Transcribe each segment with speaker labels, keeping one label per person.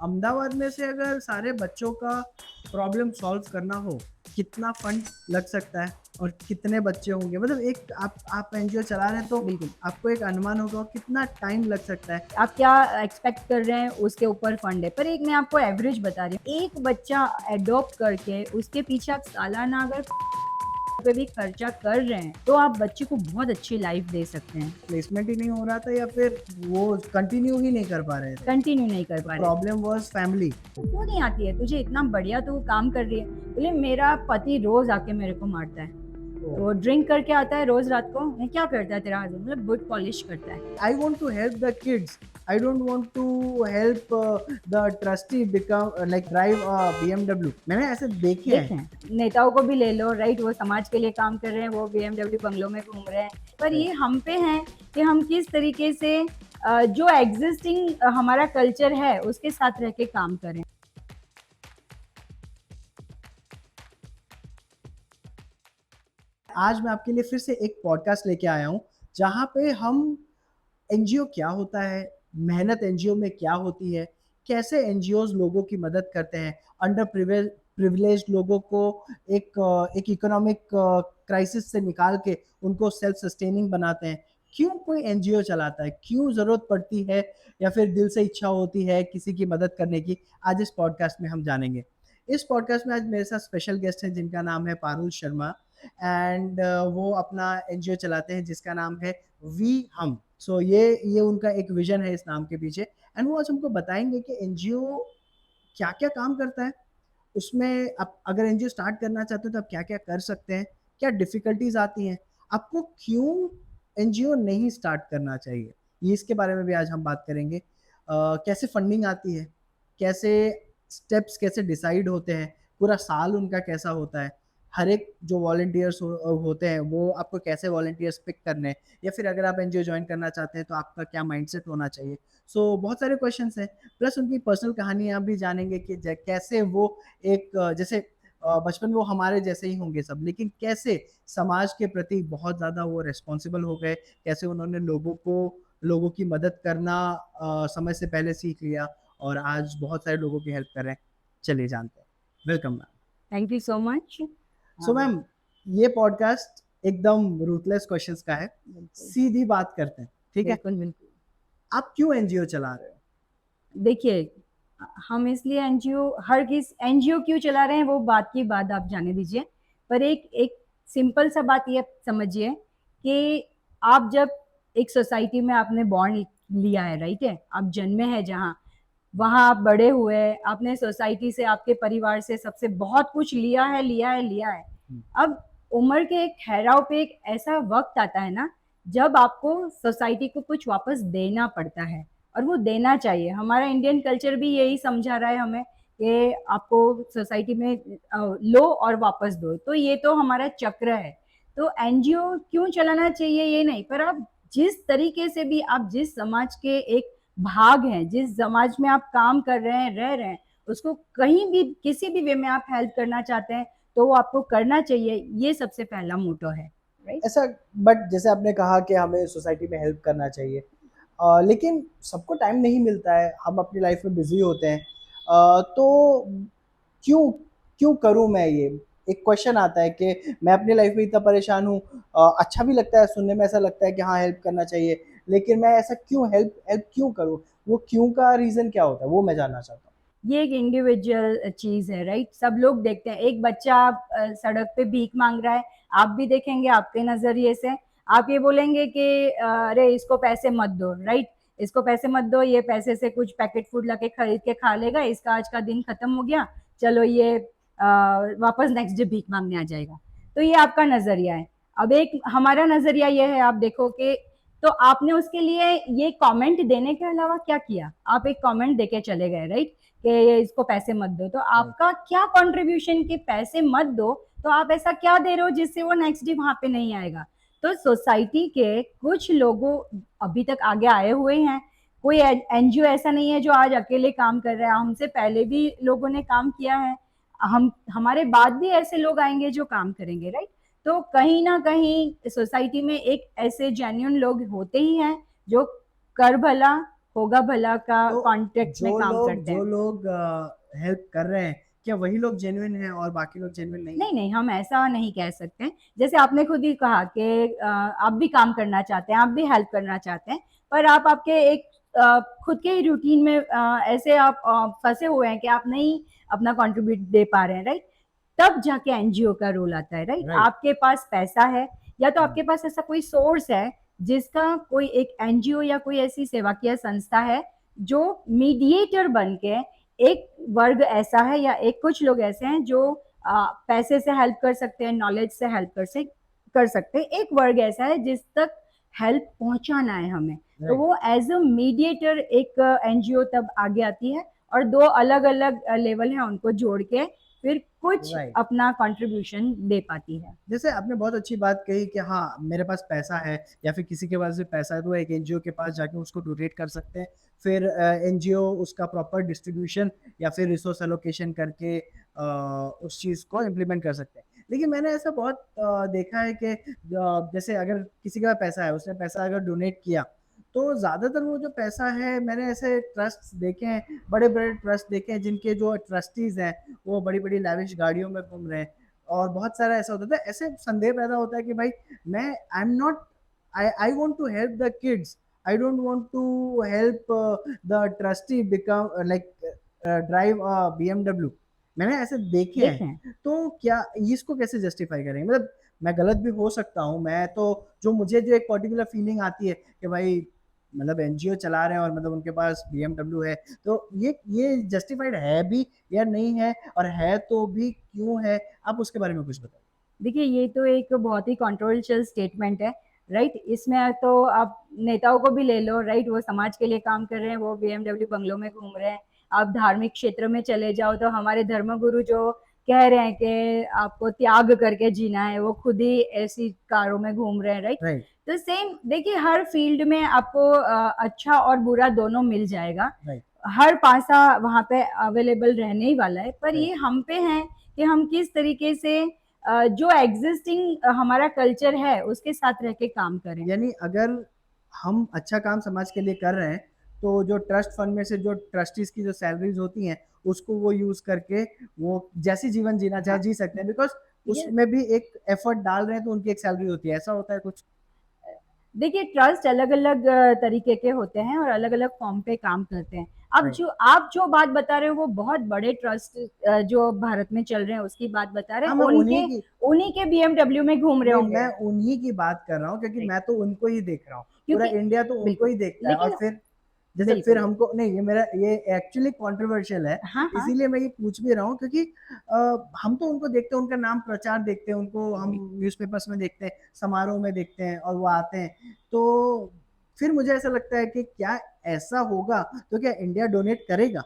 Speaker 1: अहमदाबाद में से अगर सारे बच्चों का प्रॉब्लम सॉल्व करना हो, कितना फंड लग सकता है और कितने बच्चे होंगे? मतलब एक आप एनजीओ चला रहे हैं तो
Speaker 2: बिल्कुल।
Speaker 1: आपको एक अनुमान होगा कितना टाइम लग सकता है?
Speaker 2: आप क्या एक्सपेक्ट कर रहे हैं उसके ऊपर फंड है। पर एक मैं आपको एवरेज बता रही हूँ, एक बच्चा एडॉप्ट करके उसके पीछे आप सालाना अगर पे भी खर्चा कर रहे हैं, तो आप बच्चे को बहुत अच्छी लाइफ दे सकते हैं।
Speaker 1: प्लेसमेंट ही नहीं हो रहा था या फिर वो कंटिन्यू ही नहीं कर पा रहे थे?
Speaker 2: कंटिन्यू नहीं कर
Speaker 1: तो
Speaker 2: पा रहे।
Speaker 1: Problem was family.
Speaker 2: क्यों नहीं आती है? तुझे इतना बढ़िया तू काम कर रही है। बोले मेरा पति रोज़ आके मेरे को मारता है। वो ड्रिंक करके आता है रोज़ रात को। मैं क्या करता है तेरा हस्बैंड? मतलब बुट पॉलिश करता है।
Speaker 1: I want to help the kids. I don't want to help the trustee become like drive a BMW. मैंने ऐसे देखे हैं।
Speaker 2: देखें, नेताओं को भी ले लो, राइट? वो समाज के लिए काम कर रहे हैं, वो बीएमडब्ल्यू बंगलों में घूम रहे हैं। पर ये हम पे है कि हम किस तरीके से जो एग्जिस्टिंग हमारा कल्चर है उसके साथ रह के काम करें।
Speaker 1: आज मैं आपके लिए फिर से एक पॉडकास्ट लेके आया हूँ जहाँ पे हम एनजीओ क्या होता है, मेहनत एनजीओ में क्या होती है, कैसे एनजीओज लोगों की मदद करते हैं, अंडर प्रिविलेज्ड लोगों को एक इकोनॉमिक क्राइसिस से निकाल के उनको सेल्फ सस्टेनिंग बनाते हैं। क्यों कोई एनजीओ चलाता है, क्यों ज़रूरत पड़ती है या फिर दिल से इच्छा होती है किसी की मदद करने की, आज इस पॉडकास्ट में हम जानेंगे। इस पॉडकास्ट में आज मेरे साथ स्पेशल गेस्ट हैं जिनका नाम है पारुल शर्मा एंड वो अपना एनजीओ चलाते हैं जिसका नाम है वी हम। सो ये उनका एक विजन है इस नाम के पीछे एंड वो आज हमको बताएंगे कि एनजीओ क्या क्या काम करता है, उसमें आप अगर एनजीओ स्टार्ट करना चाहते हो तो आप क्या क्या कर सकते हैं, क्या डिफिकल्टीज आती हैं, आपको क्यों एनजीओ नहीं स्टार्ट करना चाहिए, ये इसके बारे में भी आज हम बात करेंगे। कैसे फंडिंग आती है, कैसे स्टेप्स कैसे डिसाइड होते हैं, पूरा साल उनका कैसा होता है, हर एक जो वॉलंटियर्स होते हैं वो आपको कैसे वॉलंटियर्स पिक करने हैं, या फिर अगर आप एनजीओ ज्वाइन करना चाहते हैं तो आपका क्या माइंडसेट होना चाहिए। सो बहुत सारे क्वेश्चंस हैं, प्लस उनकी पर्सनल कहानियाँ भी जानेंगे कि कैसे वो एक जैसे बचपन में वो हमारे जैसे ही होंगे सब, लेकिन कैसे समाज के प्रति बहुत ज़्यादा वो रिस्पॉन्सिबल हो गए, कैसे उन्होंने लोगों की मदद करना समय से पहले सीख लिया और आज बहुत सारे लोगों की हेल्प कर रहे हैं। चलिए जानते हैं। Welcome ma'am.
Speaker 2: Thank you so much.
Speaker 1: So ma'am, ये पॉडकास्ट एकदम रूथलेस क्वेश्चंस का है, सीधी बात करते हैं, ठीक है?
Speaker 2: बिल्कुल बिल्कुल।
Speaker 1: आप क्यों एनजीओ चला रहे हो?
Speaker 2: देखिए, हम इसलिए एनजीओ हर किस एनजीओ क्यों चला रहे हैं वो बात की बात आप जाने दीजिए। पर एक एक सिंपल सा बात ये समझिए कि आप जब एक सोसाइटी में आपने बॉर्न लिया है, राइट है, आप जन्मे हैं जहाँ, वहां आप बड़े हुए, आपने सोसाइटी से, आपके परिवार से, सबसे बहुत कुछ लिया है लिया है लिया है। अब उम्र के एक ठहराव पे एक ऐसा वक्त आता है ना, जब आपको सोसाइटी को कुछ वापस देना पड़ता है, और वो देना चाहिए। हमारा इंडियन कल्चर भी यही समझा रहा है हमें कि आपको सोसाइटी में लो और वापस दो, तो ये तो हमारा चक्र है। तो एनजीओ क्यों चलाना चाहिए ये नहीं, पर आप जिस तरीके से भी, आप जिस समाज के एक भाग हैं, जिस समाज में आप काम कर रहे हैं, रह रहे हैं, उसको कहीं भी किसी भी वे में आप हेल्प करना चाहते हैं तो वो आपको करना चाहिए। ये सबसे पहला मोटो है, राइट?
Speaker 1: ऐसा, बट जैसे आपने कहा कि हमें सोसाइटी में हेल्प करना चाहिए, लेकिन सबको टाइम नहीं मिलता है, हम अपनी लाइफ में बिजी होते हैं। तो क्यों क्यों करूं मैं ये? एक क्वेश्चन आता है कि मैं अपनी लाइफ में इतना परेशान हूँ, अच्छा भी लगता है सुनने में, ऐसा लगता है कि हाँ हेल्प करना चाहिए, लेकिन मैं ऐसा क्यों हेल्प हेल्प क्यों करूँ? वो क्यों का रीज़न क्या होता है वो मैं जानना चाहता हूँ।
Speaker 2: ये एक इंडिविजुअल चीज है, राइट? सब लोग देखते हैं एक बच्चा सड़क पे भीख मांग रहा है, आप भी देखेंगे आपके नजरिए से, आप ये बोलेंगे कि अरे इसको पैसे मत दो, राइट? इसको पैसे मत दो, ये पैसे से कुछ पैकेट फूड लाके खरीद के खा लेगा, इसका आज का दिन खत्म हो गया, चलो ये वापस नेक्स्ट डे भीख मांगने आ जाएगा। तो ये आपका नजरिया है। अब एक हमारा नजरिया ये है, आप देखो कि तो आपने उसके लिए ये कमेंट देने के अलावा क्या किया? आप एक कमेंट देके चले गए, राइट? कि इसको पैसे मत दो, तो आपका क्या कंट्रीब्यूशन कि पैसे मत दो, तो आप ऐसा क्या दे रहे हो जिससे वो नेक्स्ट डे वहां पे नहीं आएगा? तो सोसाइटी के कुछ लोगों अभी तक आगे आए हुए हैं। कोई एनजीओ ऐसा नहीं है जो आज अकेले काम कर रहा है, हमसे पहले भी लोगों ने काम किया है, हम हमारे बाद भी ऐसे लोग आएंगे जो काम करेंगे, राइट? तो कहीं ना कहीं सोसाइटी में एक ऐसे जेन्युइन लोग होते ही हैं जो कर भला होगा भला का
Speaker 1: तो
Speaker 2: कॉन्टेक्ट में काम करते
Speaker 1: जो
Speaker 2: हैं।
Speaker 1: लोग हेल्प कर रहे हैं, क्या वही लोग जेन्युइन हैं और बाकी लोग जेन्युइन नहीं है?
Speaker 2: नहीं नहीं, हम ऐसा नहीं कह सकते। जैसे आपने खुद ही कहा कि आप भी काम करना चाहते हैं, आप भी हेल्प करना चाहते हैं, पर आप आपके एक खुद के ही रूटीन में ऐसे आप फंसे हुए हैं कि आप नहीं अपना कंट्रीब्यूट दे पा रहे हैं, राइट? तब जाके एनजीओ का रोल आता है, राइट?
Speaker 1: राइट।
Speaker 2: आपके पास पैसा है, या तो आपके पास ऐसा कोई सोर्स है जिसका कोई एक एनजीओ या कोई ऐसी सेवाकीय संस्था है जो मीडिएटर बन के, एक वर्ग ऐसा है या एक कुछ लोग ऐसे हैं जो पैसे से हेल्प कर सकते हैं, नॉलेज से हेल्प कर सकते हैं, एक वर्ग ऐसा है जिस तक हेल्प पहुंचाना है हमें, तो वो एज अ मीडिएटर एक एनजीओ तब आगे आती है, और दो अलग अलग लेवल है उनको जोड़ के फिर कुछ
Speaker 1: राइट।
Speaker 2: अपना कंट्रीब्यूशन दे पाती है।
Speaker 1: जैसे आपने बहुत अच्छी बात कही कि हाँ, मेरे पास पैसा है या फिर किसी के पास भी पैसा है तो वो एक एनजीओ के पास जाके उसको डोनेट कर सकते हैं। फिर एनजीओ उसका प्रॉपर डिस्ट्रीब्यूशन या फिर रिसोर्स एलोकेशन करके उस चीज़ को इम्प्लीमेंट कर सकते हैं। लेकिन मैंने ऐसा बहुत देखा है कि जैसे अगर किसी के पास पैसा है, उसने पैसा अगर डोनेट किया, तो ज़्यादातर वो जो पैसा है, मैंने ऐसे ट्रस्ट देखे हैं, बड़े-बड़े ट्रस्ट देखे हैं जिनके जो ट्रस्टीज़ हैं, वो बड़ी-बड़ी लैविश गाड़ियों में घूम रहे हैं। और बहुत सारा ऐसा होता था, ऐसे संदेह पैदा होता है कि भाई मैं I am not, I want to help the kids, I don't want to help the trustee become like drive a BMW. मैंने ऐसे देखे
Speaker 2: देखें,
Speaker 1: हैं। तो क्या इसको कैसे जस्टिफाई करेंगे? मतलब मैं गलत भी हो सकता हूँ, मैं तो जो मुझे जो एक पर्टिकुलर फीलिंग आती है कि भाई मतलब एनजीओ चला रहे हैं और मतलब उनके पास बीएमडब्ल्यू है, तो ये जस्टिफाइड है भी या नहीं है, और है तो भी क्यों है? आप उसके बारे में कुछ बताइए।
Speaker 2: देखिए ये तो एक बहुत ही कंट्रोवर्शियल स्टेटमेंट है, राइट? इसमें तो आप नेताओं को भी ले लो, राइट? वो समाज के लिए काम कर रहे हैं, वो बीएमडब्ल्यू बंगलों में घूम रहे हैं। आप धार्मिक क्षेत्र में चले जाओ तो हमारे धर्मगुरु जो कह रहे हैं कि आपको त्याग करके जीना है, वो खुद ही ऐसी कारों में घूम रहे हैं, राइट?
Speaker 1: राइट।
Speaker 2: तो सेम देखिए, हर फील्ड में आपको अच्छा और बुरा दोनों मिल जाएगा।
Speaker 1: राइट।
Speaker 2: हर पासा वहां पे अवेलेबल रहने ही वाला है, पर
Speaker 1: राइट।
Speaker 2: ये हम पे है कि हम किस तरीके से जो एग्जिस्टिंग हमारा कल्चर है उसके साथ रह के काम करें।
Speaker 1: यानी अगर हम अच्छा काम समाज के लिए कर रहे हैं, तो जो ट्रस्ट फंड में से जो ट्रस्टीज की जो सैलरीज होती हैं, उसको वो यूज करके वो जैसी जीवन जीना चाहे
Speaker 2: हाँ,
Speaker 1: जी सकते हैं, बिकॉज
Speaker 2: ये
Speaker 1: उसमें भी एक एफर्ट डाल रहे हैं तो उनकी एक सैलरी होती है, ऐसा होता है कुछ?
Speaker 2: देखिए, ट्रस्ट अलग अलग तरीके के होते हैं और अलग अलग फॉर्म पे काम करते हैं। अब
Speaker 1: राइट।
Speaker 2: जो आप जो बात बता रहे हो वो बहुत बड़े ट्रस्ट जो भारत में चल रहे हैं उसकी बात बता रहे
Speaker 1: हाँ,
Speaker 2: हैं,
Speaker 1: मैं उन्हीं
Speaker 2: उनके
Speaker 1: की,
Speaker 2: उन्हीं के बीएमडब्ल्यू में घूम रहे
Speaker 1: नहीं
Speaker 2: होंगे,
Speaker 1: मैं उन्हीं की बात कर रहा हूँ क्योंकि मैं तो उनको ही देख रहा हूँ। पूरा
Speaker 2: क्योंकि
Speaker 1: इंडिया तो उनको
Speaker 2: बिल्कुल,
Speaker 1: ही देखता है, और
Speaker 2: लेकिन
Speaker 1: फिर जैसे फिर
Speaker 2: बिल्कुल,
Speaker 1: हमको नहीं, ये एक्चुअली कंट्रोवर्शियल है,
Speaker 2: हाँ हाँ,
Speaker 1: इसीलिए मैं ये पूछ भी रहा हूँ क्योंकि हम तो उनको देखते हैं, उनका नाम प्रचार देखते हैं, उनको हम न्यूज़पेपर्स में देखते हैं, समारोह में देखते हैं और वो आते हैं। तो फिर मुझे ऐसा लगता है कि क्या ऐसा होगा तो क्या इंडिया डोनेट करेगा?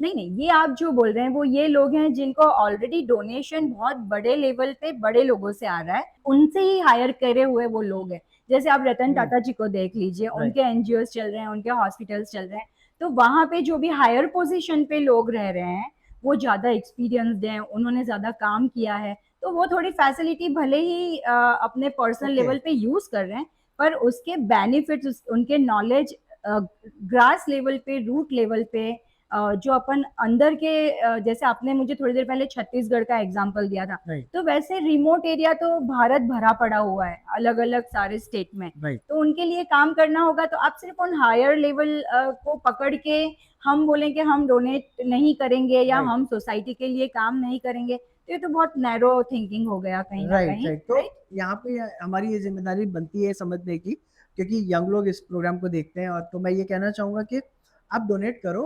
Speaker 2: नहीं नहीं, ये आप जो बोल रहे हैं वो ये लोग हैं जिनको ऑलरेडी डोनेशन बहुत बड़े लेवल पे बड़े लोगों से आ रहा है, उनसे ही हायर करे हुए वो लोग हैं। जैसे आप रतन टाटा जी को देख लीजिए,
Speaker 1: राइट।
Speaker 2: उनके एनजीओ चल रहे हैं, उनके हॉस्पिटल्स चल रहे हैं, तो वहां पे जो भी हायर पोजीशन पे लोग रह रहे हैं वो ज्यादा एक्सपीरियंस्ड हैं, उन्होंने ज्यादा काम किया है, तो वो थोड़ी फैसिलिटी भले ही अपने पर्सनल
Speaker 1: ओके।
Speaker 2: लेवल पे यूज कर रहे हैं, पर उसके बेनिफिट्स, उनके नॉलेज ग्रास लेवल पे, रूट लेवल पे, जो अपन अंदर के जैसे आपने मुझे थोड़ी देर पहले छत्तीसगढ़ का एग्जांपल दिया था,
Speaker 1: राइट।
Speaker 2: तो वैसे रिमोट एरिया तो भारत भरा पड़ा हुआ है अलग अलग सारे स्टेट में,
Speaker 1: राइट।
Speaker 2: तो उनके लिए काम करना होगा, तो आप सिर्फ उन हायर लेवल को पकड़ के हम बोलें कि हम डोनेट नहीं करेंगे या
Speaker 1: राइट।
Speaker 2: हम सोसाइटी के लिए काम नहीं करेंगे, तो ये तो बहुत नैरो थिंकिंग हो गया कहीं ना
Speaker 1: राइट।
Speaker 2: कहीं,
Speaker 1: राइट। तो
Speaker 2: राइट?
Speaker 1: यहाँ पे हमारी ये जिम्मेदारी बनती है समझने की, क्योंकि यंग लोग इस प्रोग्राम को देखते हैं, और तो मैं ये कहना चाहूंगा कि आप डोनेट करो।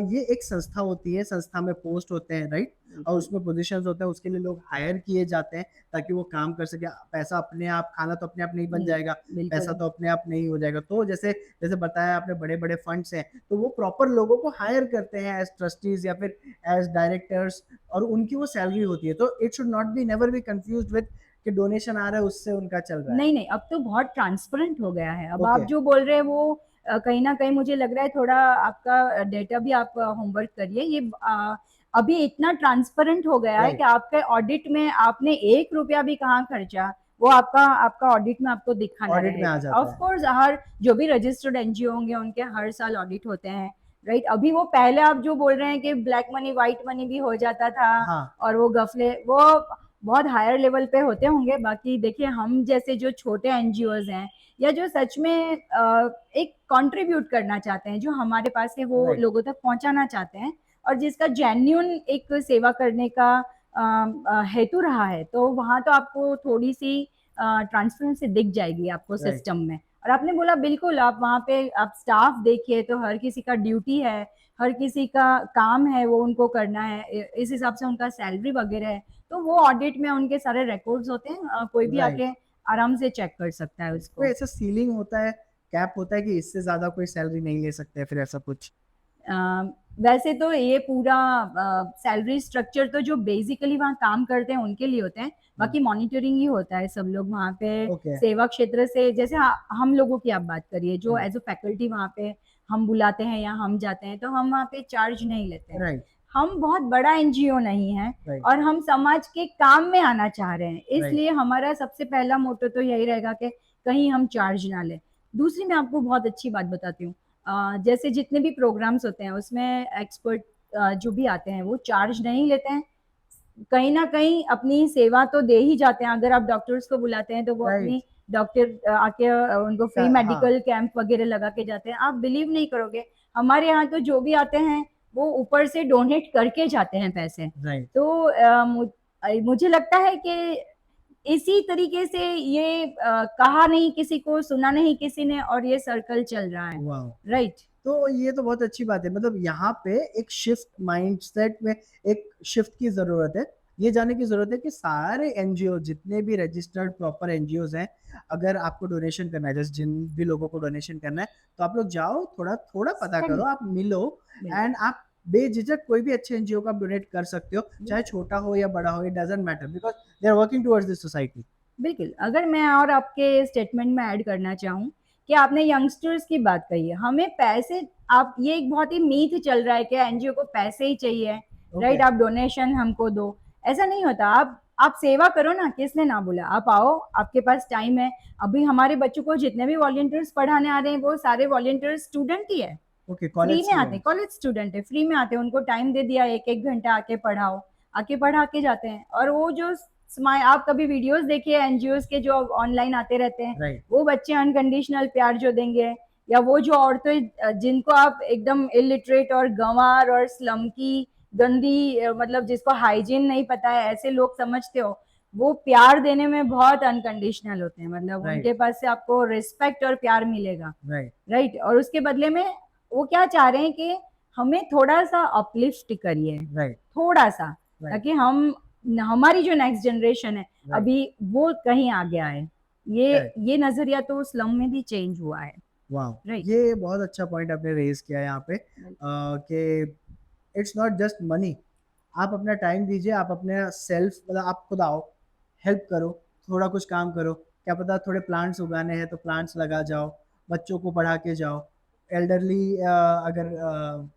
Speaker 1: ये एक संस्था होती है, संस्था में पोस्ट होते हैं, राइट, और उसमें पोजीशंस होते हैं, उसके लिए लोग हायर किए जाते हैं ताकि वो काम कर सके। पैसा अपने आप, खाना तो अपने आप नहीं बन जाएगा, पैसा
Speaker 2: बिल्कुल,
Speaker 1: तो अपने आप नहीं हो जाएगा। तो जैसे जैसे बताया आपने, बड़े बड़े फंड्स हैं, तो वो प्रॉपर लोगों को हायर करते हैं एज ट्रस्टीज या फिर एज डायरेक्टर्स, और उनकी वो सैलरी होती है। तो it should not be, never be confused with कि डोनेशन आ रहा है उससे उनका चल रहा है।
Speaker 2: नहीं नहीं, अब तो बहुत ट्रांसपेरेंट हो गया है। अब
Speaker 1: ओके।
Speaker 2: आप जो बोल रहे हैं वो कहीं ना कहीं मुझे लग रहा है थोड़ा आपका डेटा भी आप होमवर्क करिए, ये अभी इतना ट्रांसपेरेंट हो गया है
Speaker 1: राइट।
Speaker 2: कि आपके ऑडिट में आपने 1 रुपया भी कहाँ खर्चा वो आपका आपका ऑडिट में आपको दिखाना
Speaker 1: ऑडिट में आ
Speaker 2: रहेगा।
Speaker 1: जाता
Speaker 2: ऑफ
Speaker 1: है।
Speaker 2: कोर्स हर जो भी रजिस्टर्ड एनजीओ होंगे उनके हर साल ऑडिट होते हैं, राइट। अभी वो पहले आप जो बोल रहे हैं कि ब्लैक मनी व्हाइट मनी भी हो जाता था
Speaker 1: हाँ,
Speaker 2: और वो गफले, वो बहुत हायर लेवल पे होते होंगे। बाकी देखिए हम जैसे जो छोटे एनजीओज हैं या जो सच में एक कंट्रीब्यूट करना चाहते हैं, जो हमारे पास है वो
Speaker 1: राइट,
Speaker 2: लोगों तक पहुंचाना चाहते हैं और जिसका जेन्यून एक सेवा करने का हेतु रहा है, तो वहां तो आपको थोड़ी सी ट्रांसपेरेंसी दिख जाएगी आपको
Speaker 1: राइट,
Speaker 2: सिस्टम में। और आपने बोला बिल्कुल, आप वहाँ पे आप स्टाफ देखिए तो हर किसी का ड्यूटी है, हर किसी का काम है वो उनको करना है, इस हिसाब से उनका सैलरी वगैरह है। तो वो ऑडिट में उनके सारे रिकॉर्ड्स होते हैं, कोई भी
Speaker 1: राइट।
Speaker 2: आके आराम से चेक कर सकता है
Speaker 1: कोई
Speaker 2: उसको।
Speaker 1: ऐसा सीलिंग होता है, कैप होता है कि इससे ज़्यादा कोई सैलरी नहीं ले सकते हैं, फिर ऐसा कुछ?
Speaker 2: अ, वैसे तो ये पूरा सैलरी स्ट्रक्चर तो जो बेसिकली वहाँ काम करते हैं उनके लिए होते हैं,
Speaker 1: हुँ,
Speaker 2: बाकी मॉनिटरिंग ही होता है। सब लोग वहाँ पे
Speaker 1: ओके।
Speaker 2: सेवा क्षेत्र से, जैसे हम लोगों की आप बात करिए जो
Speaker 1: हुँ,
Speaker 2: एज अ फैकल्टी वहाँ पे हम बुलाते हैं या हम जाते हैं, तो हम वहाँ पे चार्ज नहीं लेते हैं।
Speaker 1: राइट,
Speaker 2: हम बहुत बड़ा एनजीओ नहीं है
Speaker 1: राइट,
Speaker 2: और हम समाज के काम में आना चाह रहे हैं,
Speaker 1: राइट,
Speaker 2: इसलिए हमारा सबसे पहला मोटो तो यही रहेगा कि कहीं हम चार्ज ना लें। दूसरी मैं आपको बहुत अच्छी बात बताती हूँ, जैसे जितने भी प्रोग्राम्स होते हैं उसमें एक्सपर्ट जो भी आते हैं वो चार्ज नहीं लेते हैं, कहीं ना कहीं अपनी सेवा तो दे ही जाते हैं। अगर आप डॉक्टर्स को बुलाते हैं तो वो
Speaker 1: राइट।
Speaker 2: अपनी डॉक्टर आके उनको
Speaker 1: क
Speaker 2: फ्री
Speaker 1: हाँ,
Speaker 2: मेडिकल कैंप वगैरह लगा के जाते हैं। आप बिलीव नहीं करोगे, हमारे यहाँ तो जो भी आते हैं वो ऊपर से डोनेट करके जाते हैं पैसे।
Speaker 1: राइट,
Speaker 2: तो मुझे लगता है कि इसी तरीके से ये कहा नहीं किसी को, सुना नहीं किसी ने, और ये सर्कल चल रहा है,
Speaker 1: वॉव!
Speaker 2: राइट।
Speaker 1: तो ये तो बहुत अच्छी बात है। मतलब यहाँ पे एक शिफ्ट माइंडसेट में एक शिफ्ट की ज़रूरत है। ये जानने की ज़रूरत है कि सारे एनजीओ जितने भी रजिस्टर्ड प्रॉपर एनजीओज़ हैं, अगर आपको डोनेशन करना है, जैसे जिन भी लोगों को डोनेशन करना है, तो आप लोग जाओ, थोड़ा पता करो,
Speaker 2: सही,
Speaker 1: आप मिलो
Speaker 2: बिल्कुल
Speaker 1: एंड आप बेझिझक कोई भी अच्छे एनजीओ को आप डोनेट कर सकते हो, चाहे
Speaker 2: बिल्कुल
Speaker 1: छोटा हो या बड़ा हो, it doesn't matter because they are working towards this society.
Speaker 2: बिल्कुल। अगर मैं और आपके स्टेटमेंट में ऐड करना चाहूँ कि आपने यंगस्टर्स की बात कही है, हमें पैसे, आप ये एक बहुत ही मीथ चल रहा है कि एनजीओ को पैसे ही चाहिए,
Speaker 1: ओके,
Speaker 2: राइट, आप डोनेशन हमको दो। ऐसा नहीं होता, आप सेवा करो ना, किसने ना बोला, आप आओ, आपके पास टाइम है। अभी हमारे बच्चों को जितने भी वॉलंटियर्स पढ़ाने आ रहे हैं वो सारे वॉलंटियर्स स्टूडेंट ही है,
Speaker 1: ओके,
Speaker 2: फ्री
Speaker 1: कॉलेज
Speaker 2: में आते हैं,
Speaker 1: स्टूडेंट्स।
Speaker 2: कॉलेज स्टूडेंट है, फ्री में आते हैं, उनको टाइम दे दिया, एक एक घंटा आके पढ़ाओ, आके पढ़ा के जाते हैं। और वो जो स्माइल, आप कभी वीडियोस देखिए एनजीओ के जो ऑनलाइन आते रहते हैं,
Speaker 1: राइट,
Speaker 2: वो बच्चे अनकंडीशनल प्यार जो देंगे, या वो जो औरतें जिनको आप एकदम इलिटरेट और गंवार और स्लम की गंदी मतलब जिसको हाइजीन नहीं पता है ऐसे लोग समझते हो, वो प्यार देने में बहुत अनकंडीशनल होते हैं। मतलब
Speaker 1: राइट,
Speaker 2: उनके पास से आपको रिस्पेक्ट और प्यार मिलेगा,
Speaker 1: राइट,
Speaker 2: राइट। और उसके बदले में वो क्या चाह रहे हैं कि हमें थोड़ा सा अपलिफ्ट करिए,
Speaker 1: राइट,
Speaker 2: थोड़ा सा,
Speaker 1: राइट,
Speaker 2: ताकि हम, हमारी जो नेक्स्ट जनरेशन है
Speaker 1: राइट,
Speaker 2: अभी, वो कहीं आगे आए।
Speaker 1: करेक्ट।
Speaker 2: ये नजरिया तो स्लम में भी चेंज हुआ है,
Speaker 1: वाह!
Speaker 2: राइट।
Speaker 1: ये बहुत अच्छा पॉइंट आपने रेज़ किया है यहाँ पे कि इट्स नॉट जस्ट मनी। आप अपना टाइम दीजिए, आप अपने सेल्फ मतलब आप खुद आओ, हेल्प करो, थोड़ा कुछ काम करो। क्या पता थोड़े प्लांट्स उगाने हैं तो प्लांट्स लगा जाओ, बच्चों को पढ़ा के जाओ। एल्डरली अगर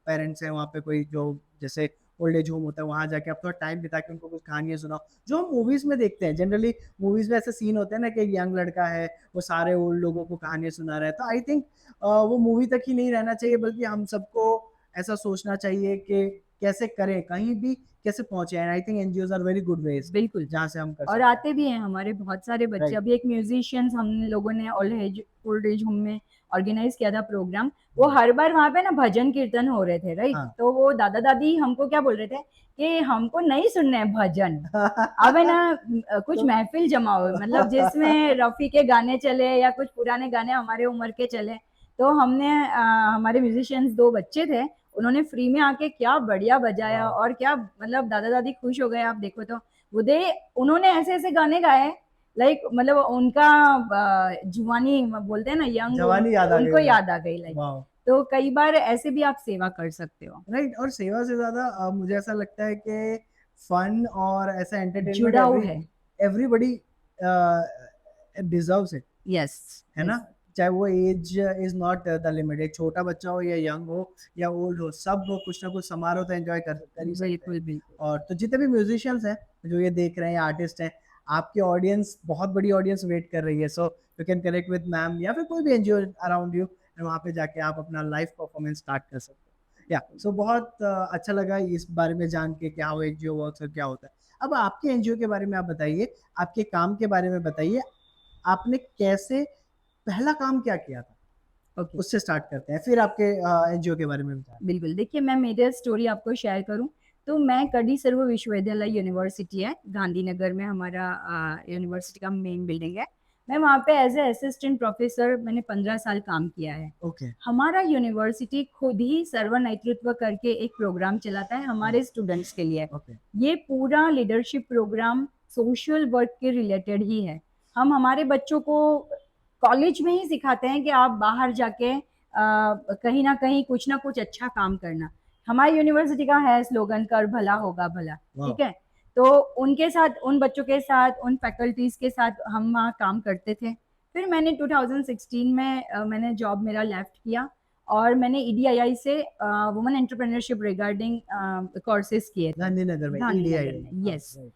Speaker 1: पेरेंट्स हैं वहाँ पे कोई जो जैसे ओल्ड एज होम होता है, वहाँ जाके आप थोड़ा टाइम बिता के उनको कुछ कहानियाँ सुनाओ। जो हम मूवीज़ में देखते हैं, जनरली मूवीज़ में ऐसे सीन होते हैं ना कि एक यंग लड़का है, वो सारे ओल्ड लोगों को कहानियाँ सुना रहा है। तो आई थिंक वो मूवी तक ही नहीं रहना चाहिए, बल्कि हम सबको ऐसा सोचना चाहिए कि कैसे करें, कहीं भी कैसे पहुँचे। And I think NGOs are very good ways
Speaker 2: बिल्कुल।
Speaker 1: जहाँ से हम कर
Speaker 2: और
Speaker 1: सकते हैं।
Speaker 2: आते भी हैं हमारे बहुत सारे बच्चे।
Speaker 1: राइट।
Speaker 2: अभी एक म्यूजिशियंस हम लोगों ने ओल्ड एज होम में ऑर्गेनाइज किया था प्रोग्राम। वो हर बार वहाँ पे ना भजन कीर्तन हो रहे थे, राइट।
Speaker 1: हाँ।
Speaker 2: तो वो दादा दादी हमको क्या बोल रहे थे कि हमको नहीं सुनने हैं भजन, अब है ना कुछ
Speaker 1: तो
Speaker 2: महफिल जमाओ, मतलब जिसमें रफ़ी के गाने चले या कुछ पुराने गाने हमारे उम्र के चले। तो हमने हमारे म्यूजिशियंस 2 बच्चे थे, उन्होंने फ्री में आके क्या बढ़िया बजाया,
Speaker 1: वाओ!
Speaker 2: और क्या मतलब दादा दादी खुश हो गए। आप देखो तो उदय, उन्होंने ऐसे ऐसे गाने गाए, लाइक मतलब उनका जुवानी बोलते हैं ना, यंग,
Speaker 1: जवानी याद आ गई
Speaker 2: उनको
Speaker 1: उन्हें।
Speaker 2: याद आ गई, लाइक।
Speaker 1: वाओ!
Speaker 2: तो कई बार ऐसे भी आप सेवा कर सकते हो,
Speaker 1: राइट। और सेवा से ज़्यादा मुझे ऐसा लगता है कि फन और ऐसा एंटरटेनमेंट
Speaker 2: जुड़ाव है।
Speaker 1: एवरीबॉडी डिजर्व्स इट,
Speaker 2: यस,
Speaker 1: है ना?
Speaker 2: यस,
Speaker 1: चाहे वो age is not the limit, एक छोटा बच्चा हो या यंग हो या ओल्ड हो, सब वो कुछ ना कुछ समारोह तो एन्जॉय कर कर ही सकते हैं।
Speaker 2: बिल्कुल बिल्कुल।
Speaker 1: और तो जितने भी म्यूज़िशियंस हैं, जो ये देख रहे हैं या आर्टिस्ट हैं, आपकी ऑडियंस बहुत बड़ी ऑडियंस वेट कर रही है, so you can connect with ma'am या फिर कोई भी एनजीओ अराउंड यू, वहाँ पे जाके आप अपना लाइव परफॉर्मेंस स्टार्ट कर सकते हो। या सो बहुत अच्छा लगा इस बारे में जान के कि हाउ एनजीओ वर्क्स और क्या होता है। अब आपके एनजीओ के बारे में आप बताइए, आपके काम के बारे में बताइए, आपने कैसे पहला काम क्या किया था,
Speaker 2: ओके,
Speaker 1: उससे स्टार्ट करते हैं, फिर आपके एनजीओ के बारे में बताएं।
Speaker 2: बिल्कुल। देखिए, मैं मेरी स्टोरी आपको शेयर करूँ, तो मैं कडी सर्व विश्वविद्यालय यूनिवर्सिटी है, गांधीनगर में हमारा यूनिवर्सिटी का मेन बिल्डिंग है। मैं वहाँ पे एज़ ए असिस्टेंट प्रोफ़ेसर मैंने 15 साल काम किया है।
Speaker 1: ओके।
Speaker 2: हमारा यूनिवर्सिटी खुद ही सर्व नेतृत्व करके एक प्रोग्राम चलाता है हमारे स्टूडेंट्स के लिए।
Speaker 1: ओके।
Speaker 2: ये पूरा लीडरशिप प्रोग्राम सोशल वर्क के रिलेटेड ही है। हम हमारे बच्चों को कॉलेज में ही सिखाते हैं कि आप बाहर जाके कहीं ना कहीं कुछ ना कुछ अच्छा काम करना। हमारी यूनिवर्सिटी का है स्लोगन, कर भला होगा भला।
Speaker 1: वाह।
Speaker 2: ठीक है, तो उनके साथ, उन बच्चों के साथ, उन फैकल्टीज के साथ हम वहाँ काम करते थे। फिर मैंने 2016 में मैंने जॉब मेरा लेफ्ट किया और मैंने ईडीआईआई से वुमेन एंटरप्रेन्योरशिप रिगार्डिंग कोर्सेज किए थे
Speaker 1: गांधीनगर में ईडीआई।
Speaker 2: गांधीनगर में।
Speaker 1: हाँ,
Speaker 2: यस,
Speaker 1: राइट।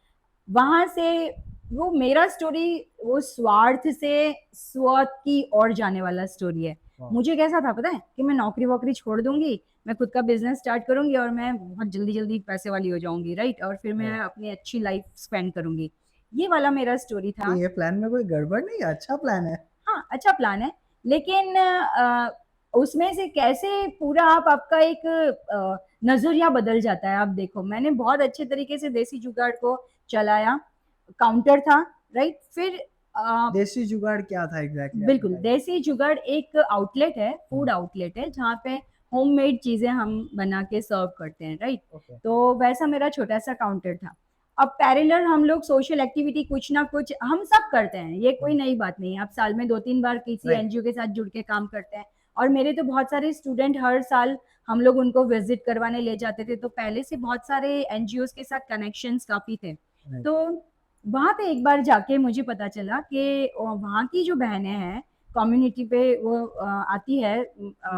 Speaker 2: वहां से वो मेरा स्टोरी वो स्वार्थ से स्वत की ओर जाने वाला स्टोरी है।
Speaker 1: वाह।
Speaker 2: मुझे कैसा था पता है कि मैं नौकरी वोकरी छोड़ दूंगी, मैं खुद का बिजनेस स्टार्ट करूंगी और मैं बहुत जल्दी जल्दी पैसे वाली हो जाऊंगी, राइट, और फिर मैं
Speaker 1: राइट।
Speaker 2: अपनी अच्छी लाइफ स्पेंड करूंगी। ये वाला मेरा स्टोरी था।
Speaker 1: ये प्लान में कोई गड़बड़ नहीं है, अच्छा प्लान है।
Speaker 2: हाँ, अच्छा प्लान है, लेकिन उसमें से कैसे पूरा आप आपका एक नजरिया बदल जाता है। आप देखो, मैंने बहुत अच्छे तरीके से देसी जुगाड़ को चलाया, काउंटर था, राइट। फिर
Speaker 1: देसी जुगाड़ क्या था एग्जैक्टली, आप
Speaker 2: बिल्कुल,
Speaker 1: बताइए।
Speaker 2: देसी जुगाड़ एक आउटलेट है, फूड आउटलेट है, जहाँ पे होममेड चीजें हम बना के सर्व करते हैं, राइट।
Speaker 1: ओके।
Speaker 2: तो वैसा मेरा छोटा सा काउंटर था। अब पैरेलल हम लोग सोशल एक्टिविटी कुछ ना कुछ हम सब करते हैं, ये कोई नई बात नहीं है। आप साल में 2-3 बार किसी
Speaker 1: राइट।
Speaker 2: एनजीओ के साथ जुड़ के काम करते हैं। और मेरे तो बहुत सारे स्टूडेंट हर साल हम लोग उनको विजिट करवाने ले जाते थे, तो पहले से बहुत सारे एनजीओ के साथ कनेक्शंस काफी थे।
Speaker 1: राइट।
Speaker 2: तो वहां पे एक बार जाके मुझे पता चला कि वहाँ की जो बहनें हैं कम्युनिटी पे, वो आती है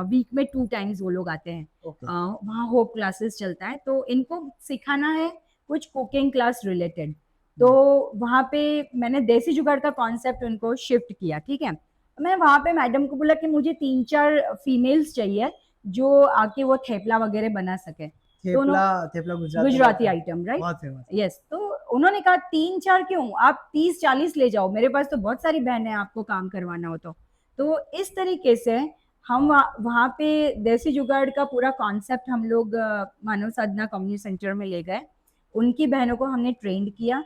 Speaker 2: वीक में 2 टाइम्स वो लोग आते हैं।
Speaker 1: ओके।
Speaker 2: वहाँ होप क्लासेस चलता है, तो इनको सिखाना है कुछ कुकिंग क्लास रिलेटेड। तो वहाँ पे मैंने देसी जुगाड़ का कॉन्सेप्ट उनको शिफ्ट किया, ठीक है। मैं वहाँ पे मैडम को बोला कि मुझे 3-4 फीमेल्स चाहिए जो आके वो थेपला वगैरह बना सके। तो
Speaker 1: थेपला, थेपला गुजरात में बहुत
Speaker 2: गुजराती आइटम, राइट।
Speaker 1: बहुत फेमस।
Speaker 2: यस, तो उन्होंने कहा 3-4 क्यों, आप 30-40 ले जाओ, मेरे पास तो बहुत सारी बहनें हैं, आपको काम करवाना हो तो इस तरीके से हम वहाँ पे देसी जुगाड़ का पूरा कॉन्सेप्ट हम लोग मानव साधना कम्युनिटी सेंटर में ले गए। उनकी बहनों को हमने ट्रेंड किया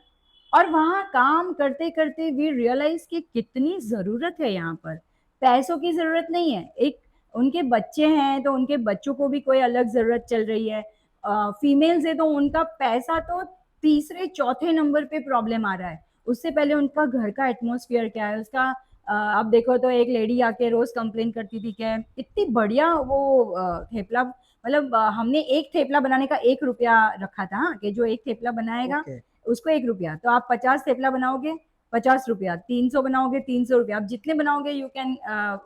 Speaker 2: और वहाँ काम करते करते वी रियलाइज कि कितनी ज़रूरत है यहाँ पर। पैसों की ज़रूरत नहीं है, एक उनके बच्चे हैं तो उनके बच्चों को भी कोई अलग ज़रूरत चल रही है। फीमेल्स है तो उनका पैसा तो तीसरे चौथे नंबर पे प्रॉब्लम आ रहा है। उससे पहले उनका घर का एटमोसफियर क्या है, उसका अब देखो तो एक लेडी आके रोज कंप्लेन करती थी कि इतनी बढ़िया वो थेपला, मतलब हमने एक थेपला बनाने का 1 रुपया रखा था, हाँ, कि जो एक थेपला बनाएगा
Speaker 1: ओके।
Speaker 2: उसको 1 रुपया, तो आप 50 थेपला बनाओगे 50 रुपया, 300 बनाओगे 300 रुपया, आप जितने बनाओगे यू कैन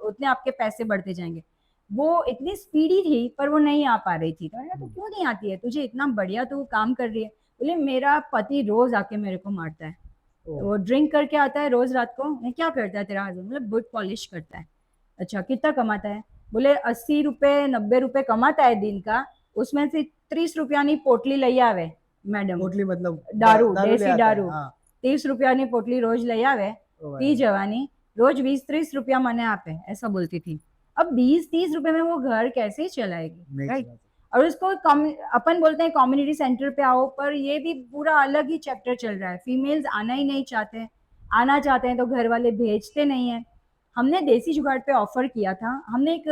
Speaker 2: उतने आपके पैसे बढ़ते जाएंगे। वो इतनी स्पीडी थी पर वो नहीं आ पा रही थी, तो मैंने कहा, तू क्यों नहीं आती है, तुझे इतना बढ़िया तू काम कर रही है। बोले मेरा पति रोज आके मेरे को मारता है,
Speaker 1: ओ।
Speaker 2: वो ड्रिंक करके आता है रोज रात को। मैं, क्या करता है तेरा हस्बैंड, मतलब बुट पॉलिश करता है। अच्छा, कितना कमाता है? बोले 80 रुपए 90 रुपए कमाता है दिन का, उसमें से 30 रुपया नहीं पोटली लई आवे मैडम,
Speaker 1: पोटली मतलब
Speaker 2: दारू,
Speaker 1: दारू ले
Speaker 2: देसी
Speaker 1: आता है,
Speaker 2: दारू।
Speaker 1: हाँ।
Speaker 2: 30 रुपया ની પોટલી રોજ લઈ આવે,
Speaker 1: ओ
Speaker 2: पी
Speaker 1: भाई।
Speaker 2: जवानी, रोज 20-30 रुपया मने आपे, ऐसा बोलती थी। अब 20-30 रुपए में वो घर कैसे चलाएगी,
Speaker 1: नहीं
Speaker 2: राइट।
Speaker 1: चला।
Speaker 2: और उसको अपन बोलते हैं कम्युनिटी सेंटर पे आओ, पर ये भी पूरा अलग ही चैप्टर चल रहा है। फीमेल्स आना ही नहीं चाहते, आना चाहते हैं तो घर वाले भेजते नहीं है। हमने देसी जुगाड़ पे ऑफर किया था, हमने एक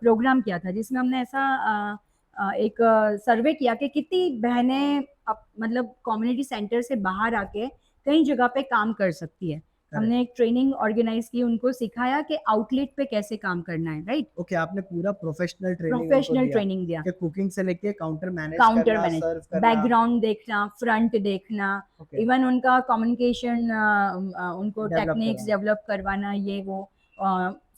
Speaker 2: प्रोग्राम किया था जिसमें हमने ऐसा एक सर्वे किया कि कितनी बहनें मतलब कम्युनिटी सेंटर से बाहर आके कई जगह पे काम कर सकती है।
Speaker 1: करेक्ट।
Speaker 2: हमने एक ट्रेनिंग ऑर्गेनाइज की, उनको सिखाया कि आउटलेट पे कैसे काम करना है, राइट।
Speaker 1: ओके, आपने पूरा प्रोफेशनल ट्रेनिंग उनको
Speaker 2: प्रोफेशनल
Speaker 1: दिया
Speaker 2: ट्रेनिंग दिया,
Speaker 1: कि कुकिंग से लेके काउंटर मैनेज
Speaker 2: काउंटर
Speaker 1: करना,
Speaker 2: मैनेज,
Speaker 1: सर्व करना।
Speaker 2: बैकग्राउंड देखना, फ्रंट देखना,
Speaker 1: ओके।
Speaker 2: इवन उनका कम्युनिकेशन, उनको
Speaker 1: डेवलप
Speaker 2: टेक्निक्स
Speaker 1: करवाना।
Speaker 2: डेवलप करवाना, ये वो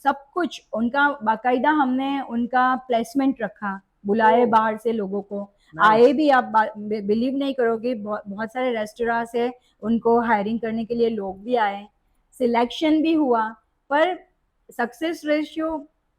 Speaker 2: सब कुछ उनका बाकायदा। हमने उनका प्लेसमेंट रखा, बुलाए बाहर से लोगों को, आए
Speaker 1: नाइस।
Speaker 2: भी, आप बिलीव नहीं करोगे, बहुत बहुत सारे रेस्टोरेंट से उनको हायरिंग करने के लिए लोग भी आए, सिलेक्शन भी हुआ, पर सक्सेस रेशियो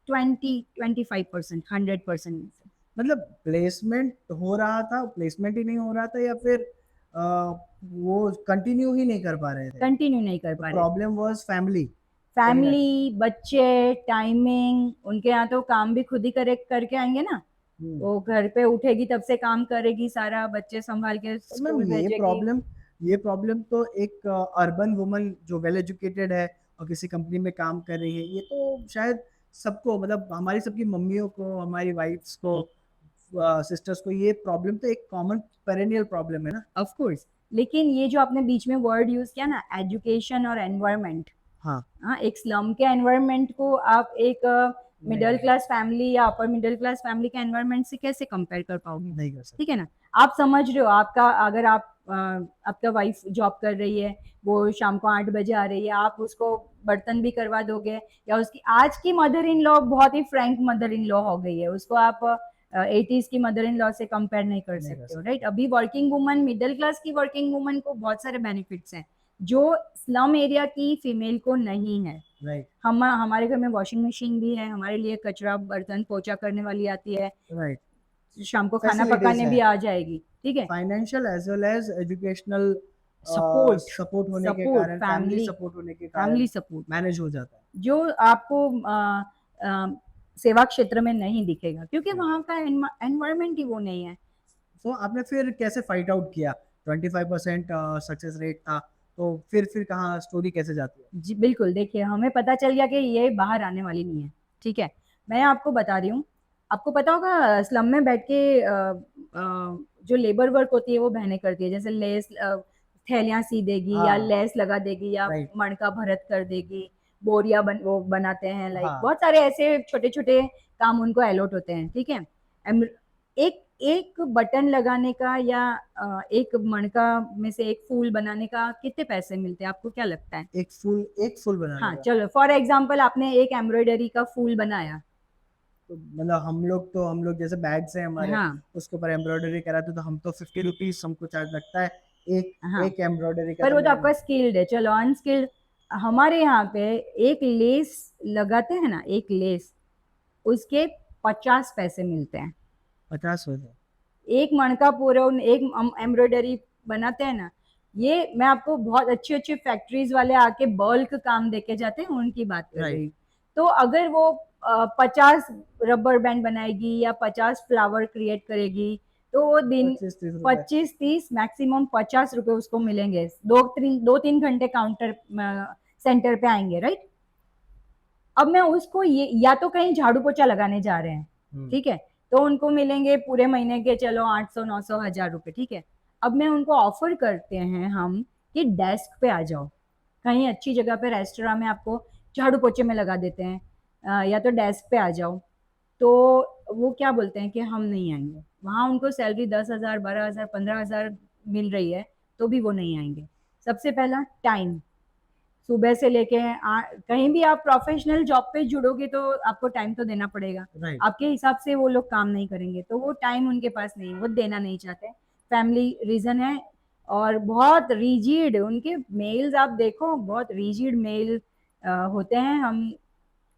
Speaker 2: 20-25%, 100%।
Speaker 1: मतलब प्लेसमेंट हो रहा था, प्लेसमेंट ही नहीं हो रहा था, या फिर वो कंटिन्यू ही नहीं कर पा रहे थे?
Speaker 2: कंटिन्यू नहीं कर
Speaker 1: तो
Speaker 2: पा रहे थे।
Speaker 1: प्रॉब्लम वाज फैमिली कहीं ना कहीं।
Speaker 2: फैमिली, बच्चे, टाइमिंग, उनके यहाँ तो काम भी खुद ही करे करके आएंगे ना,
Speaker 1: हम्म।
Speaker 2: वो घर पे उठेगी तब से काम करेगी सारा, बच्चे संभाल के
Speaker 1: और मैम
Speaker 2: स्कूल भेजेगी।
Speaker 1: ये प्रॉब्लम तो एक अर्बन वुमन जो वेल एजुकेटेड है और किसी कंपनी में काम कर रही है, ये तो शायद सबको, मतलब हमारी सबकी मम्मियों को, हमारी वाइफ्स को, सिस्टर्स को, ये प्रॉब्लम तो एक कॉमन पेरेनियल प्रॉब्लम है ना।
Speaker 2: ऑफ कोर्स, लेकिन ये जो आपने बीच में वर्ड यूज किया ना, एजुकेशन और एनवायरनमेंट,
Speaker 1: हाँ।
Speaker 2: हाँ, एक स्लम के एनवायरनमेंट को आप एक
Speaker 1: नहीं
Speaker 2: मिडिल
Speaker 1: नहीं,
Speaker 2: क्लास फैमिली या अपर मिडिल क्लास फैमिली के एनवायरनमेंट से कैसे कंपेयर कर पाओगे?
Speaker 1: नहीं कर
Speaker 2: ठीक है
Speaker 1: सकते।
Speaker 2: ना? आप समझ रहे हो, आपका अगर आप आपका वाइफ जॉब कर रही है, वो शाम को 8 बजे आ रही है, आप उसको बर्तन भी करवा दोगे, या उसकी आज की मदर इन लॉ बहुत ही फ्रैंक मदर इन लॉ हो गई है, उसको आप 80s की मदर इन लॉ से कंपेयर नहीं कर
Speaker 1: नहीं कर
Speaker 2: सकते हो,
Speaker 1: सकते।
Speaker 2: राइट? अभी वर्किंग वुमन, मिडिल क्लास की वर्किंग वुमन को बहुत सारे बेनिफिट्स हैं जो स्लम एरिया की फीमेल को नहीं है।
Speaker 1: राइट।
Speaker 2: हम हमारे घर में वॉशिंग मशीन भी है, हमारे लिए कचरा बर्तन पोछा करने वाली आती है,
Speaker 1: राइट।
Speaker 2: शाम को खाना
Speaker 1: फैसिलिटीज
Speaker 2: पकाने
Speaker 1: है,
Speaker 2: भी आ जाएगी, ठीक है?
Speaker 1: Financial as well as educational
Speaker 2: support,
Speaker 1: support होने के
Speaker 2: सपोर्ट,
Speaker 1: कारण, फैमिली
Speaker 2: फैमिली,
Speaker 1: सपोर्ट होने के कारण
Speaker 2: फैमिली सपोर्ट,
Speaker 1: मैनेज हो जाता
Speaker 2: जो आपको अ, सेवा क्षेत्र में नहीं दिखेगा, क्योंकि
Speaker 1: है।
Speaker 2: वहाँ का एनवायरमेंट ही वो नहीं है।
Speaker 1: तो आपने फिर कैसे फाइट आउट किया? 25% सक्सेस रेट था, तो फिर कहाँ स्टोरी कैसे जाती है?
Speaker 2: जी बिल्कुल, देखिए हमें पता चल गया कि ये बाहर आने वाली नहीं है, ठीक है? मैं आपको बता रही हूँ, आपको पता होगा स्लम में बैठ के जो लेबर वर्क होती है वो बहनें करती है, जैसे लेस थैलियाँ सी देगी, या
Speaker 1: हाँ।
Speaker 2: लेस लगा देगी, या
Speaker 1: राइट।
Speaker 2: मणका भरत कर देगी, बोरिया वो बनाते हैं, लाइक
Speaker 1: हाँ।
Speaker 2: बहुत सारे ऐसे छोटे छोटे काम उनको अलॉट होते हैं, ठीक है? एक एक बटन लगाने का या एक मणका में से एक फूल बनाने का कितने पैसे मिलते हैं, आपको क्या लगता है?
Speaker 1: एक फुल बनाने
Speaker 2: हाँ,
Speaker 1: का।
Speaker 2: चलो फॉर एग्जाम्पल आपने एक एम्ब्रॉयडरी का फूल बनाया।
Speaker 1: तो मतलब हम लोग जैसे बैग्स हैं हमारे,
Speaker 2: हाँ,
Speaker 1: उसके ऊपर एम्ब्रॉयडरी कराते, तो हम तो 50 रुपीज हमको चार्ज लगता है एक
Speaker 2: हाँ,
Speaker 1: एक एम्ब्रॉयडरी का।
Speaker 2: पर
Speaker 1: तो
Speaker 2: वो तो
Speaker 1: मैंने
Speaker 2: आपका स्किल्ड है, चलो अनस्किल्ड। हमारे यहाँ पे एक लेस लगाते हैं ना, एक लेस, उसके 50 पैसे मिलते हैं।
Speaker 1: 50 होते।
Speaker 2: एक मणका पूरा एक एम्ब्रॉयडरी बनाते हैं ना, ये मैं आपको बहुत अच्छे अच्छे फैक्ट्रीज वाले आके बल्क काम देके जाते हैं, उनकी बात कर रही
Speaker 1: राइट।
Speaker 2: हूँ। तो अगर वो 50 रबर बैंड बनाएगी या 50 फ्लावर क्रिएट करेगी, तो वो दिन
Speaker 1: 25-30 रुपए।
Speaker 2: 25-30, मैक्सिमम 50 रुपए उसको मिलेंगे, 2-3 घंटे काउंटर सेंटर पे आएंगे, राइट? अब मैं उसको ये, या तो कहीं झाड़ू पोछा लगाने जा रहे हैं,
Speaker 1: हम्म।
Speaker 2: ठीक है, तो उनको मिलेंगे पूरे महीने के चलो 800-900 1000 रुपए, ठीक है? अब मैं उनको ऑफर करते हैं हम कि डेस्क पे आ जाओ, कहीं अच्छी जगह पे रेस्टोरेंट में आपको झाड़ू पोछे में लगा देते हैं, या तो डेस्क पे आ जाओ, तो वो क्या बोलते हैं कि हम नहीं आएंगे। वहां उनको सैलरी 10,000, 12,000, 15,000 मिल रही है, तो भी वो नहीं आएंगे। सबसे पहला टाइम, सुबह से लेके कहीं भी आप प्रोफेशनल जॉब पे जुड़ोगे तो आपको टाइम तो देना पड़ेगा,
Speaker 1: राइट।
Speaker 2: आपके हिसाब से वो लोग काम नहीं करेंगे, तो वो टाइम उनके पास नहीं, वो देना नहीं चाहते। फैमिली रीजन है, और बहुत रिजिड उनके मेल्स, आप देखो बहुत रिजिड मेल होते हैं। हम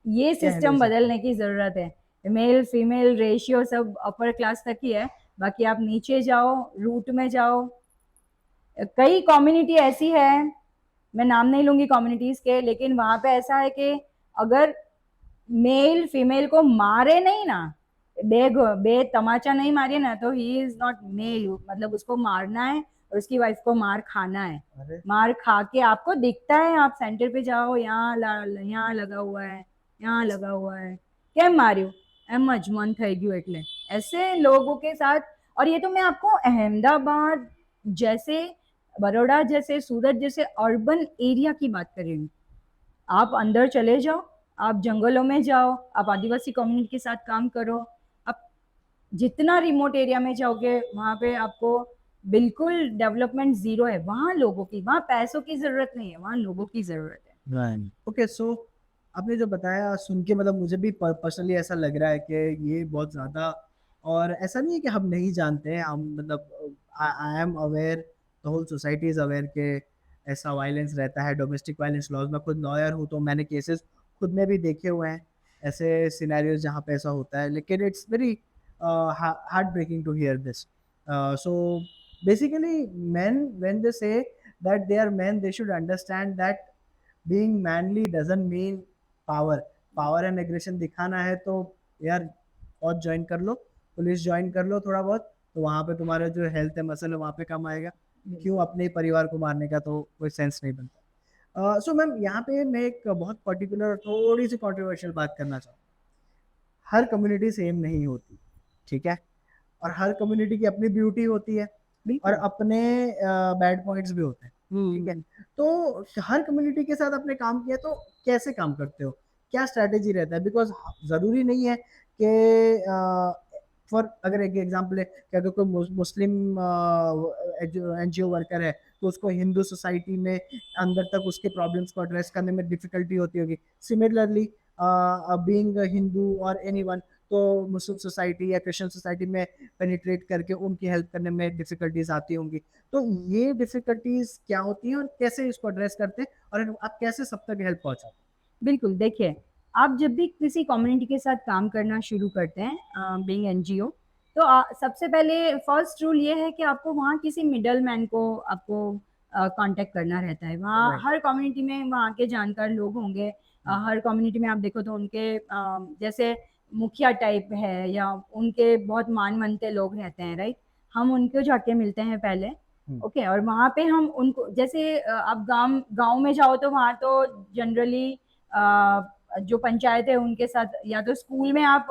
Speaker 2: ये
Speaker 1: कह नहीं
Speaker 2: सिस्टम
Speaker 1: सकते।
Speaker 2: बदलने की जरूरत है। मेल फीमेल रेशियो सब अपर क्लास तक ही है, बाकी आप नीचे जाओ, रूट में जाओ, कई कम्युनिटी ऐसी है, मैं नाम नहीं लूंगी कम्युनिटीज के, लेकिन वहां पे ऐसा है कि अगर मेल फीमेल को मारे नहीं ना, बे तमाचा नहीं मारिए ना, तो ही इज नॉट मेल, मतलब उसको मारना है और उसकी वाइफ को मार खाना है।
Speaker 1: अरे।
Speaker 2: मार खा के आपको दिखता है, आप सेंटर पे जाओ, यहाँ लगा हुआ है, यहाँ लगा हुआ है, કેમ માર્યું? એમ જ મન થઈ ગયું એટલે, ऐसे लोगों के साथ। और ये तो मैं आपको अहमदाबाद जैसे, बड़ौदा जैसे, सूरत जैसे अर्बन एरिया की बात कर रही हूँ। आप अंदर चले जाओ, आप जंगलों में जाओ, आप आदिवासी कम्युनिटी के साथ काम करो, आप जितना रिमोट एरिया में जाओगे वहां पे आपको बिल्कुल डेवलपमेंट जीरो है। वहां लोगों की, वहां पैसों की जरूरत नहीं है, वहां लोगों की जरूरत है।
Speaker 1: राइट। ओके, सो आपने जो बताया सुन के, मतलब मुझे भी पर्सनली ऐसा लग रहा है कि ये बहुत ज़्यादा और ऐसा नहीं है कि हम नहीं जानते हैं, हम मतलब I am aware, the whole society is aware के ऐसा वायलेंस रहता है, डोमेस्टिक वायलेंस लॉज। मैं खुद लॉयर हूँ तो मैंने केसेस खुद में भी देखे हुए हैं, ऐसे सिनेरियोज जहाँ पे ऐसा होता है, लेकिन it's very heart breaking to hear this. So basically men, when they say that they are men, they should understand that being manly doesn't mean power। Power and aggression दिखाना है तो यार फौज ज्वाइन कर लो, पुलिस ज्वाइन कर लो थोड़ा बहुत, तो वहाँ पे तुम्हारा जो हेल्थ है मसल है वहाँ पे काम आएगा। क्यों अपने ही परिवार को मारने का तो कोई सेंस नहीं बनता। सो मैम यहाँ पे मैं एक बहुत पर्टिकुलर थोड़ी सी कंट्रोवर्शियल बात करना चाहूँ। हर कम्युनिटी सेम नहीं होती, ठीक है, और हर कम्युनिटी की अपनी ब्यूटी होती है और
Speaker 2: बिल्कुल।
Speaker 1: अपने बैड पॉइंट्स भी होते हैं, ठीक है। तो हर कम्युनिटी के साथ आपने काम किया तो कैसे काम करते हो, क्या स्ट्रैटेजी रहता है? बिकॉज ज़रूरी नहीं है कि फॉर अगर एक एग्जांपल है कि अगर कोई मुस्लिम एनजीओ वर्कर है तो उसको हिंदू सोसाइटी में अंदर तक उसके प्रॉब्लम्स को एड्रेस करने में डिफिकल्टी होती होगी। सिमिलरली बीइंग हिंदू और एनीवन, तो मुस्लिम सोसाइटी या क्रिश्चियन सोसाइटी में पेनिट्रेट करके उनकी हेल्प करने में डिफिकल्टीज आती होंगी। तो ये डिफिकल्टीज क्या होती हैं और कैसे इसको एड्रेस करते हैं और आप कैसे सब तक हेल्प पहुंचाते
Speaker 2: बिल्कुल, देखिए, आप जब भी किसी कम्युनिटी के साथ काम करना शुरू करते हैं बीइंग एनजीओ, तो सबसे पहले फर्स्ट रूल ये है कि आपको वहाँ किसी मिडल मैन को आपको कांटेक्ट करना रहता है। वहाँ
Speaker 1: राइट।
Speaker 2: हर कम्युनिटी में वहाँ के जानकार लोग होंगे। हर कम्युनिटी में आप देखो तो उनके जैसे मुखिया टाइप है या उनके बहुत मान-मनते लोग रहते हैं, राइट? हम उनको जाके मिलते हैं पहले, ओके, और वहाँ पे हम उनको जैसे आप गाँव में जाओ तो वहाँ तो जनरली जो पंचायत है उनके साथ या तो स्कूल में आप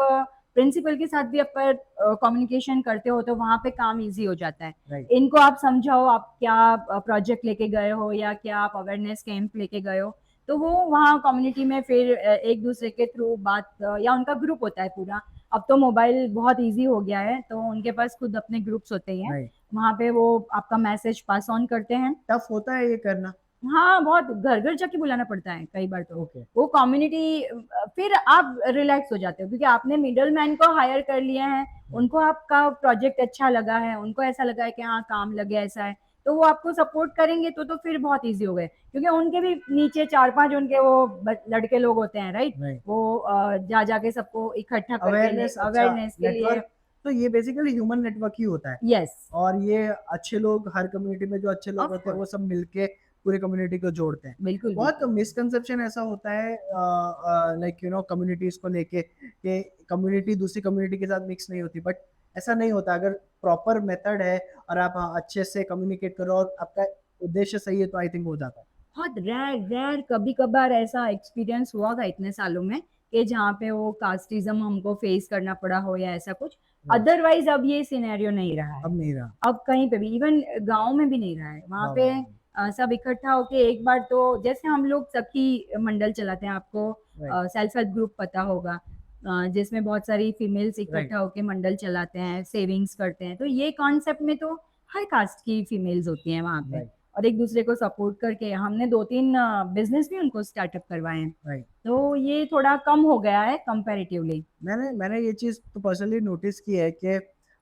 Speaker 2: प्रिंसिपल के साथ भी अगर कम्युनिकेशन करते हो तो वहाँ पे काम इजी हो जाता है।
Speaker 1: राइट।
Speaker 2: इनको आप समझाओ आप क्या प्रोजेक्ट लेके गए हो या क्या आप अवेयरनेस कैंप लेके गए हो, तो वो वहाँ कम्युनिटी में फिर एक दूसरे के थ्रू बात या उनका ग्रुप होता है पूरा। अब तो मोबाइल बहुत इजी हो गया है तो उनके पास खुद अपने ग्रुप्स होते ही हैं,
Speaker 1: राइट।
Speaker 2: वहाँ पे वो आपका मैसेज पास ऑन करते हैं।
Speaker 1: टफ होता है ये करना।
Speaker 2: हाँ, बहुत घर-घर जाके बुलाना पड़ता है कई बार तो।
Speaker 1: ओके।
Speaker 2: वो कम्युनिटी फिर आप रिलैक्स हो जाते हो क्योंकि आपने मिडलमैन को हायर कर लिया है, उनको आपका प्रोजेक्ट अच्छा लगा है, उनको ऐसा लगा है कि हाँ, काम लगे ऐसा है, तो वो आपको सपोर्ट करेंगे तो फिर बहुत ईज़ी हो गए। क्योंकि उनके भी नीचे 4-5 उनके वो ब लड़के लोग होते हैं, राइट?
Speaker 1: राइट।
Speaker 2: वो जा के सबको इकट्ठा करके ले
Speaker 1: अवेयरनेस, अच्छा
Speaker 2: अवेयरनेस के लिए।
Speaker 1: नेटवर्क, तो ये बेसिकली ह्यूमन नेटवर्क ही होता है।
Speaker 2: यस,
Speaker 1: और ये अच्छे लोग, हर कम्युनिटी में जो अच्छे लोग
Speaker 2: ऑफ
Speaker 1: होते हैं वो
Speaker 2: कोर्स,
Speaker 1: सब मिलके पूरी कम्युनिटी को जोड़ते हैं।
Speaker 2: बिल्कुल,
Speaker 1: बहुत
Speaker 2: बिल्कुल।
Speaker 1: मिसकंसेप्शन ऐसा होता है लाइक यू नो कम्युनिटीज को लेके कि कम्युनिटी दूसरी कम्युनिटी के साथ मिक्स नहीं होती, बट ऐसा नहीं होता। अगर प्रॉपर मेथड है और आप अच्छे से कम्युनिकेट करो और आपका उद्देश्य सही है तो आई थिंक हो जाता है।
Speaker 2: बहुत रेयर रेयर कभी-कभार ऐसा एक्सपीरियंस हुआ था इतने सालों में कि जहाँ पे वो कास्टिज़्म हमको फेस करना पड़ा हो या ऐसा कुछ।
Speaker 1: राइट।
Speaker 2: अदरवाइज़ अब ये सिनेरियो नहीं रहा है।
Speaker 1: अब नहीं रहा।
Speaker 2: अब कहीं पे भी इवन गाँव में भी नहीं रहा है। वहाँ
Speaker 1: वाह
Speaker 2: पे
Speaker 1: वाह वाह।
Speaker 2: सब इकट्ठा होके एक बार तो जैसे हम लोग सखी मंडल चलाते हैं, आपको
Speaker 1: राइट।
Speaker 2: सेल्फ हेल्प ग्रुप पता होगा, जिसमें बहुत सारी फीमेल्स
Speaker 1: राइट।
Speaker 2: इकट्ठा होके मंडल चलाते हैं, सेविंग्स करते हैं। तो ये कॉन्सेप्ट में तो हर कास्ट की फीमेल्स होती हैं वहाँ पे।
Speaker 1: राइट।
Speaker 2: और एक दूसरे को सपोर्ट करके हमने 2-3 बिज़नेस भी उनको स्टार्टअप करवाए हैं।
Speaker 1: राइट।
Speaker 2: तो ये थोड़ा कम हो गया है कंपैरेटिवली।
Speaker 1: मैंने मैंने ये चीज़ तो पर्सनली नोटिस की है कि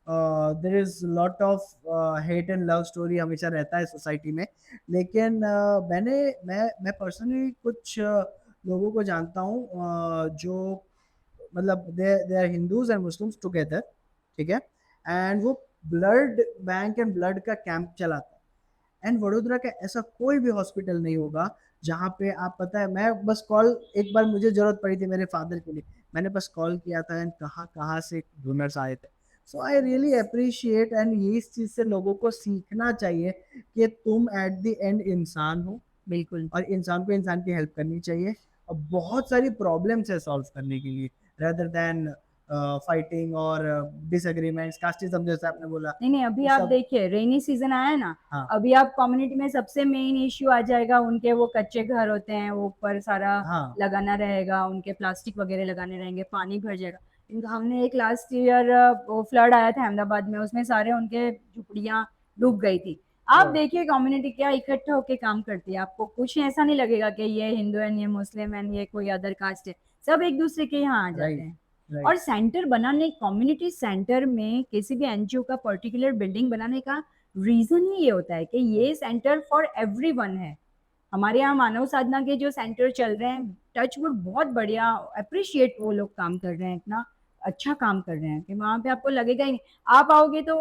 Speaker 1: there is lot of hate and love story हमेशा रहता है सोसाइटी में। लेकिन मैं पर्सनली कुछ लोगों को जानता हूँ जो मतलब they are Hindus and Muslims together, ठीक है, एंड वो ब्लड बैंक एंड ब्लड का कैंप चलाते हैं। एंड वडोदरा का ऐसा कोई भी हॉस्पिटल नहीं होगा जहाँ पे आप, पता है, मैं बस कॉल, एक बार मुझे जरूरत पड़ी थी मेरे फादर के लिए, मैंने बस कॉल किया था एंड कहाँ कहाँ से डोनर्स आए थे। सो आई रियली अप्रिशिएट, एंड ये इस चीज़ से लोगों को सीखना चाहिए कि तुम एट द एंड इंसान हो
Speaker 2: बिल्कुल।
Speaker 1: और इंसान को इंसान की हेल्प करनी चाहिए। और बहुत सारी प्रॉब्लम्स है सॉल्व करने के लिए, रेदर देन फाइटिंग और डिसएग्रीमेंट्स, कास्टिज्म जैसा आपने बोला,
Speaker 2: नहीं, नहीं, अभी
Speaker 1: वो
Speaker 2: आप
Speaker 1: सब।
Speaker 2: देखिए रेनी सीज़न आया है ना,
Speaker 1: हाँ।
Speaker 2: अभी आप कम्युनिटी में सबसे मेन इश्यू आ जाएगा उनके वो कच्चे घर होते हैं, वो ऊपर सारा
Speaker 1: हाँ।
Speaker 2: लगाना रहेगा, उनके प्लास्टिक वगैरह लगाने रहेंगे, पानी भर जाएगा। इनका हमने एक लास्ट ईयर वो फ्लड आया था अहमदाबाद में, उसमें सारे उनके झुपड़ियाँ डूब गई थी। आप
Speaker 1: राइट।
Speaker 2: देखिए कम्युनिटी क्या इकट्ठा होके काम करती है, आपको कुछ ऐसा नहीं लगेगा कि ये हिंदू है, ये मुस्लिम है, ये कोई अदर कास्ट है, सब एक-दूसरे के यहाँ आ जाते
Speaker 1: राइट।
Speaker 2: हैं।
Speaker 1: राइट।
Speaker 2: और सेंटर बनाने, कम्युनिटी सेंटर में किसी भी एनजीओ का पर्टिकुलर बिल्डिंग बनाने का रीजन ही ये होता है कि ये सेंटर फॉर एवरीवन है। हमारे यहाँ मानव साधना के जो सेंटर चल रहे हैं, टचवुड बहुत बढ़िया, अप्रिशिएट वो लोग काम कर रहे हैं, इतना अच्छा काम कर रहे हैं कि वहां पे आपको लगेगा ही नहीं। आप आओगे तो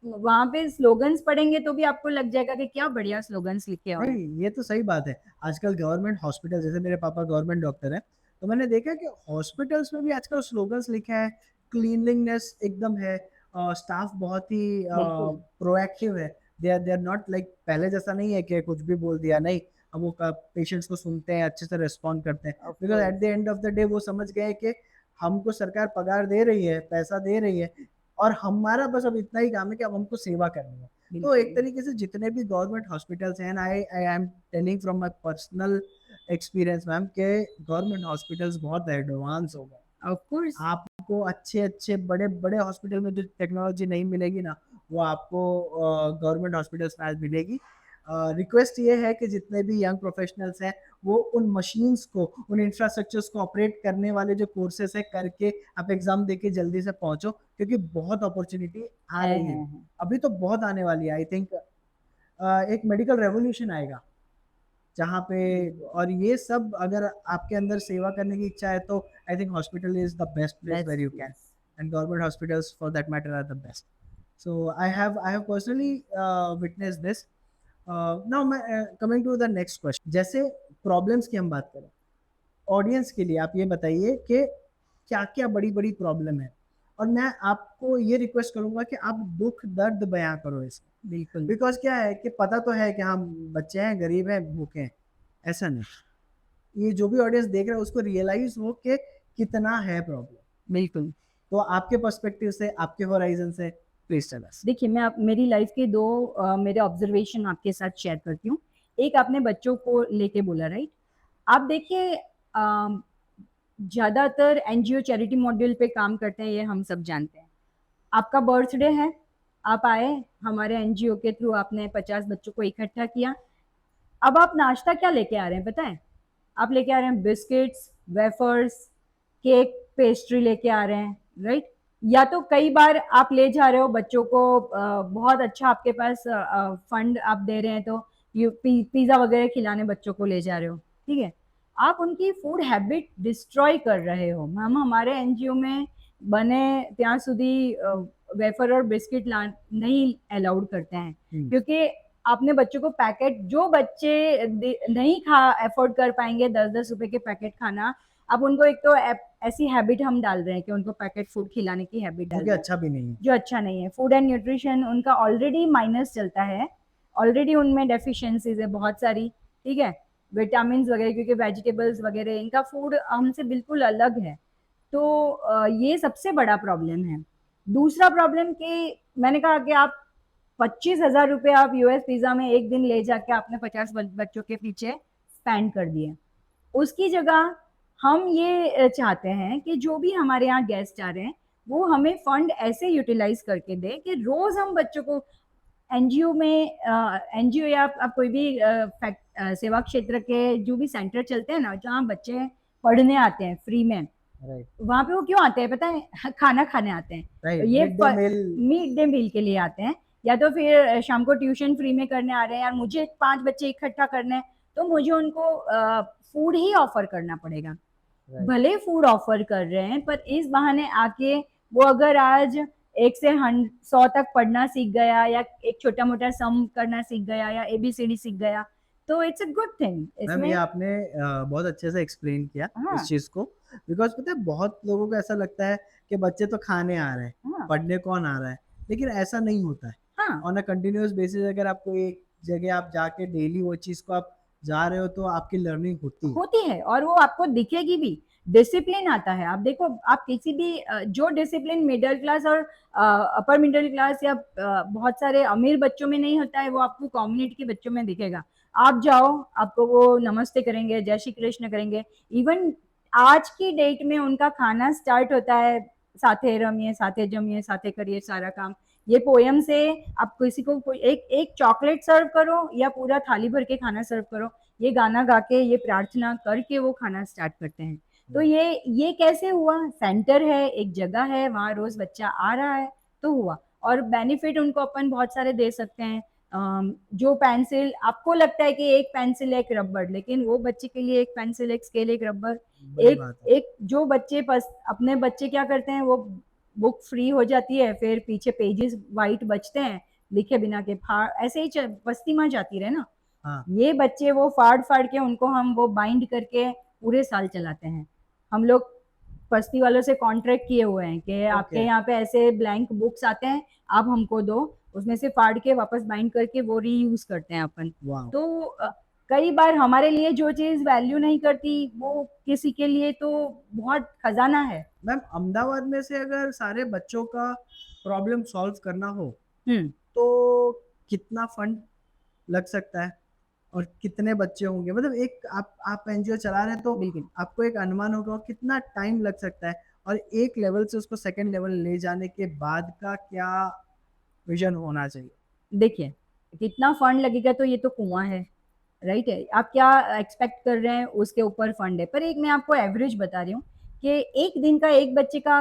Speaker 2: वहां पे स्लोगन्स पढ़ेंगे तो भी आपको लग जाएगा कि क्या बढ़िया स्लोगन्स लिखे हुए हैं।
Speaker 1: नहीं, ये तो सही बात है। आजकल गवर्नमेंट हॉस्पिटल, जैसे मेरे पापा गवर्नमेंट डॉक्टर हैं, तो मैंने देखा कि हॉस्पिटल्स में भी आजकल स्लोगन्स लिखे हैं, क्लीनलीनेस एकदम है, स्टाफ बहुत ही
Speaker 2: बिल्कुल।
Speaker 1: प्रोएक्टिव है। दे आर नॉट लाइक पहले जैसा नहीं है कि कुछ भी बोल दिया, नहीं। अब वो पेशेंट्स को सुनते हैं, अच्छे से रिस्पॉन्ड करते हैं,
Speaker 2: of
Speaker 1: because
Speaker 2: course.
Speaker 1: At the end of the day वो समझ गए कि हमको सरकार पगार दे रही है, पैसा दे रही है, और हमारा बस अब इतना ही काम है कि अब हमको सेवा करनी है। तो एक
Speaker 2: बिल्कुल।
Speaker 1: तरीके से जितने भी गवर्नमेंट हॉस्पिटल्स हैं, I am telling from my personal experience ma'am, के गवर्नमेंट हॉस्पिटल्स बहुत एडवांस हो गए।
Speaker 2: Of course.
Speaker 1: आपको अच्छे अच्छे बड़े बड़े हॉस्पिटल में जो टेक्नोलॉजी नहीं मिलेगी ना, वो आपको गवर्नमेंट हॉस्पिटल्स में आज मिलेगी। रिक्वेस्ट ये है कि जितने भी यंग प्रोफेशनल्स हैं, वो उन मशीन्स को, उन इंफ्रास्ट्रक्चर्स को ऑपरेट करने वाले जो कोर्सेस है करके आप एग्जाम देके जल्दी से पहुंचो, क्योंकि बहुत अपॉर्चुनिटी आ रही है।
Speaker 2: है।
Speaker 1: अभी तो बहुत आने वाली है। आई थिंक एक मेडिकल रेवोल्यूशन आएगा जहाँ पे, और ये सब अगर आपके अंदर सेवा करने की इच्छा है, तो I think hospital is the best place where
Speaker 2: best
Speaker 1: you can,
Speaker 2: place.
Speaker 1: And government hospitals for that matter are the best. So I have personally witness this. Now मैं coming to the next question, जैसे problems की हम बात करें, audience के लिए आप ये बताइए कि क्या क्या बड़ी बड़ी प्रॉब्लम है, और मैं आपको ये रिक्वेस्ट करूंगा कि आप दुख दर्द बयां करो इसमें।
Speaker 2: बिल्कुल।
Speaker 1: बिकॉज क्या है कि पता तो है कि हम बच्चे हैं, गरीब हैं, भूखे हैं, ऐसा नहीं। ये जो भी ऑडियंस देख रहा है उसको रियलाइज हो कि कितना है प्रॉब्लम।
Speaker 2: बिल्कुल।
Speaker 1: तो आपके पर्सपेक्टिव से, आपके होराइजन से, प्लीज टेल अस।
Speaker 2: देखिए, मैं मेरी लाइफ के दो मेरे ऑब्जर्वेशन आपके साथ शेयर करती हूँ। एक आपने बच्चों को लेके बोला, राइट। आप देखिए, ज़्यादातर एनजीओ चैरिटी मॉड्यूल पे काम करते हैं, ये हम सब जानते हैं। आपका बर्थडे है, आप आए हमारे एनजीओ के थ्रू, आपने 50 बच्चों को इकट्ठा किया। अब आप नाश्ता क्या लेके आ रहे हैं पता है? आप लेके आ रहे हैं बिस्किट्स, वेफर्स, केक, पेस्ट्री लेके आ रहे हैं, राइट। या तो कई बार आप ले जा रहे हो बच्चों को, बहुत अच्छा आपके पास फंड आप दे रहे हैं, तो पिज्जा वगैरह खिलाने बच्चों को ले जा रहे हो, ठीक है। आप उनकी फूड हैबिट डिस्ट्रॉय कर रहे हो। हम हमारे एनजीओ में बने ત્યાં સુધી वेफर और बिस्किट ला नहीं अलाउड करते हैं, क्योंकि आपने बच्चों को पैकेट, जो बच्चे नहीं खा अफोर्ड कर पाएंगे 10-10 रुपए के पैकेट खाना, अब उनको एक तो ऐसी हैबिट हम डाल रहे हैं कि उनको पैकेट फूड खिलाने की हैबिट
Speaker 1: जो
Speaker 2: डाल
Speaker 1: कि
Speaker 2: रहे हैं,
Speaker 1: अच्छा भी नहीं है।
Speaker 2: जो अच्छा नहीं है। फूड एंड न्यूट्रिशन उनका ऑलरेडी माइनस चलता है, ऑलरेडी उनमें डेफिशिएंसीज है बहुत सारी, ठीक है, विटामिन वगैरह, क्योंकि वेजिटेबल्स वगैरह इनका फूड हमसे बिल्कुल अलग है। तो ये सबसे बड़ा प्रॉब्लम है। दूसरा प्रॉब्लम कि मैंने कहा कि आप 25,000 रुपये आप यूएस पिज्जा में एक दिन ले जाके आपने 50 बच्चों के पीछे स्पेंड कर दिए। उसकी जगह हम ये चाहते हैं कि जो भी हमारे यहाँ गेस्ट आ रहे हैं, वो हमें फंड ऐसे यूटिलाइज करके दे कि रोज हम बच्चों को एनजीओ में, एनजीओ या आप कोई भी सेवा क्षेत्र के जो भी सेंटर चलते हैं ना, जहाँ बच्चे पढ़ने आते हैं फ्री में,
Speaker 1: राइट।
Speaker 2: वहां पे वो क्यों आते हैं पता है? खाना खाने आते हैं। तो
Speaker 1: राइट,
Speaker 2: ये
Speaker 1: mid day meal.
Speaker 2: Mid day meal के लिए आते हैं, या तो फिर शाम को ट्यूशन फ्री में करने आ रहे हैं, यार मुझे 5 बच्चे इकट्ठा करने हैं, तो मुझे उनको फूड ही ऑफर करना पड़ेगा।
Speaker 1: राइट।
Speaker 2: भले फूड ऑफर कर रहे हैं, पर इस बहाने आके वो अगर आज 1 से 100 तक पढ़ना सीख गया, या एक छोटा मोटा सम करना सीख गया, या एबीसीडी सीख गया, तो it's a good thing
Speaker 1: ma'am, ये
Speaker 2: इसमें।
Speaker 1: आपने बहुत अच्छे से एक्सप्लेन किया
Speaker 2: हाँ।
Speaker 1: इस चीज को। बिकॉज पता है, बहुत लोगों को ऐसा लगता है कि बच्चे तो खाने आ रहे हैं,
Speaker 2: हाँ।
Speaker 1: पढ़ने कौन आ रहा है, लेकिन ऐसा नहीं होता है।
Speaker 2: हाँ।
Speaker 1: ऑन अ कंटिन्यूअस बेसिस अगर आपको एक जगह आप जाके डेली वो चीज को आप जा रहे हो, तो आपकी लर्निंग होती है।
Speaker 2: होती है, और वो आपको दिखेगी भी, डिसिप्लिन आता है। आप देखो, आप किसी भी जो डिसिप्लिन मिडिल क्लास और अपर मिडिल क्लास या बहुत सारे अमीर बच्चों में नहीं होता है, वो आपको कम्युनिटी के बच्चों में दिखेगा। आप जाओ, आपको वो नमस्ते करेंगे, जय श्री कृष्ण करेंगे। इवन आज की डेट में उनका खाना स्टार्ट होता है, साथे रमिए, साथे जमिए, साथे करिए सारा काम। ये पोयम से आप किसी को एक एक चॉकलेट सर्व करो या पूरा थाली भर के खाना सर्व करो, ये गाना गा के, ये प्रार्थना करके वो खाना स्टार्ट करते हैं। तो ये कैसे हुआ? सेंटर है, एक जगह है, वहाँ रोज बच्चा आ रहा है तो हुआ। और बेनिफिट उनको अपन बहुत सारे दे सकते हैं। जो पेंसिल आपको लगता है कि एक पेंसिल एक रबड़, लेकिन वो बच्चे के लिए एक पेंसिल एक स्केल एक रबड़।
Speaker 1: बड़ी
Speaker 2: एक
Speaker 1: बात है।
Speaker 2: एक जो बच्चे अपने बच्चे क्या करते हैं, वो बुक फ्री हो जाती है, फिर पीछे पेजेस वाइट बचते हैं लिखे बिना के, फाड़ ऐसे ही बस्ती मार जाती रहे ना।
Speaker 1: हाँ,
Speaker 2: ये बच्चे वो फाड़ फाड़ के उनको हम वो बाइंड करके पूरे साल चलाते हैं। हम लोग बस्ती वालों से कॉन्ट्रैक्ट किए हुए हैं कि आपके
Speaker 1: ओके,
Speaker 2: यहाँ पे ऐसे ब्लैंक बुक्स आते हैं, आप हमको दो, उसमें से फाड़ के वापस बाइंड करके वो रीयूज करते हैं अपन।
Speaker 1: वाह!
Speaker 2: तो कई बार हमारे लिए जो चीज वैल्यू नहीं करती, वो किसी के लिए तो बहुत खजाना है।
Speaker 1: मैम अहमदाबाद में से अगर सारे बच्चों का प्रॉब्लम सॉल्व करना हो,
Speaker 2: हम्म।
Speaker 1: तो कितना फंड लग सकता है? और कितने बच्चे होंगे? मतलब एक आप एनजीओ चला रहे हैं तो
Speaker 2: बिल्कुल।
Speaker 1: आपको एक अनुमान होगा कितना टाइम लग सकता है और एक लेवल से उसको सेकंड लेवल ले जाने के बाद का क्या विजन होना चाहिए?
Speaker 2: देखिए, कितना फंड लगेगा तो ये तो कुआं है, राइट है। आप क्या एक्सपेक्ट कर रहे हैं उसके ऊपर फंड है, पर एक मैं आपको एवरेज बता रही हूँ कि एक दिन का एक बच्चे का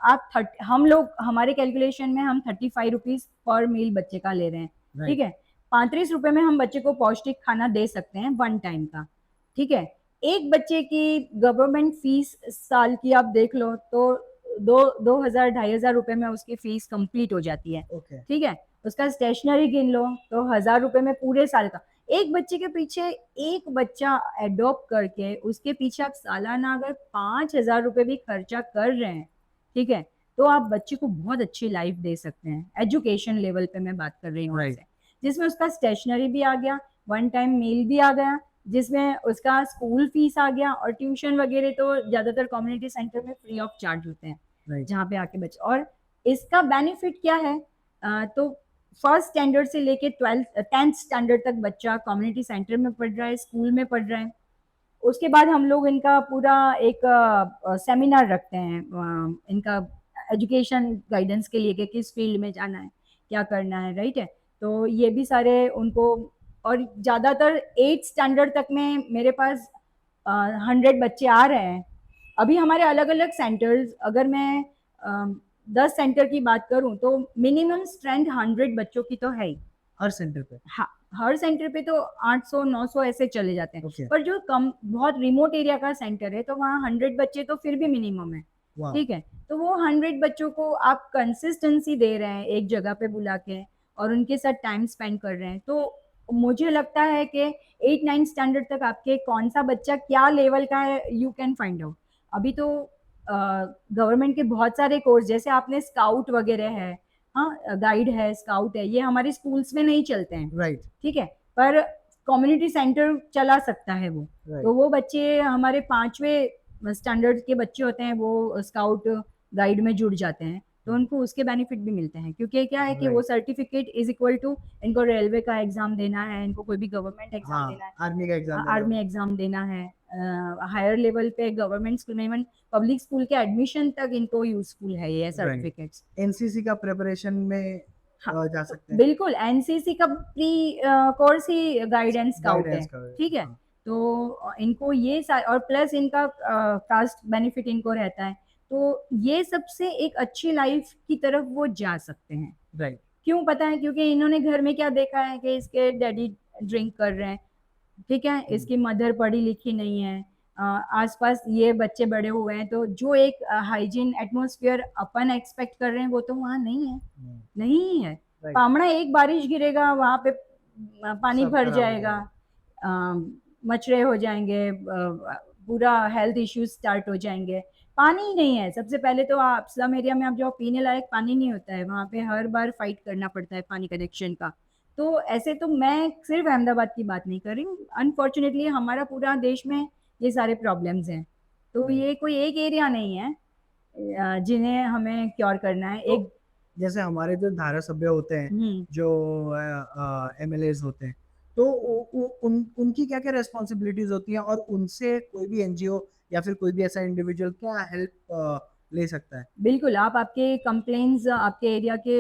Speaker 2: आप हम लोग हमारे कैलकुलेशन में हम 35 रुपीज पर मील बच्चे का ले रहे हैं। ठीक
Speaker 1: राइट।
Speaker 2: है, 35 रुपए में हम बच्चे को पौष्टिक खाना दे सकते हैं वन टाइम का। ठीक है, एक बच्चे की गवर्नमेंट फीस साल की आप देख लो तो 2,000 2,500 रुपए में उसकी फीस कंप्लीट हो जाती है।
Speaker 1: ओके।
Speaker 2: ठीक है, उसका स्टेशनरी गिन लो तो 1,000 रुपए में पूरे साल का। एक बच्चे के पीछे, एक बच्चा एडॉप्ट करके उसके पीछे आप सालाना अगर 5,000 रुपए भी खर्चा कर रहे हैं, ठीक है, तो आप बच्चे को बहुत अच्छी लाइफ दे सकते हैं। एजुकेशन लेवल पे मैं बात कर रही हूँ
Speaker 1: राइट।
Speaker 2: आपसे, जिसमें उसका स्टेशनरी भी आ गया, वन टाइम मील भी आ गया, जिसमें उसका स्कूल फीस आ गया, और ट्यूशन वगैरह तो ज्यादातर कम्युनिटी सेंटर में फ्री ऑफ चार्ज होते हैं,
Speaker 1: राइट।
Speaker 2: जहाँ पे आके बच्चे। और इसका बेनिफिट क्या है? तो फर्स्ट स्टैंडर्ड से लेके 10th स्टैंडर्ड तक बच्चा कम्युनिटी सेंटर में पढ़ रहा है, स्कूल में पढ़ रहा है। उसके बाद हम लोग इनका पूरा एक सेमिनार रखते हैं, इनका एजुकेशन गाइडेंस के लिए कि किस फील्ड में जाना है, क्या करना है, राइट है। तो ये भी सारे उनको, और ज़्यादातर 8th स्टैंडर्ड तक में मेरे पास 100 बच्चे आ रहे हैं। अभी हमारे अलग अलग सेंटर्स, अगर मैं 10 सेंटर की बात करूं तो मिनिमम स्ट्रेंथ 100 बच्चों की तो है ही।
Speaker 1: हर सेंटर पे?
Speaker 2: हाँ, हर सेंटर पे तो 800 900 ऐसे चले जाते हैं।
Speaker 1: ओके।
Speaker 2: पर जो कम बहुत रिमोट एरिया का सेंटर है तो वहाँ 100 बच्चे तो फिर भी मिनिमम है।
Speaker 1: वाह!
Speaker 2: ठीक है, तो वो 100 बच्चों को आप कंसिस्टेंसी दे रहे हैं एक जगह पे बुला के, और उनके साथ टाइम स्पेंड कर रहे हैं, तो मुझे लगता है कि 8 9 स्टैंडर्ड तक आपके कौन सा बच्चा क्या लेवल का है यू कैन फाइंड आउट। अभी तो गवर्नमेंट के बहुत सारे कोर्स, जैसे आपने स्काउट वगैरह है, हाँ गाइड है, स्काउट है, ये हमारे स्कूल्स में नहीं चलते हैं।
Speaker 1: राइट।
Speaker 2: ठीक है, पर कम्युनिटी सेंटर चला सकता है वो।
Speaker 1: राइट।
Speaker 2: तो वो बच्चे हमारे 5वें स्टैंडर्ड के बच्चे होते हैं, वो स्काउट गाइड में जुड़ जाते हैं, तो उनको उसके बेनिफिट भी मिलते हैं, क्योंकि क्या है कि वो
Speaker 1: right.
Speaker 2: Certificate is equal to, इनको रेलवे का एग्जाम देना है, इनको कोई भी गवर्नमेंट एग्जाम
Speaker 1: हाँ,
Speaker 2: देना है,
Speaker 1: आर्मी का एग्जाम देना
Speaker 2: आर्मी
Speaker 1: होगा।
Speaker 2: एग्जाम देना है, हायर लेवल पे गवर्नमेंट स्कूल में, इवन पब्लिक स्कूल के एडमिशन तक इनको यूजफुल है ये
Speaker 1: राइट।
Speaker 2: सर्टिफिकेट्स।
Speaker 1: एनसीसी का प्रिपरेशन में
Speaker 2: हाँ,
Speaker 1: जा सकते हैं।
Speaker 2: बिल्कुल, एनसीसी का प्री कोर्स ही गाइडेंस स्काउट है।
Speaker 1: गाइडेंस का।
Speaker 2: ठीक है,
Speaker 1: हाँ।
Speaker 2: तो इनको ये और प्लस इनका कास्ट बेनिफिट इनको रहता है, तो ये सबसे एक अच्छी लाइफ की तरफ वो जा सकते हैं।
Speaker 1: राइट।
Speaker 2: क्यों पता है? क्योंकि इन्होंने घर में क्या देखा है कि इसके डैडी ड्रिंक कर रहे हैं, ठीक है, इसकी मदर पढ़ी लिखी नहीं है, आसपास ये बच्चे बड़े हुए हैं, तो जो एक हाइजीन एटमॉस्फेयर अपन एक्सपेक्ट कर रहे हैं वो तो वहाँ नहीं है, नहीं है।
Speaker 1: राइट।
Speaker 2: पामड़ा एक बारिश गिरेगा वहां पे पानी
Speaker 1: सब
Speaker 2: भर
Speaker 1: खराब हो
Speaker 2: जाएगा,
Speaker 1: जाएगा।
Speaker 2: मच्छरे हो जाएंगे, पूरा हेल्थ इश्यूज स्टार्ट हो जाएंगे। पानी ही नहीं है, सबसे पहले तो आप स्लम एरिया में आप जो पीने लायक पानी नहीं होता है, वहां पे हर बार फाइट करना पड़ता है पानी कनेक्शन का। तो ऐसे तो मैं सिर्फ अहमदाबाद की बात नहीं कर रही हूँ, अनफॉर्चुनेटली हमारा पूरा देश में ये सारे प्रॉब्लम्स हैं। तो
Speaker 1: राइट।
Speaker 2: ये कोई एक एरिया नहीं है जिन्हें हमें क्योर करना है।
Speaker 1: तो
Speaker 2: एक
Speaker 1: जैसे हमारे जो धारासभ्य होते हैं,
Speaker 2: हम्म।
Speaker 1: जो एमएलएज होते हैं, तो उनकी क्या क्या रिस्पॉन्सिबिलिटीज होती हैं और उनसे कोई भी एनजीओ या फिर कोई भी ऐसा इंडिविजुअल क्या हेल्प ले सकता है।
Speaker 2: बिल्कुल, आप आपके कंप्लेंट्स आपके एरिया के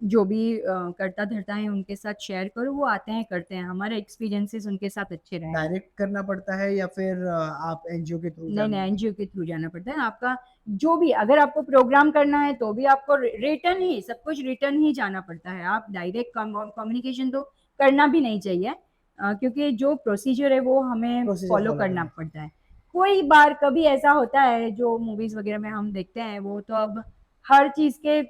Speaker 2: जो भी कर्ता धर्ता हैं उनके साथ शेयर करो, वो आते हैं करते हैं। हमारे एक्सपीरियंसेस उनके साथ अच्छे रहे हैं।
Speaker 1: डायरेक्ट करना पड़ता है या फिर आप एनजीओ के थ्रू
Speaker 2: नहीं
Speaker 1: जाना
Speaker 2: नहीं,
Speaker 1: होता है?
Speaker 2: एनजीओ के थ्रू जाना पड़ता है आपका। जो भी अगर आपको प्रोग्राम करना है तो भी आपको रिटर्न ही सब कुछ रिटर्न ही जाना पड़ता है। आप डायरेक्ट कम्युनिकेशन तो करना भी नहीं चाहिए, क्योंकि जो प्रोसीजर है वो हमें
Speaker 1: प्रोसीजर
Speaker 2: फॉलो
Speaker 1: फॉलो
Speaker 2: करना
Speaker 1: करना
Speaker 2: पड़ता है। कोई बार कभी ऐसा होता है जो मूवीज वगैरह में हम देखते हैं, वो तो अब हर चीज के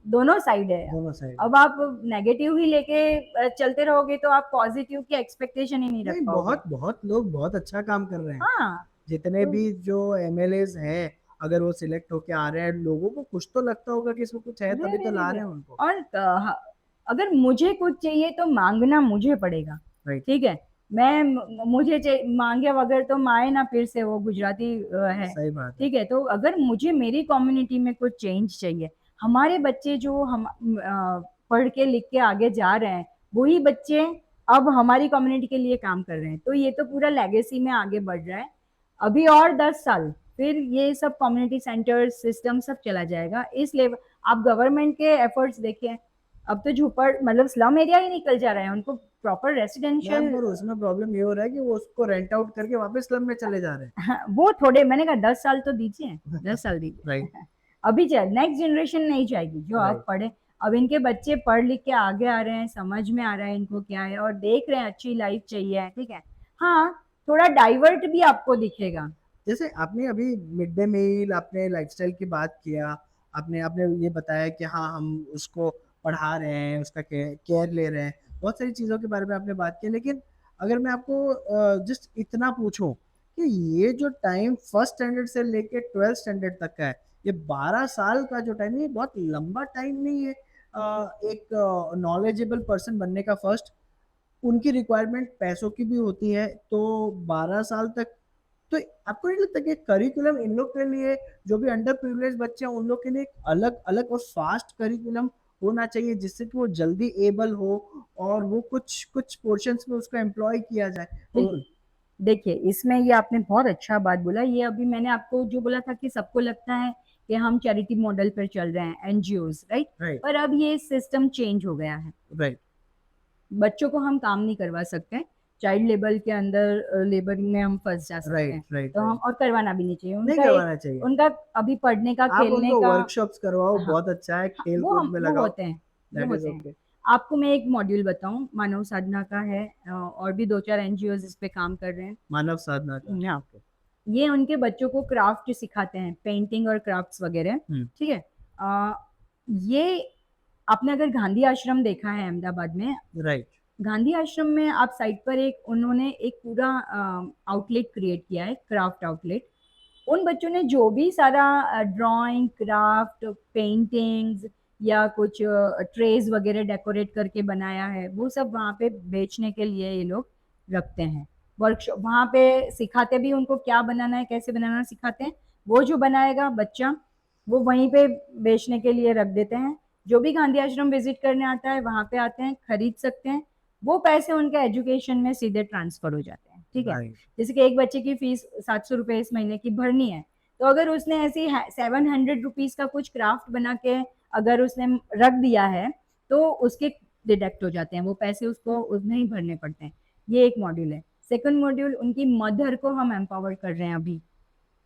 Speaker 2: दोनों साइड है।
Speaker 1: दोनों साइड।
Speaker 2: अब आप नेगेटिव ही लेके चलते रहोगे तो आप पॉजिटिव की एक्सपेक्टेशन ही नहीं रख
Speaker 1: नहीं,
Speaker 2: पाओगे।
Speaker 1: बहुत बहुत लोग बहुत अच्छा काम कर रहे हैं।
Speaker 2: हाँ,
Speaker 1: जितने
Speaker 2: तो
Speaker 1: भी जो एमएलएज हैं, अगर वो सिलेक्ट होके आ रहे हैं, लोगों को कुछ तो लगता होगा कि इसमें कुछ है,
Speaker 2: अरे
Speaker 1: तभी
Speaker 2: अरे
Speaker 1: तो ला
Speaker 2: अरे
Speaker 1: रहे
Speaker 2: अरे!
Speaker 1: हैं उनको।
Speaker 2: और अगर मुझे कुछ चाहिए तो मांगना मुझे पड़ेगा,
Speaker 1: राइट।
Speaker 2: ठीक है। मुझे मांगे बगैर तो माए ना, फिर से वो गुजराती है,
Speaker 1: सही बात है।
Speaker 2: ठीक है। तो अगर मुझे मेरी कम्युनिटी में कुछ चेंज चाहिए, हमारे बच्चे जो हम पढ़ के लिख के आगे जा रहे हैं, वही बच्चे अब हमारी कम्युनिटी के लिए काम कर रहे हैं, तो ये तो पूरा लेगेसी में आगे बढ़ रहा है। अभी और 10 साल फिर ये सब कम्युनिटी सेंटर सिस्टम सब चला जाएगा। इस लेवल आप गवर्नमेंट के एफर्ट्स देखिए, अब तो झुपड़ मतलब स्लम एरिया ही निकल जा रहे हैं, उनको प्रॉपर
Speaker 1: मैम,
Speaker 2: रेसिडेंशियल।
Speaker 1: पर उसमें प्रॉब्लम ये हो रहा है कि वो उसको रेंट आउट करके वापस स्लम में चले जा रहे
Speaker 2: वो थोड़े, मैंने कहा 10 साल तो दीजिए, 10 साल
Speaker 1: हैं। राइट।
Speaker 2: दीजिए। अभी चल नेक्स्ट जनरेशन नहीं जाएगी जो अब
Speaker 1: राइट।
Speaker 2: पढ़े। अब इनके बच्चे पढ़ लिख के आगे आ रहे हैं, समझ में आ रहा है इनको क्या है, और देख रहे हैं अच्छी लाइफ चाहिए, ठीक है। हाँ, थोड़ा डाइवर्ट भी आपको दिखेगा।
Speaker 1: जैसे आपने अभी मिड डे मील, आपने लाइफस्टाइल की बात किया, आपने आपने ये बताया कि हाँ हम उसको पढ़ा रहे हैं, उसका केयर ले रहे हैं, बहुत सारी चीज़ों के बारे में आपने बात की। लेकिन अगर मैं आपको जस्ट इतना पूछूं कि ये जो टाइम फर्स्ट स्टैंडर्ड से लेके 12th स्टैंडर्ड तक का है, ये 12 साल का जो टाइम है, ये बहुत लंबा टाइम नहीं है एक नॉलेजेबल पर्सन बनने का। फर्स्ट, उनकी रिक्वायरमेंट पैसों की भी होती है, तो 12 साल तक तो आपको नहीं लगता कि करिकुलम इन लोग के लिए, जो भी अंडर प्रिविलेज बच्चे हैं, उन लोग के लिए एक अलग अलग और फास्ट करिकुलम होना चाहिए, जिससे कि वो जल्दी एबल हो और वो कुछ कुछ पोर्शंस में उसको एम्प्लॉय किया जाए तो।
Speaker 2: बिल्कुल। देखिए, इसमें ये आपने बहुत अच्छा बात बोला। ये अभी मैंने आपको जो बोला था कि सबको लगता है कि हम चैरिटी मॉडल पर चल रहे हैं, एनजीओज, राइट।
Speaker 1: राइट।
Speaker 2: पर अब ये सिस्टम चेंज हो गया है।
Speaker 1: राइट।
Speaker 2: बच्चों को हम काम नहीं करवा सकते, चाइल्ड लेबर के अंदर लेबरिंग में हम फंस जा सकते
Speaker 1: राइट।
Speaker 2: हैं।
Speaker 1: राइट।
Speaker 2: तो हम,
Speaker 1: राइट।
Speaker 2: और करवाना भी नहीं चाहिए।
Speaker 1: नहीं
Speaker 2: उनका एक
Speaker 1: करवाना चाहिए।
Speaker 2: उनका अभी पढ़ने का,
Speaker 1: आप
Speaker 2: खेलने
Speaker 1: उनको
Speaker 2: का।
Speaker 1: वर्कशॉप्स करवाओ,
Speaker 2: हाँ,
Speaker 1: बहुत अच्छा है,
Speaker 2: हाँ,
Speaker 1: खेल कूद में
Speaker 2: वो
Speaker 1: लगाओ।
Speaker 2: होते हैं, वो
Speaker 1: दैट इज
Speaker 2: होते हैं।
Speaker 1: ओके।
Speaker 2: आपको मैं एक मॉड्यूल बताऊं, मानव साधना का है, और भी 2-4 एनजीओज इस पे काम कर रहे हैं।
Speaker 1: मानव साधना का।
Speaker 2: हाँ,
Speaker 1: ओके।
Speaker 2: ये उनके बच्चों को क्राफ्ट सिखाते हैं, पेंटिंग और क्राफ्ट्स वगैरह,
Speaker 1: हम्म।
Speaker 2: ठीक है। ये आपने अगर गांधी आश्रम देखा है अहमदाबाद में,
Speaker 1: राइट।
Speaker 2: गांधी आश्रम में आप साइट पर एक उन्होंने एक पूरा आउटलेट क्रिएट किया है, क्राफ्ट आउटलेट। उन बच्चों ने जो भी सारा ड्राइंग, क्राफ्ट, पेंटिंग्स या कुछ ट्रेज वगैरह डेकोरेट करके बनाया है, वो सब वहाँ पे बेचने के लिए ये लोग रखते हैं। वर्कशॉप वहाँ पे सिखाते भी, उनको क्या बनाना है, कैसे बनाना सिखाते हैं। वो जो बनाएगा बच्चा, वो वहीं पे बेचने के लिए रख देते हैं। जो भी गांधी आश्रम विजिट करने आता है वहाँ पे आते हैं, खरीद सकते हैं। वो पैसे उनके एजुकेशन में सीधे ट्रांसफर हो जाते हैं, ठीक है।
Speaker 1: राइट।
Speaker 2: जैसे कि एक बच्चे की फीस 700 रुपये इस महीने की भरनी है, तो अगर उसने ऐसी 700 रुपीज का कुछ क्राफ्ट बना के अगर उसने रख दिया है, तो उसके डिडक्ट हो जाते हैं वो पैसे, उसको उसमें ही भरने पड़ते हैं। ये एक मॉड्यूल है। सेकंड मॉड्यूल, उनकी मदर को हम एम्पावर कर रहे हैं अभी।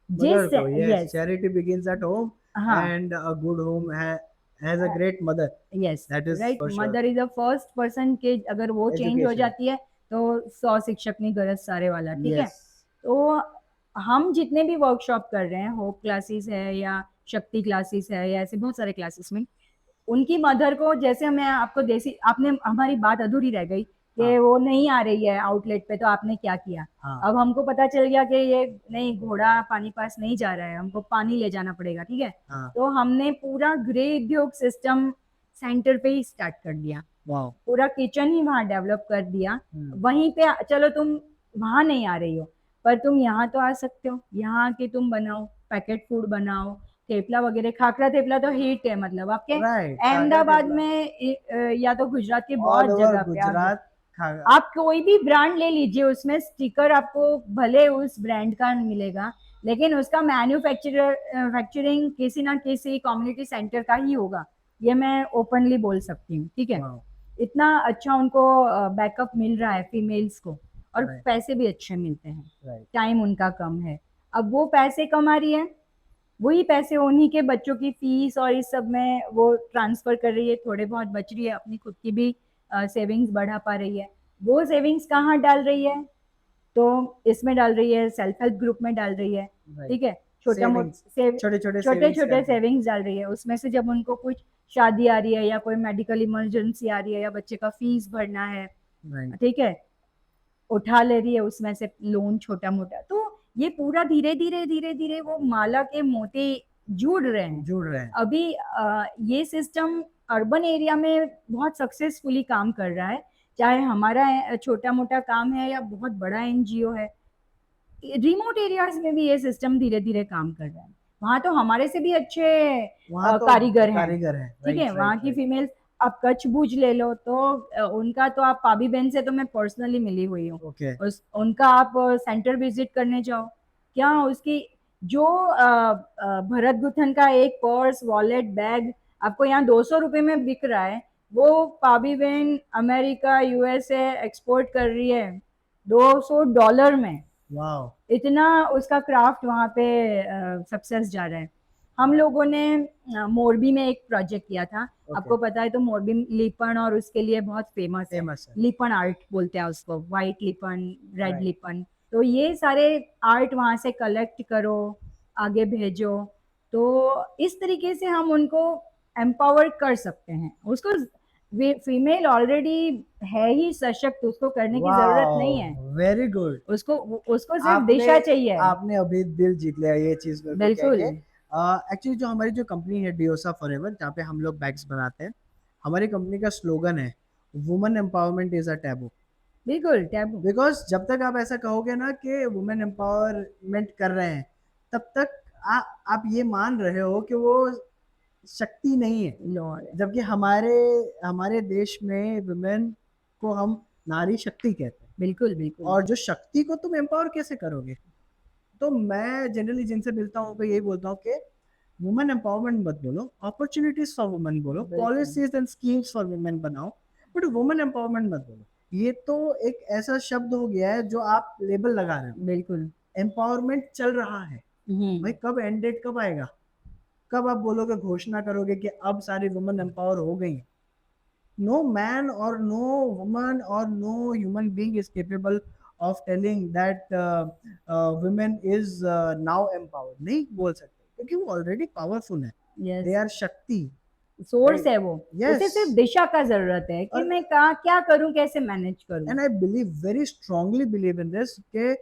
Speaker 1: मदर
Speaker 2: जिस,
Speaker 1: को, yes,
Speaker 2: yes,
Speaker 1: charity begins at home,
Speaker 2: हाँ,
Speaker 1: and a good home has a great mother.
Speaker 2: Yes,
Speaker 1: that is
Speaker 2: right.
Speaker 1: For sure.
Speaker 2: Mother is the first person के, अगर वो चेंज हो
Speaker 1: एजुकेशन।
Speaker 2: जाती है तो 100 शिक्षक नहीं गरज सारे वाला, ठीक है।
Speaker 1: यस।
Speaker 2: तो हम जितने भी वर्कशॉप कर रहे हैं, होप क्लासेस है या शक्ति क्लासेस है या ऐसे बहुत सारे क्लासेस में, उनकी मदर को, जैसे मैं आपको देसी, आपने हमारी बात अधूरी रह गई कि
Speaker 1: हाँ।
Speaker 2: वो नहीं आ रही है आउटलेट पे, तो आपने क्या किया।
Speaker 1: हाँ।
Speaker 2: अब हमको पता चल गया कि ये नहीं, घोड़ा पानी पास नहीं जा रहा है, हमको पानी ले जाना पड़ेगा, ठीक है।
Speaker 1: हाँ।
Speaker 2: तो हमने पूरा गृह उद्योग सिस्टम सेंटर पे ही स्टार्ट कर दिया।
Speaker 1: वाओ।
Speaker 2: पूरा किचन ही वहाँ डेवलप कर दिया।
Speaker 1: हम्म।
Speaker 2: वहीं पे चलो तुम वहां नहीं आ रही हो, पर तुम यहाँ तो आ सकते हो। यहाँ के तुम बनाओ, पैकेट फूड बनाओ, थेपला वगैरह। खाखरा थेपला तो हिट है, मतलब आपके
Speaker 1: राइट। खाकर
Speaker 2: अहमदाबाद
Speaker 1: थेपला
Speaker 2: में या तो गुजरात के
Speaker 1: ऑल
Speaker 2: बहुत
Speaker 1: ओवर
Speaker 2: जगह पे
Speaker 1: गुजरात।
Speaker 2: आप कोई भी ब्रांड ले लीजिए, उसमें स्टिकर आपको भले उस ब्रांड का मिलेगा, लेकिन उसका मैन्युफैक्चरिंग किसी ना किसी कम्युनिटी सेंटर का ही होगा, ये मैं ओपनली बोल सकती हूँ, ठीक है।
Speaker 1: वाओ!
Speaker 2: इतना अच्छा उनको बैकअप मिल रहा है फीमेल्स को, और
Speaker 1: राइट,
Speaker 2: पैसे भी अच्छे मिलते हैं,
Speaker 1: राइट,
Speaker 2: टाइम उनका कम है। अब वो पैसे कमा रही है, वही पैसे उन्हीं के बच्चों की फीस और इस सब में वो ट्रांसफर कर रही है, थोड़े बहुत बच रही है, अपनी खुद की भी सेविंग्स बढ़ा पा रही है। वो सेविंग्स कहाँ डाल रही है, तो इसमें डाल रही है, सेल्फ हेल्प ग्रुप में डाल रही है,
Speaker 1: राइट।
Speaker 2: ठीक है। छोटा
Speaker 1: सेविंग्स,
Speaker 2: मोटा
Speaker 1: छोटे-छोटे
Speaker 2: छोटे
Speaker 1: सेविंग्स
Speaker 2: छोटे
Speaker 1: करके।
Speaker 2: सेविंग्स डाल रही है, उसमें से जब उनको कुछ शादी आ रही है या कोई मेडिकल इमरजेंसी आ रही है या बच्चे का फीस भरना है,
Speaker 1: राइट,
Speaker 2: ठीक है, उठा ले रही है उसमें से लोन छोटा मोटा। तो ये पूरा धीरे धीरे धीरे धीरे वो माला के मोती जुड़ रहे हैं।
Speaker 1: जुड़ रहे हैं।
Speaker 2: अभी ये सिस्टम अर्बन एरिया में बहुत सक्सेसफुली काम कर रहा है, चाहे हमारा छोटा मोटा काम है या बहुत बड़ा एनजीओ है। रिमोट एरियाज में भी ये सिस्टम धीरे धीरे काम कर रहा है, वहां तो हमारे से भी अच्छे
Speaker 1: वहाँ तो
Speaker 2: कारीगर हैं,
Speaker 1: कारीगर हैं।
Speaker 2: ठीक है,
Speaker 1: राइट,
Speaker 2: वहाँ
Speaker 1: राइट,
Speaker 2: की
Speaker 1: राइट।
Speaker 2: फीमेल्स। आप कच्छ भुज ले लो तो उनका तो, आप पाबी बहन से तो मैं पर्सनली मिली हुई हूँ,
Speaker 1: ओके,
Speaker 2: उनका आप सेंटर विजिट करने जाओ, क्या उसकी जो भरत गुथन का एक पर्स वॉलेट बैग आपको यहाँ 200 रुपये में बिक रहा है, वो पाबी बहन अमेरिका यूएसए एक्सपोर्ट कर रही है $200 में।
Speaker 1: वाओ!
Speaker 2: इतना उसका क्राफ्ट वहाँ पे सक्सेस जा रहा है। हम लोगों ने मोरबी में एक प्रोजेक्ट किया था,
Speaker 1: ओके,
Speaker 2: आपको पता है तो मोरबी लिपन और उसके लिए बहुत फेमस है,
Speaker 1: फेमस है।
Speaker 2: लिपन आर्ट बोलते हैं उसको, वाइट लिपन, रेड
Speaker 1: राइट,
Speaker 2: लिपन। तो ये सारे आर्ट वहाँ से कलेक्ट करो, आगे भेजो, तो इस तरीके से हम उनको एम्पावर कर सकते हैं। उसको फीमेल ऑलरेडी है ही सशक्त, उसको करने की जरूरत नहीं है,
Speaker 1: वाओ! Very good.
Speaker 2: उसको उसको सिर्फ
Speaker 1: आपने
Speaker 2: दिशा चाहिए।
Speaker 1: आपने अभी दिल जीत लिया ये चीज़ मेरे को कह
Speaker 2: बिल्कुल
Speaker 1: के। एक्चुअली जो हमारी जो कंपनी है डियोसा फॉरएवर, जहाँ पे हम लोग बैग्स बनाते हैं, हमारी कंपनी का स्लोगन है, women empowerment is a taboo.
Speaker 2: बिल्कुल टैबू।
Speaker 1: बिकॉज़ जब तक आप ऐसा कहोगे ना कि वुमेन एम्पावरमेंट कर रहे हैं, तब तक आप ये मान रहे हो कि वो शक्ति नहीं है।
Speaker 2: लॉर्ड।
Speaker 1: जबकि हमारे हमारे देश में वुमेन को हम नारी शक्ति कहते हैं।
Speaker 2: बिल्कुल बिल्कुल।
Speaker 1: और जो शक्ति को तुम एम्पावर कैसे करोगे? तो मैं जनरली जिनसे मिलता हूँ तो यही बोलता हूँ कि वुमेन एम्पावरमेंट मत बोलो, अपॉर्चुनिटीज फॉर वुमेन बोलो,
Speaker 2: बिल्कुल
Speaker 1: policies and schemes for women बनाओ, बट वुमेन एम्पावरमेंट मत बोलो। ये तो एक ऐसा शब्द हो गया है जो आप लेबल लगा रहे हो।
Speaker 2: बिल्कुल।
Speaker 1: एम्पावरमेंट चल रहा है, भाई
Speaker 2: हम्म।
Speaker 1: कब एंड डेट कब आएगा? कब आप बोलोगे, घोषणा करोगे कि अब सारी वुमेन एम्पावर हो गई? No man or no woman or no human being is capable of telling that women is now empowered. नहीं बोल सकते क्योंकि वो ऑलरेडी पावरफुल है।
Speaker 2: यस,
Speaker 1: दे आर शक्ति।
Speaker 2: सोर्स
Speaker 1: राइट,
Speaker 2: है वो। उसे
Speaker 1: यस।
Speaker 2: सिर्फ दिशा का जरूरत है कि
Speaker 1: और
Speaker 2: मैं कहा क्या करूं, कैसे मैनेज करूं।
Speaker 1: And I believe, very strongly believe in this कि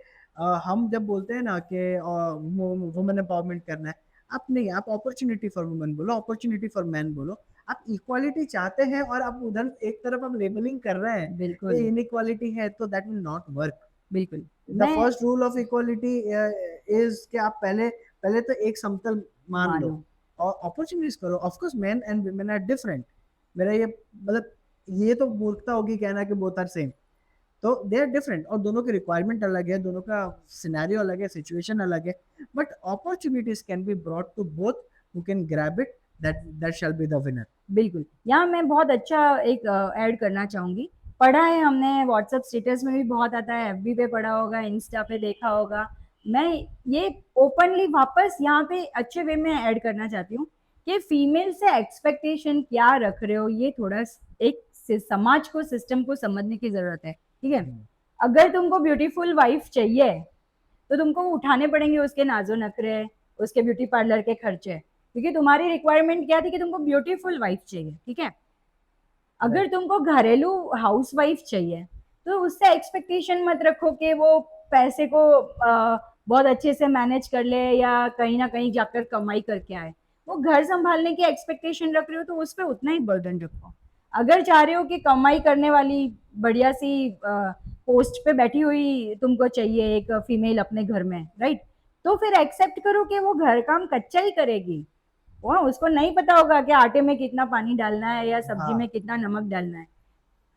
Speaker 1: हम जब बोलते हैं ना कि वुमेन एम्पावरमेंट करना है, आप नहीं, आप अपॉर्चुनिटी फॉर वुमेन बोलो, अपॉर्चुनिटी फॉर मैन बोलो। आप इक्वालिटी चाहते हैं और आप उधर एक तरफ आप लेबलिंग कर रहे हैं
Speaker 2: बिल्कुल
Speaker 1: कि इनइक्वालिटी है, तो दैट विल नॉट वर्क।
Speaker 2: बिल्कुल।
Speaker 1: द
Speaker 2: मैं
Speaker 1: first rule of equality is कि आप पहले पहले तो एक समतल मान लो
Speaker 2: मानू।
Speaker 1: और अपॉर्चुनिटीज करो। Of course men and women are different. मेरा ये मतलब, ये तो मूर्खता होगी कहना कि बोथ आर सेम। तो दे आर डिफरेंट और दोनों की रिक्वायरमेंट अलग है, दोनों का सिनेरियो अलग है, सिचुएशन अलग है, but opportunities can be brought to both, who can grab it, that shall be the winner.
Speaker 2: बिल्कुल, यहाँ मैं बहुत अच्छा एक ऐड करना चाहूंगी। पढ़ा है हमने, व्हाट्सएप स्टेटस में भी बहुत आता है, एफबी पे पढ़ा होगा, इंस्टा पे देखा होगा। मैं ये ओपनली वापस यहाँ पे अच्छे वे में ऐड करना चाहती हूँ कि फीमेल से एक्सपेक्टेशन क्या रख रहे हो, ये थोड़ा एक समाज को, सिस्टम को समझने की जरूरत है, ठीक है। अगर तुमको ब्यूटीफुल वाइफ चाहिए तो तुमको उठाने पड़ेंगे उसके नाजो नखरे, उसके ब्यूटी पार्लर के खर्चे, क्योंकि तुम्हारी रिक्वायरमेंट क्या थी कि तुमको ब्यूटीफुल वाइफ चाहिए, ठीक है। अगर तुमको घरेलू हाउस वाइफ चाहिए तो उससे एक्सपेक्टेशन मत रखो कि वो पैसे को बहुत अच्छे से मैनेज कर ले या कहीं ना कहीं जाकर कमाई करके आए। वो घर संभालने की एक्सपेक्टेशन रख रहे हो तो उस पर उतना ही बर्डन रखो। अगर चाह रहे हो कि कमाई करने वाली बढ़िया सी पोस्ट पे बैठी हुई तुमको चाहिए एक फीमेल अपने घर में, राइट, तो फिर एक्सेप्ट करो कि वो घर काम कच्चा ही करेगी। वो उसको नहीं पता होगा कि आटे में कितना पानी डालना है या सब्जी
Speaker 1: हाँ,
Speaker 2: में कितना नमक डालना है,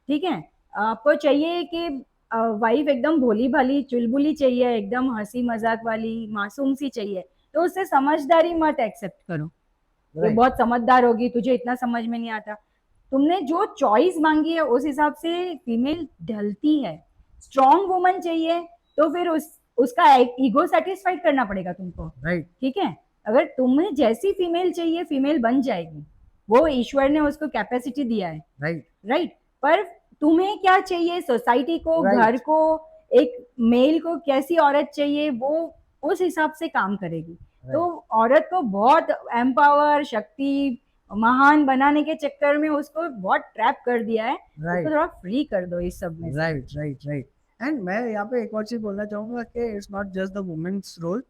Speaker 2: ठीक है। आपको चाहिए कि वाइफ एकदम भोली भाली चुलबुली चाहिए, एकदम हंसी मजाक वाली मासूम सी चाहिए, तो उससे समझदारी मत एक्सेप्ट करो। ये
Speaker 1: राइट,
Speaker 2: बहुत समझदार होगी, तुझे इतना समझ में नहीं आता। तुमने जो चॉइस मांगी है उस हिसाब से फीमेल ढलती है। स्ट्रॉन्ग वुमन चाहिए तो फिर उसका ईगो सेटिस्फाइड करना पड़ेगा तुमको।
Speaker 1: राइट,
Speaker 2: ठीक है, अगर तुम्हें जैसी फीमेल चाहिए फीमेल बन जाएगी, वो ईश्वर ने उसको कैपेसिटी दिया है।
Speaker 1: राइट,
Speaker 2: राइट, पर तुम्हें क्या चाहिए, सोसाइटी को, घर
Speaker 1: राइट,
Speaker 2: को, एक मेल को कैसी औरत चाहिए, वो उस हिसाब से काम करेगी। तो
Speaker 1: राइट,
Speaker 2: औरत को बहुत एम्पावर, शक्ति, महान बनाने के चक्कर में उसको बहुत ट्रैप कर दिया है। उसको
Speaker 1: राइट,
Speaker 2: थोड़ा फ्री कर दो इस सब में से।
Speaker 1: Right, right, right. एंड मैं यहाँ पे एक और चीज बोलना चाहूंगा कि it's not just the women's role.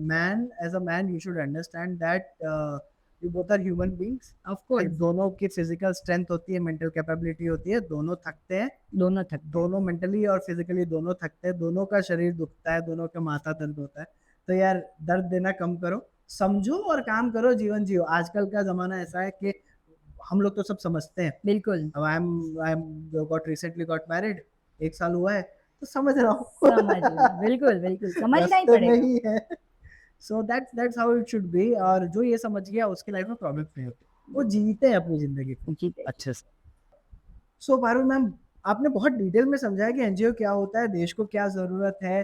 Speaker 1: Man, as a man you should understand that you both are human beings.
Speaker 2: Of course,
Speaker 1: दोनों की फिजिकल स्ट्रेंथ होती है, मेंटल कैपेबिलिटी होती है, दोनों थकते हैं।
Speaker 2: दोनों थकते हैं।
Speaker 1: दोनों मेंटली और फिजिकली दोनों थकते हैं, दोनों का शरीर दुखता है, दोनों का माथा दर्द होता है। तो यार दर्द देना कम करो, समझो और काम करो, जीवन जियो। आजकल का जमाना ऐसा है कि हम लोग तो सब समझते हैं।
Speaker 2: बिल्कुल,
Speaker 1: अब I am got recently got married, 1 साल हुआ है, तो समझ रहा हूँ।
Speaker 2: समझ लो, बिल्कुल बिल्कुल समझना ही
Speaker 1: रास्ते में
Speaker 2: पड़ेगा।
Speaker 1: ही है। So that's how it should be. और जो ये समझ गया उसकी लाइफ में प्रॉब्लम नहीं होती, वो जीते हैं अपनी जिंदगी को
Speaker 2: जी,
Speaker 1: अच्छे से। सो पारुल मैम, आपने बहुत डिटेल में समझाया कि एनजीओ क्या होता है, देश को क्या ज़रूरत है,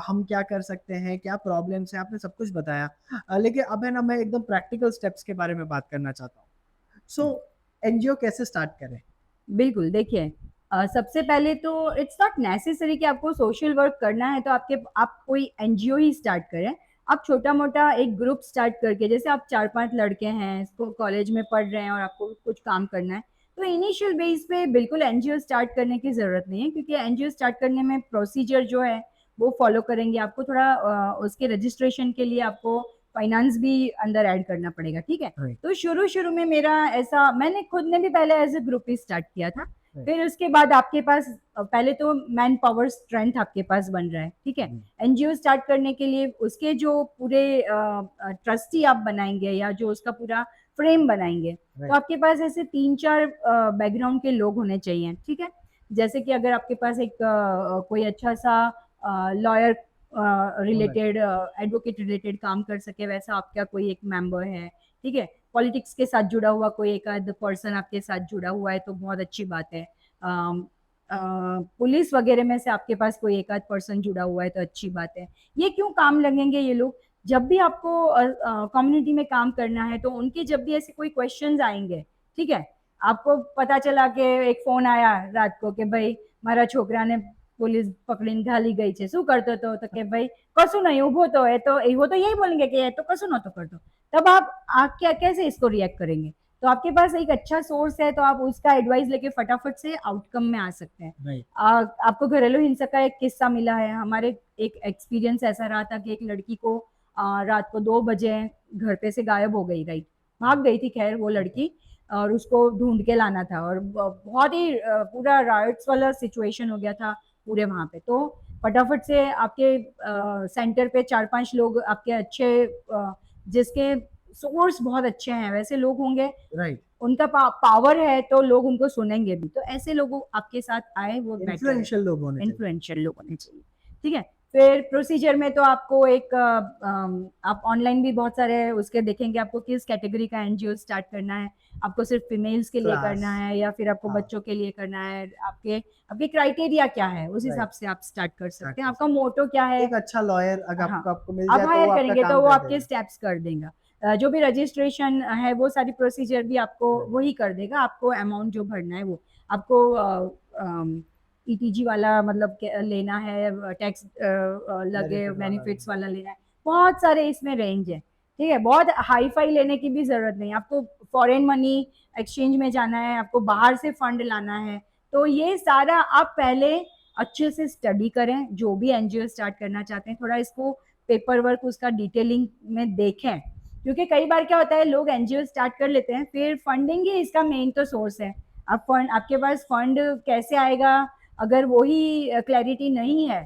Speaker 1: हम क्या कर सकते हैं, क्या प्रॉब्लम्स हैं, आपने सब कुछ बताया। लेकिन अब है ना, मैं एकदम प्रैक्टिकल स्टेप्स के बारे में बात करना चाहता हूँ। सो एनजीओ कैसे स्टार्ट करें?
Speaker 2: बिल्कुल। देखिए, सबसे पहले तो इट्स नॉट नेसेसरी कि आपको सोशल वर्क करना है तो आप कोई एनजीओ ही स्टार्ट करें। आप छोटा मोटा एक ग्रुप स्टार्ट करके, जैसे आप 4-5 लड़के हैं, इसको कॉलेज में पढ़ रहे हैं और आपको कुछ काम करना है, तो इनिशियल बेस पे बिल्कुल एनजीओ स्टार्ट करने की ज़रूरत नहीं है, क्योंकि एनजीओ स्टार्ट करने में प्रोसीजर जो है वो फॉलो करेंगे। आपको थोड़ा उसके रजिस्ट्रेशन के लिए आपको फाइनेंस भी अंदर ऐड करना पड़ेगा। ठीक है,
Speaker 1: राइट,
Speaker 2: तो शुरू शुरू में मेरा ऐसा, मैंने खुद ने भी पहले एज ए ग्रुप ही स्टार्ट किया था।
Speaker 1: राइट,
Speaker 2: फिर उसके बाद आपके पास पहले तो मैन पावर स्ट्रेंथ आपके पास बन रहा है। ठीक है, एनजीओ स्टार्ट करने के लिए उसके जो पूरे ट्रस्टी आप बनाएंगे या जो उसका पूरा फ्रेम बनाएंगे, तो
Speaker 1: राइट,
Speaker 2: आपके पास ऐसे 3-4 बैकग्राउंड के लोग होने चाहिए। ठीक है, जैसे कि अगर आपके पास एक कोई अच्छा सा lawyer
Speaker 1: right,
Speaker 2: related, advocate related काम कर सके, वैसा आपका कोई एक मेंबर है। ठीक है, पॉलिटिक्स के साथ जुड़ा हुआ कोई एक आध पर्सन आपके साथ जुड़ा हुआ है तो बहुत अच्छी बात है। पुलिस वगैरह में से आपके पास कोई एक आध पर्सन जुड़ा हुआ है तो अच्छी बात है। ये क्यों काम लगेंगे ये लोग? जब भी आपको कम्युनिटी में काम करना है तो उनके जब भी ऐसे कोई क्वेश्चंस आएंगे, ठीक है, आपको पता चला कि एक फोन आया रात को कि भाई મારા છોકરાને पुलिस पकड़ीने घाली गई છે, શું करतो तो कि भाई कशु नहीं, उभो तो है, तो वो तो यही बोलेंगे कि तो कशु नतो करतो। तब आप क्या कैसे इसको रिएक्ट करेंगे? तो आपके पास एक अच्छा सोर्स है तो आप उसका एडवाइस लेके फटाफट से आउटकम में आ सकते हैं।
Speaker 1: राइट,
Speaker 2: आपको घरेलू हिंसा का एक किस्सा मिला है, हमारे एक एक्सपीरियंस ऐसा रहा था कि एक लड़की को रात को 2 बजे घर पे से गायब हो गई। राइट, भाग गई थी खैर वो लड़की, और उसको ढूंढ के लाना था, और बहुत ही पूरा राइट्स वाला सिचुएशन हो गया था पूरे वहां पे। तो फटाफट से आपके सेंटर पे 4-5 लोग आपके अच्छे, जिसके सोर्स बहुत अच्छे हैं वैसे लोग होंगे,
Speaker 1: राइट।
Speaker 2: उनका पावर है तो लोग उनको सुनेंगे भी। तो ऐसे लोग आपके साथ आए वो बेटर है,
Speaker 1: इन्फ्लुएंशियल लोग होने चाहिए।
Speaker 2: इन्फ्लुएंशियल लोग होने चाहिए। ठीक है, फिर प्रोसीजर में तो आपको एक आप ऑनलाइन भी बहुत सारे उसके देखेंगे, आपको किस कैटेगरी का एनजीओ स्टार्ट करना है, आपको सिर्फ फीमेल्स के लिए
Speaker 1: क्लास।
Speaker 2: करना है या फिर आपको
Speaker 1: हाँ,
Speaker 2: बच्चों के लिए करना है, आपके आपके क्राइटेरिया क्या है, उस हिसाब
Speaker 1: राइट,
Speaker 2: से आप स्टार्ट कर
Speaker 1: स्टार्ट
Speaker 2: सकते हैं।
Speaker 1: कर
Speaker 2: आपका
Speaker 1: सकते
Speaker 2: मोटो क्या है,
Speaker 1: हैं। एक अच्छा लॉयर अगर
Speaker 2: हाँ,
Speaker 1: आपको मिल
Speaker 2: आप
Speaker 1: जाए तो वो
Speaker 2: हायर
Speaker 1: आपका
Speaker 2: करेंगे तो
Speaker 1: काम
Speaker 2: वो
Speaker 1: कर
Speaker 2: आपके
Speaker 1: देगा।
Speaker 2: स्टेप्स कर देगा। जो भी रजिस्ट्रेशन है वो सारी प्रोसीजर भी आपको
Speaker 1: राइट,
Speaker 2: वही कर देगा। आपको अमाउंट जो भरना है वो आपको ईटीजी वाला मतलब लेना है, टैक्स लगे
Speaker 1: बेनिफिट वाला
Speaker 2: बेनिफिट्स
Speaker 1: लेना।
Speaker 2: वाला लेना है, बहुत सारे इसमें रेंज है। ठीक है, बहुत हाई फाई लेने की भी जरूरत नहीं, आपको फॉरेन मनी एक्सचेंज में जाना है, आपको बाहर से फंड लाना है, तो ये सारा आप पहले अच्छे से स्टडी करें। जो भी एनजीओ स्टार्ट करना चाहते हैं थोड़ा इसको पेपर वर्क उसका डिटेलिंग में देखें, क्योंकि कई बार क्या होता है लोग एनजीओ स्टार्ट कर लेते हैं, फिर फंडिंग ही इसका मेन तो सोर्स है। अब फंड आपके पास फंड कैसे आएगा अगर वही क्लैरिटी नहीं है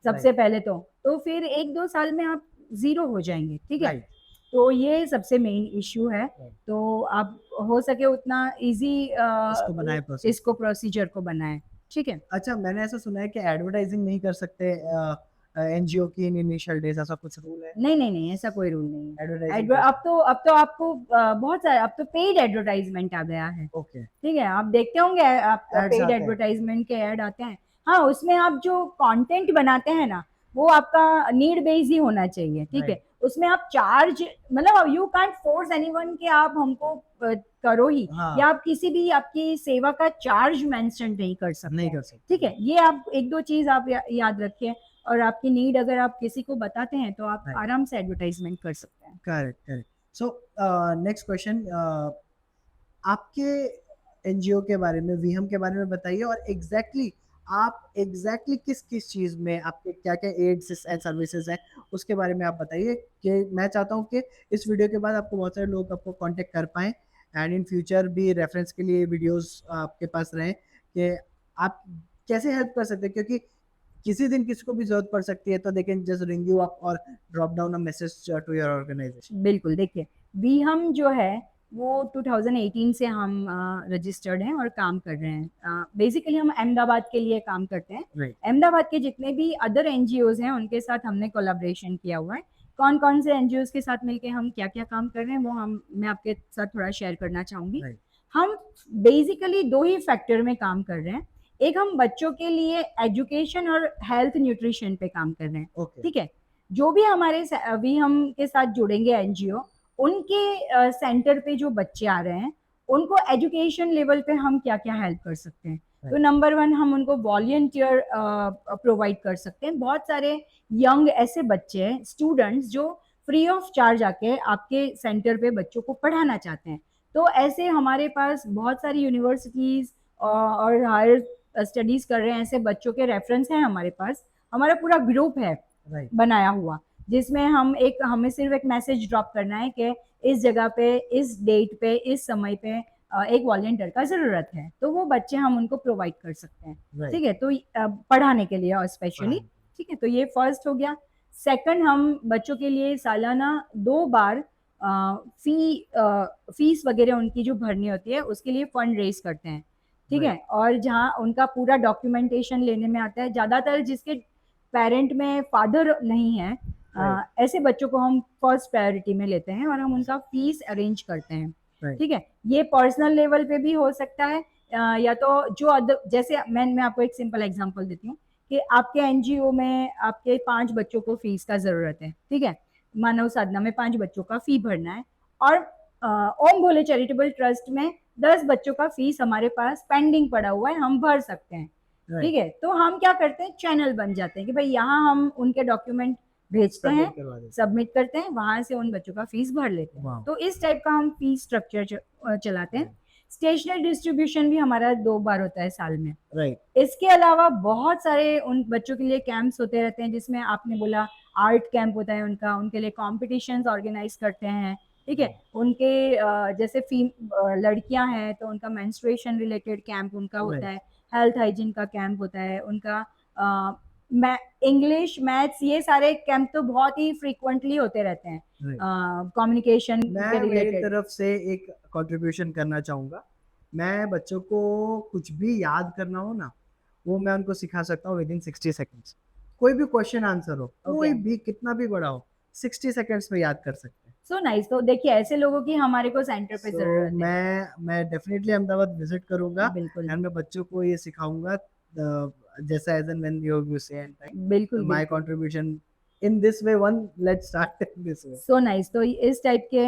Speaker 2: सबसे
Speaker 1: राइट,
Speaker 2: पहले तो फिर 1-2 साल में आप जीरो हो जाएंगे। ठीक है,
Speaker 1: राइट,
Speaker 2: तो ये सबसे मेन इश्यू है।
Speaker 1: राइट।
Speaker 2: तो आप हो सके उतना इजी
Speaker 1: इसको बनाए प्रोसेस
Speaker 2: इसको
Speaker 1: को।
Speaker 2: प्रोसीजर को बनाएं। ठीक है।
Speaker 1: अच्छा, मैंने ऐसा सुना है कि एडवर्टाइजिंग नहीं कर सकते एनजीओ की इन इनिशियल डेज, ऐसा कुछ रूल है?
Speaker 2: नहीं नहीं नहीं, ऐसा कोई रूल नहीं है।
Speaker 1: एडवर्टाइजिंग कर सकते?
Speaker 2: अब तो आपको बहुत सारे, अब तो पेड एडवर्टाइजमेंट आ गया है।
Speaker 1: ओके।
Speaker 2: ठीक है, आप देखते होंगे, आप
Speaker 1: एड्स
Speaker 2: पेड
Speaker 1: आते हैं।
Speaker 2: एडवर्टाइजमेंट के ऐड आते हैं। हाँ, उसमें आप जो कंटेंट बनाते हैं ना, वो आपका नीड बेस्ड ही होना चाहिए। ठीक है,
Speaker 1: राइट।
Speaker 2: उसमें आप चार्ज, मतलब यू कांट फोर्स एनीवन कि आप हमको करो ही, या
Speaker 1: हाँ।
Speaker 2: आप किसी भी आपकी सेवा का चार्ज मेंशन नहीं कर सकते
Speaker 1: नहीं
Speaker 2: हैं।
Speaker 1: कर सकते।
Speaker 2: ठीक है, ये आप एक दो चीज आप याद रखिए। और आपकी नीड अगर आप किसी को बताते हैं तो आप
Speaker 1: राइट।
Speaker 2: आराम से एडवर्टाइजमेंट कर सकते हैं।
Speaker 1: Correct, correct. So next question, आपके एनजीओ के बारे में, वीहम के बारे में बताइए, और आप एग्जैक्टली किस किस चीज़ में, आपके क्या क्या एड्स एंड सर्विसेज हैं, उसके बारे में आप बताइए। कि मैं चाहता हूँ कि इस वीडियो के बाद आपको बहुत सारे लोग आपको कांटेक्ट कर पाएँ, एंड इन फ्यूचर भी रेफरेंस के लिए वीडियोस आपके पास रहें कि आप कैसे हेल्प कर सकते हैं, क्योंकि किसी दिन किसी को भी जरूरत पड़ सकती है, तो they can just ring you up और drop down a message to your organisation.
Speaker 2: बिल्कुल, देखिए, वी हम जो है वो 2018 से हम रजिस्टर्ड हैं और काम कर रहे हैं। बेसिकली हम अहमदाबाद के लिए काम करते हैं।
Speaker 1: राइट।
Speaker 2: अहमदाबाद के जितने भी अदर एनजीओज हैं उनके साथ हमने कोलैबोरेशन किया हुआ है। कौन कौन से एनजीओज के साथ मिलके हम क्या क्या काम कर रहे हैं वो मैं आपके साथ थोड़ा शेयर करना चाहूँगी।
Speaker 1: राइट।
Speaker 2: हम बेसिकली दो ही फैक्टर में काम कर रहे हैं। एक, हम बच्चों के लिए एजुकेशन और हेल्थ न्यूट्रिशन पे काम कर रहे हैं।
Speaker 1: ओके।
Speaker 2: ठीक है, जो भी हमारे अभी हम के साथ जुड़ेंगे एनजीओ, उनके सेंटर पे जो बच्चे आ रहे हैं उनको एजुकेशन लेवल पे हम क्या क्या हेल्प कर सकते हैं। तो
Speaker 1: राइट।
Speaker 2: नंबर वन, हम उनको वॉलंटियर प्रोवाइड कर सकते हैं। बहुत सारे यंग ऐसे बच्चे हैं, स्टूडेंट्स, जो फ्री ऑफ चार्ज आके आपके सेंटर पे बच्चों को पढ़ाना चाहते हैं। तो ऐसे हमारे पास बहुत सारी यूनिवर्सिटीज और हायर स्टडीज कर रहे हैं ऐसे बच्चों के रेफरेंस हैं हमारे पास। हमारा पूरा ग्रुप है
Speaker 1: राइट।
Speaker 2: बनाया हुआ, जिसमें हमें सिर्फ एक मैसेज ड्रॉप करना है कि इस जगह पे, इस डेट पे, इस समय पे एक वॉलंटियर का जरूरत है, तो वो बच्चे हम उनको प्रोवाइड कर सकते हैं।
Speaker 1: राइट।
Speaker 2: ठीक है, तो पढ़ाने के लिए और स्पेशली।
Speaker 1: पढ़ाने।
Speaker 2: ठीक है, तो ये फर्स्ट हो गया। सेकंड, हम बच्चों के लिए सालाना 2 बार फीस वगैरह उनकी जो भरनी होती है उसके लिए फंड रेज करते हैं। ठीक है,
Speaker 1: राइट।
Speaker 2: और जहाँ उनका पूरा डॉक्यूमेंटेशन लेने में आता है, ज़्यादातर जिसके पेरेंट में फादर नहीं है,
Speaker 1: राइट।
Speaker 2: ऐसे बच्चों को हम फर्स्ट प्रायोरिटी में लेते हैं और हम उनका फीस अरेंज करते हैं।
Speaker 1: राइट।
Speaker 2: ठीक है, ये पर्सनल लेवल पे भी हो सकता है, या तो जो अदर, जैसे मैं आपको एक सिंपल एग्जांपल देती हूँ कि आपके एनजीओ में आपके 5 बच्चों को फीस का जरूरत है। ठीक है, मानव साधना में 5 बच्चों का फी भरना है, और ओम भोले चैरिटेबल ट्रस्ट में 10 बच्चों का फीस हमारे पास पेंडिंग पड़ा हुआ है, हम भर सकते हैं। ठीक
Speaker 1: राइट।
Speaker 2: है, तो हम क्या करते हैं, चैनल बन जाते हैं कि भाई यहाँ हम उनके डॉक्यूमेंट भेजते हैं,
Speaker 1: सबमिट करवा देते
Speaker 2: सबमिट करते हैं, वहां से उन बच्चों का फीस भर लेते
Speaker 1: हैं।
Speaker 2: हैं।
Speaker 1: वाह।
Speaker 2: तो इस टाइप का हम फीस स्ट्रक्चर चलाते हैं। स्टेशनरी डिस्ट्रीब्यूशन भी हमारा 2 बार होता है साल में।
Speaker 1: राइट।
Speaker 2: इसके अलावा बहुत सारे उन बच्चों के लिए कैंप्स होते रहते हैं, जिसमें आपने बोला आर्ट कैंप होता है उनका, उनके लिए कॉम्पिटिशन्स ऑर्गेनाइज करते हैं। ठीक है, उनके जैसे लड़कियां हैं तो उनका मेंस्ट्रुएशन रिलेटेड कैंप उनका होता
Speaker 1: राइट।
Speaker 2: है, हेल्थ हाइजीन का कैंप होता है उनका, इंग्लिश, मैथ्स, ये सारे कैंप तो बहुत ही फ्रीक्वेंटली होते रहते हैं
Speaker 1: राइट।
Speaker 2: कम्युनिकेशन के
Speaker 1: मैं मेरी
Speaker 2: रिलेटेड।
Speaker 1: तरफ से एक कंट्रीब्यूशन करना चाहूँगा। मैं बच्चों को कुछ भी याद करना हो ना, वो मैं उनको सिखा सकता हूँ विदिन 60 सेकंड्स। कोई भी क्वेश्चन आंसर हो, कोई
Speaker 2: ओके,
Speaker 1: भी कितना भी बड़ा हो, 60 सेकंड्स में याद कर सकते हैं।
Speaker 2: So nice. तो देखिए, ऐसे लोगों की हमारे को सेंटर पे
Speaker 1: सो
Speaker 2: जरूरत है।
Speaker 1: मैं डेफिनेटली अहमदाबाद विजिट करूंगा,
Speaker 2: बिल्कुल
Speaker 1: एंड मैं बच्चों को ये सिखाऊंगा, जैसा एज एंड व्हेन यू से एंड टाइम
Speaker 2: बिल्कुल
Speaker 1: माय
Speaker 2: बिल्कुल।
Speaker 1: Contribution in this way, one let's start in this way.
Speaker 2: So nice. तो इस टाइप के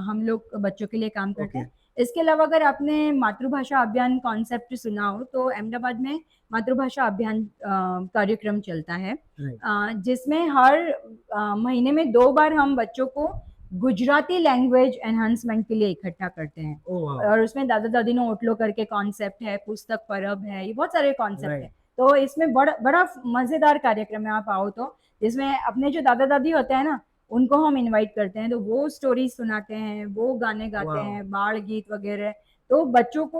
Speaker 2: हम लोग बच्चों के लिए काम करते
Speaker 1: ओके।
Speaker 2: हैं। इसके अलावा अगर आपने मातृभाषा अभियान कॉन्सेप्ट सुना हो, तो अहमदाबाद में मातृभाषा अभियान कार्यक्रम चलता है,
Speaker 1: राइट।
Speaker 2: जिसमें हर महीने में 2 बार हम बच्चों को गुजराती लैंग्वेज एनहांसमेंट के लिए इकट्ठा करते हैं।
Speaker 1: Oh wow.
Speaker 2: और उसमें दादा दादी नो ओटलो करके कॉन्सेप्ट है, पुस्तक परब है, ये बहुत सारे कॉन्सेप्ट है।
Speaker 1: राइट।
Speaker 2: तो इसमें बड़ा बड़ा मजेदार कार्यक्रम है, आप आओ तो। जिसमें अपने जो दादा दादी होते हैं ना, उनको हम इनवाइट करते हैं, तो वो स्टोरी सुनाते हैं, वो गाने गाते
Speaker 1: वाओ।
Speaker 2: हैं, बाल गीत वगैरह। तो बच्चों को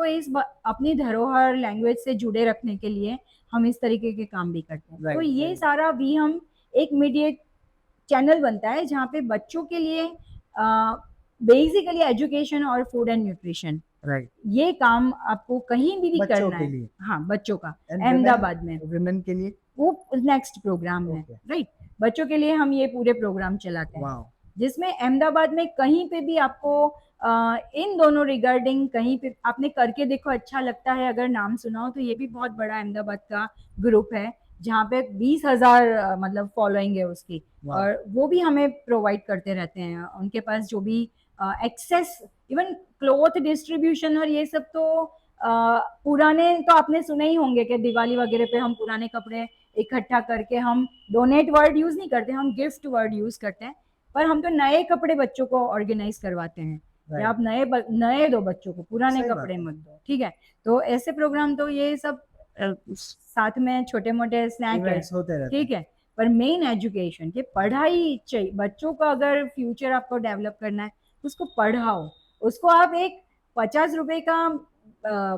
Speaker 2: अपनी धरोहर लैंग्वेज से जुड़े रखने के लिए हम इस तरीके के काम भी करते हैं। तो
Speaker 1: राइट।
Speaker 2: ये
Speaker 1: राइट।
Speaker 2: सारा भी हम एक मीडिएट चैनल बनता है जहाँ पे बच्चों के लिए बेसिकली एजुकेशन और फूड एंड न्यूट्रिशन
Speaker 1: राइट।
Speaker 2: ये काम आपको कहीं भी
Speaker 1: बच्चों
Speaker 2: करना
Speaker 1: के
Speaker 2: है।
Speaker 1: लिए।
Speaker 2: हाँ, बच्चों का,
Speaker 1: एंड
Speaker 2: अहमदाबाद में
Speaker 1: विमेन के लिए?
Speaker 2: वो नेक्स्ट प्रोग्राम है,
Speaker 1: ओके।
Speaker 2: राइट। बच्चों के लिए हम ये पूरे प्रोग्राम चलाते हैं,
Speaker 1: वाओ!
Speaker 2: जिसमें अहमदाबाद में कहीं पे भी आपको इन दोनों रिगार्डिंग कहीं पे आपने करके देखो, अच्छा लगता है, अगर नाम सुना हो तो ये भी बहुत बड़ा अहमदाबाद का ग्रुप है जहाँ पे 20,000 मतलब फॉलोइंग है उसकी,
Speaker 1: वाओ!
Speaker 2: और वो भी हमें प्रोवाइड करते रहते हैं। उनके पास जो भी एक्सेस, इवन क्लोथ डिस्ट्रीब्यूशन और ये सब तो पुराने तो आपने सुने ही होंगे कि दिवाली वगैरह पे हम पुराने कपड़े इकट्ठा करके, हम डोनेट वर्ड यूज नहीं करते, हम गिफ्ट वर्ड यूज करते हैं, पर हम तो नए कपड़े बच्चों को ऑर्गेनाइज करवाते हैं। या
Speaker 1: राइट।
Speaker 2: आप नए दो बच्चों को, पुराने
Speaker 1: सही बात
Speaker 2: कपड़े
Speaker 1: है।
Speaker 2: मत दो, ठीक है। तो ऐसे प्रोग्राम तो ये सब साथ में छोटे मोटे स्नैक है,
Speaker 1: इवेंट्स होते रहते हैं।
Speaker 2: ठीक है। पर मेन एजुकेशन की पढ़ाई चाहिए बच्चों का, अगर फ्यूचर आपको डेवलप करना है उसको पढ़ाओ। उसको आप एक 50 रुपए का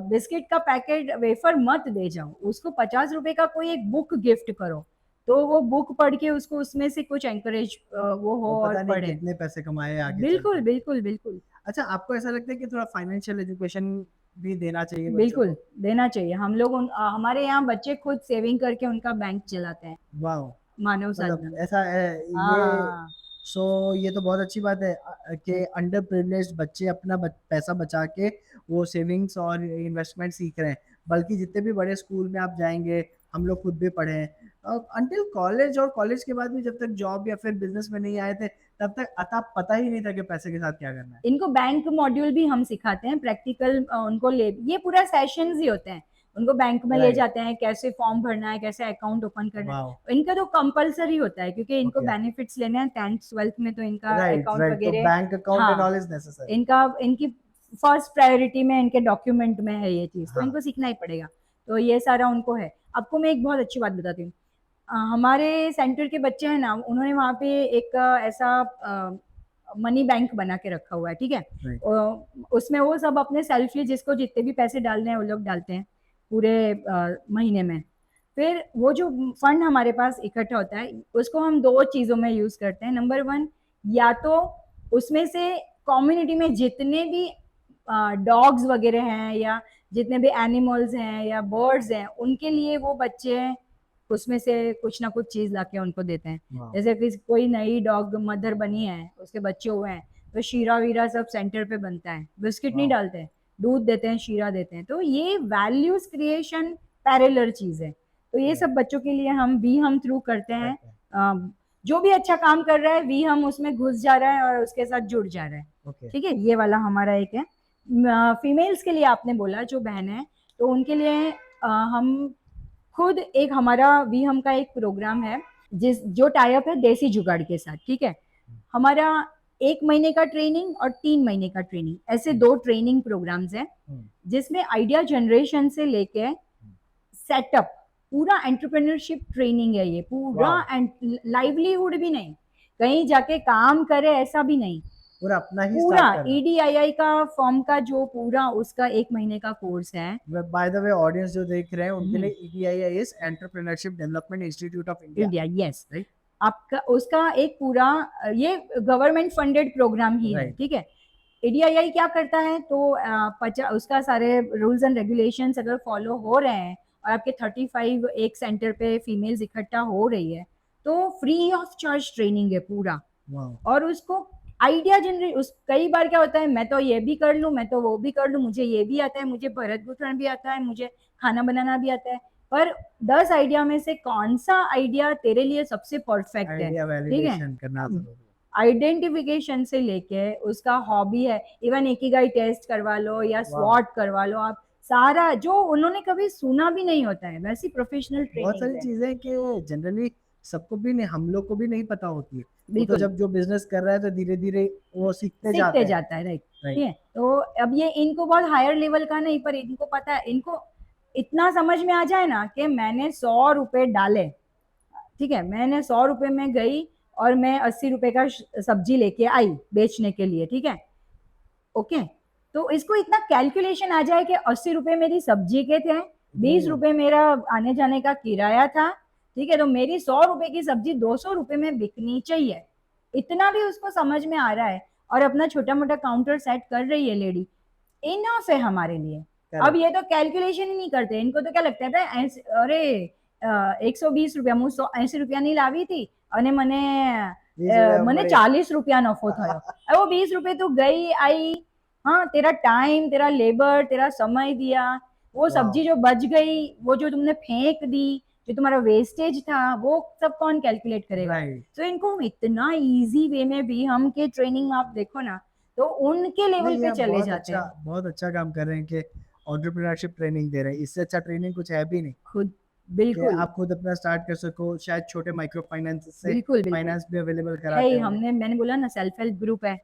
Speaker 2: बिस्किट का पैकेट वेफर मत दे जाओ, उसको 50 रुपए का कोई एक बुक गिफ्ट करो, तो वो बुक पढ़ के उसको उसमें से कुछ एंकरेज वो हो
Speaker 1: वो
Speaker 2: और
Speaker 1: पता नहीं
Speaker 2: पढ़े।
Speaker 1: कितने पैसे कमाए आगे चल
Speaker 2: बिल्कुल
Speaker 1: के।
Speaker 2: बिल्कुल बिल्कुल।
Speaker 1: अच्छा, आपको ऐसा लगता है कि थोड़ा फाइनेंशियल एजुकेशन भी देना चाहिए बच्चों
Speaker 2: बिल्कुल
Speaker 1: को?
Speaker 2: देना चाहिए। हम लोग हमारे यहाँ बच्चे खुद सेविंग करके उनका बैंक चलाते हैं,
Speaker 1: वाओ!
Speaker 2: मानव
Speaker 1: मतलब
Speaker 2: साधना।
Speaker 1: ऐसा ये
Speaker 2: हाँ
Speaker 1: सो ये तो बहुत अच्छी बात है कि अंडर प्रिविलेज्ड बच्चे अपना पैसा बचा के वो सेविंग्स और इन्वेस्टमेंट सीख रहे हैं। बल्कि जितने भी बड़े स्कूल में आप जाएँगे, हम लोग खुद भी पढ़े हैं। अंटिल कॉलेज और कॉलेज के बाद भी जब तक जॉब या फिर बिज़नेस में नहीं आए थे, तब तक अता पता ही नहीं था कि पैसे के साथ क्या करना है।
Speaker 2: इनको बैंक मॉड्यूल भी हम सिखाते हैं, प्रैक्टिकल उनको ले, ये पूरा सेशंस ही होते हैं। उनको बैंक में ले
Speaker 1: राइट।
Speaker 2: जाते हैं, कैसे फॉर्म भरना है, कैसे अकाउंट ओपन करना
Speaker 1: वाओ!
Speaker 2: है। इनका तो कंपलसरी होता है क्योंकि इनको
Speaker 1: ओके।
Speaker 2: बेनिफिट्स लेने हैं, 10th 12th में तो इनका
Speaker 1: राइट,
Speaker 2: अकाउंट
Speaker 1: राइट। तो
Speaker 2: वगैरह।
Speaker 1: बैंक अकाउंट
Speaker 2: हाँ,
Speaker 1: एंड ऑल इज़ नेसेसरी।
Speaker 2: इनका इनकी फर्स्ट प्रायोरिटी में इनके डॉक्यूमेंट में है ये चीज़, तो
Speaker 1: हाँ।
Speaker 2: इनको सीखना ही पड़ेगा। तो ये सारा उनको है। आपको मैं एक बहुत अच्छी बात बताती हूँ। हमारे सेंटर के बच्चे हैं ना, उन्होंने वहाँ पे एक ऐसा मनी बैंक बना के रखा हुआ है, ठीक है।
Speaker 1: राइट।
Speaker 2: उसमें वो सब अपने सेल्फली जिसको जितने भी पैसे डालने हैं वो लोग डालते हैं पूरे महीने में। फिर वो जो फंड हमारे पास इकट्ठा होता है उसको हम दो चीज़ों में यूज़ करते हैं। नंबर वन, या तो उसमें से कम्युनिटी में जितने भी डॉग्स वगैरह हैं या जितने भी एनिमल्स हैं या बर्ड्स हैं, उनके लिए वो बच्चे उसमें से कुछ ना कुछ चीज़ लाके उनको देते हैं।
Speaker 1: वाओ!
Speaker 2: जैसे कि कोई नई डॉग मदर बनी है, उसके बच्चे हुए हैं, तो शीरा वीरा सब सेंटर पे बनता है। बिस्किट नहीं
Speaker 1: वाओ!
Speaker 2: डालते हैं, दूध देते हैं, शीरा देते हैं। तो ये वैल्यूज क्रिएशन पैरेलल चीज़ है। तो ये
Speaker 1: राइट।
Speaker 2: सब बच्चों के लिए हम वी हम थ्रू करते हैं।
Speaker 1: करते हैं।
Speaker 2: जो भी अच्छा काम कर रहा है वी हम उसमें घुस जा रहा है और उसके साथ जुड़ जा रहा है।
Speaker 1: ओके।
Speaker 2: ठीक है, ये वाला हमारा एक है। फीमेल्स के लिए आपने बोला जो बहन है, तो उनके लिए हम खुद एक हमारा वी हम का एक प्रोग्राम है जो टाई अप है देसी जुगाड़ के साथ, ठीक है। हमारा 1 महीने का ट्रेनिंग और 3 महीने का ट्रेनिंग, ऐसे
Speaker 1: हुँ।
Speaker 2: 2 ट्रेनिंग प्रोग्राम्स हैं
Speaker 1: हुँ।
Speaker 2: जिसमें आइडिया जनरेशन से लेके सेटअप पूरा एंटरप्रेन्योरशिप ट्रेनिंग है। ये पूरा
Speaker 1: वाओ!
Speaker 2: लाइवलीहुड भी नहीं, कहीं जाके काम करे ऐसा भी नहीं,
Speaker 1: पूरा अपना ही
Speaker 2: पूरा
Speaker 1: स्टार्ट करना।
Speaker 2: ईडीआईआई का फॉर्म का जो पूरा उसका 1 महीने का कोर्स है।
Speaker 1: बाय द वे ऑडियंस जो देख रहे हैं उनके
Speaker 2: हम्म,
Speaker 1: लिए EDII is entrepreneurship development institute of India.
Speaker 2: India, yes.
Speaker 1: Right.
Speaker 2: आपका उसका एक पूरा ये गवर्नमेंट फंडेड प्रोग्राम ही है,
Speaker 1: राइट।
Speaker 2: ठीक है। एडीआईआई क्या करता है, तो उसका सारे रूल्स एंड रेगुलेशंस अगर फॉलो हो रहे हैं और आपके 35 एक सेंटर पे फीमेल्स इकट्ठा हो रही है, तो फ्री ऑफ चार्ज ट्रेनिंग है पूरा।
Speaker 1: वाओ!
Speaker 2: और उसको आइडिया जनरेट, उस कई बार क्या होता है, मैं तो ये भी कर लूँ, मैं तो वो भी कर लूँ, मुझे ये भी आता है, मुझे भरत गुठन भी आता है, मुझे खाना बनाना भी आता है, पर 10 आइडिया में से कौन सा आइडिया तेरे लिए सबसे परफेक्ट है,
Speaker 1: आइडिया
Speaker 2: ठीक है।
Speaker 1: वैलिडेशन करना जरूरी है।
Speaker 2: आइडेंटिफिकेशन से लेके उसका हॉबी है, इवन इकिगाई टेस्ट करवा लो या
Speaker 1: वाओ!
Speaker 2: स्वॉट करवा लो, आप सारा जो उन्होंने कभी सुना भी नहीं होता है वैसी प्रोफेशनल
Speaker 1: बहुत
Speaker 2: ट्रेनिंग
Speaker 1: सारी
Speaker 2: है।
Speaker 1: चीजें कि जनरली सबको भी नहीं, हम लोग को भी नहीं पता होती है। वो तो
Speaker 2: बिल्कुल
Speaker 1: जब जो बिजनेस कर रहा है तो धीरे धीरे वो सीखते
Speaker 2: सीखते
Speaker 1: जाते हैं।
Speaker 2: जाता है, राइट। ठीक
Speaker 1: राइट।
Speaker 2: है, तो अब ये इनको बहुत हायर लेवल का नहीं, पर इनको पता है, इनको इतना समझ में आ जाए ना कि मैंने 100 रुपए डाले, ठीक है, मैंने 100 रुपए में गई और मैं 80 रुपए का सब्जी लेके आई बेचने के लिए, ठीक है, ओके। तो इसको इतना कैलकुलेशन आ जाए कि 80 रुपए मेरी सब्जी के थे, 20 रुपए मेरा आने जाने का किराया था, ठीक है, तो मेरी 100 रुपए की सब्जी 200 रुपए में बिकनी चाहिए, इतना भी उसको समझ में आ रहा है। और अपना छोटा मोटा काउंटर सेट कर रही है लेडी, इनफ है हमारे लिए। अब
Speaker 1: करेक्ट।
Speaker 2: ये तो कैलकुलेशन ही नहीं करते, इनको तो क्या लगता है अरे 120 રૂપિયા હું 80 રૂપિયા ની લાવી હતી અને મને
Speaker 1: 20 रुपया
Speaker 2: મને
Speaker 1: बड़े।
Speaker 2: 40 રૂપિયા નફો થયો। अब वो 20 रुपए तो गई आई, हाँ तेरा टाइम, तेरा लेबर, तेरा समय दिया, वो
Speaker 1: वाह।
Speaker 2: सब्जी जो बच गई, वो जो तुमने फेंक दी, जो तुम्हारा वेस्टेज था, वो सब कौन कैलकुलेट करेगा?
Speaker 1: राइट।
Speaker 2: तो इनको इतना इजी वे में भी हम के ट्रेनिंग में आप देखो ना, तो उनके लेवल
Speaker 1: नहीं, ये
Speaker 2: पे
Speaker 1: आप
Speaker 2: चले जाते हैं।
Speaker 1: बहुत अच्छा काम कर रहे हैं कि एंटरप्रेन्योरशिप ट्रेनिंग दे रहे हैं। इससे अच्छा ट्रेनिंग कुछ है भी नहीं
Speaker 2: खुद,
Speaker 1: कि
Speaker 2: बिल्कुल
Speaker 1: आप खुद अपना स्टार्ट कर सको। शायद छोटे माइक्रो फाइनेंस से
Speaker 2: बिल्कुल बिल्कुल
Speaker 1: फाइनेंस भी अवेलेबल
Speaker 2: है
Speaker 1: कराते
Speaker 2: ही।
Speaker 1: होंगे।
Speaker 2: हमने मैंने बोला ना सेल्फ हेल्प ग्रुप है,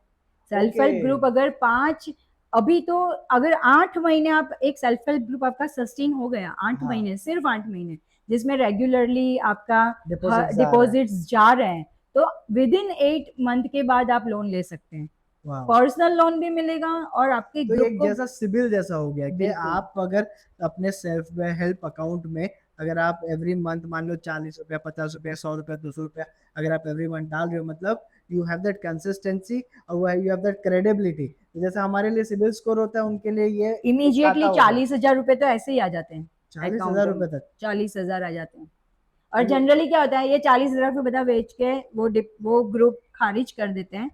Speaker 2: सेल्फ
Speaker 1: ओके।
Speaker 2: हेल्प ग्रुप अगर 5, अभी तो अगर 8 महीने आप एक सेल्फ हेल्प ग्रुप आपका सस्टेन हो गया, 8 महीने,
Speaker 1: हाँ,
Speaker 2: सिर्फ 8 महीने, जिसमें रेगुलरली आपका
Speaker 1: डिपॉजिट्स आ रहा है।
Speaker 2: डिपॉजिट्स जा रहे हैं, तो विद इन 8 मंथ के बाद आप लोन ले सकते हैं।
Speaker 1: वाह।
Speaker 2: पर्सनल लोन भी मिलेगा और आपके
Speaker 1: तो ये
Speaker 2: ग्रुप
Speaker 1: एक
Speaker 2: को,
Speaker 1: जैसा सिबिल जैसा हो गया कि
Speaker 2: बिल्कुल
Speaker 1: आप अगर अपने सेल्फ हेल्प अकाउंट में अगर आप एवरी मंथ मान लो 40 रुपया, 50 रुपया, 100 रुपया, 200 रुपया अगर आप एवरी मंथ डाल रहे हो, मतलब यू हैव दैट कंसिस्टेंसी और यू हैव दैट क्रेडिबिलिटी। जैसे हमारे लिए सिबिल स्कोर होता है, उनके लिए ये एक खाता
Speaker 2: इमीडिएटली
Speaker 1: हो गया।
Speaker 2: 40,000 रुपए तो ऐसे ही आ जाते हैं
Speaker 1: 40 हजार
Speaker 2: अकाउंट में,
Speaker 1: रुपये तक।
Speaker 2: 40,000 आ जाते हैं। और
Speaker 1: तो
Speaker 2: जनरली क्या होता है, ये 40,000 रुपये बता बेच के वो ग्रुप खारिज कर देते हैं।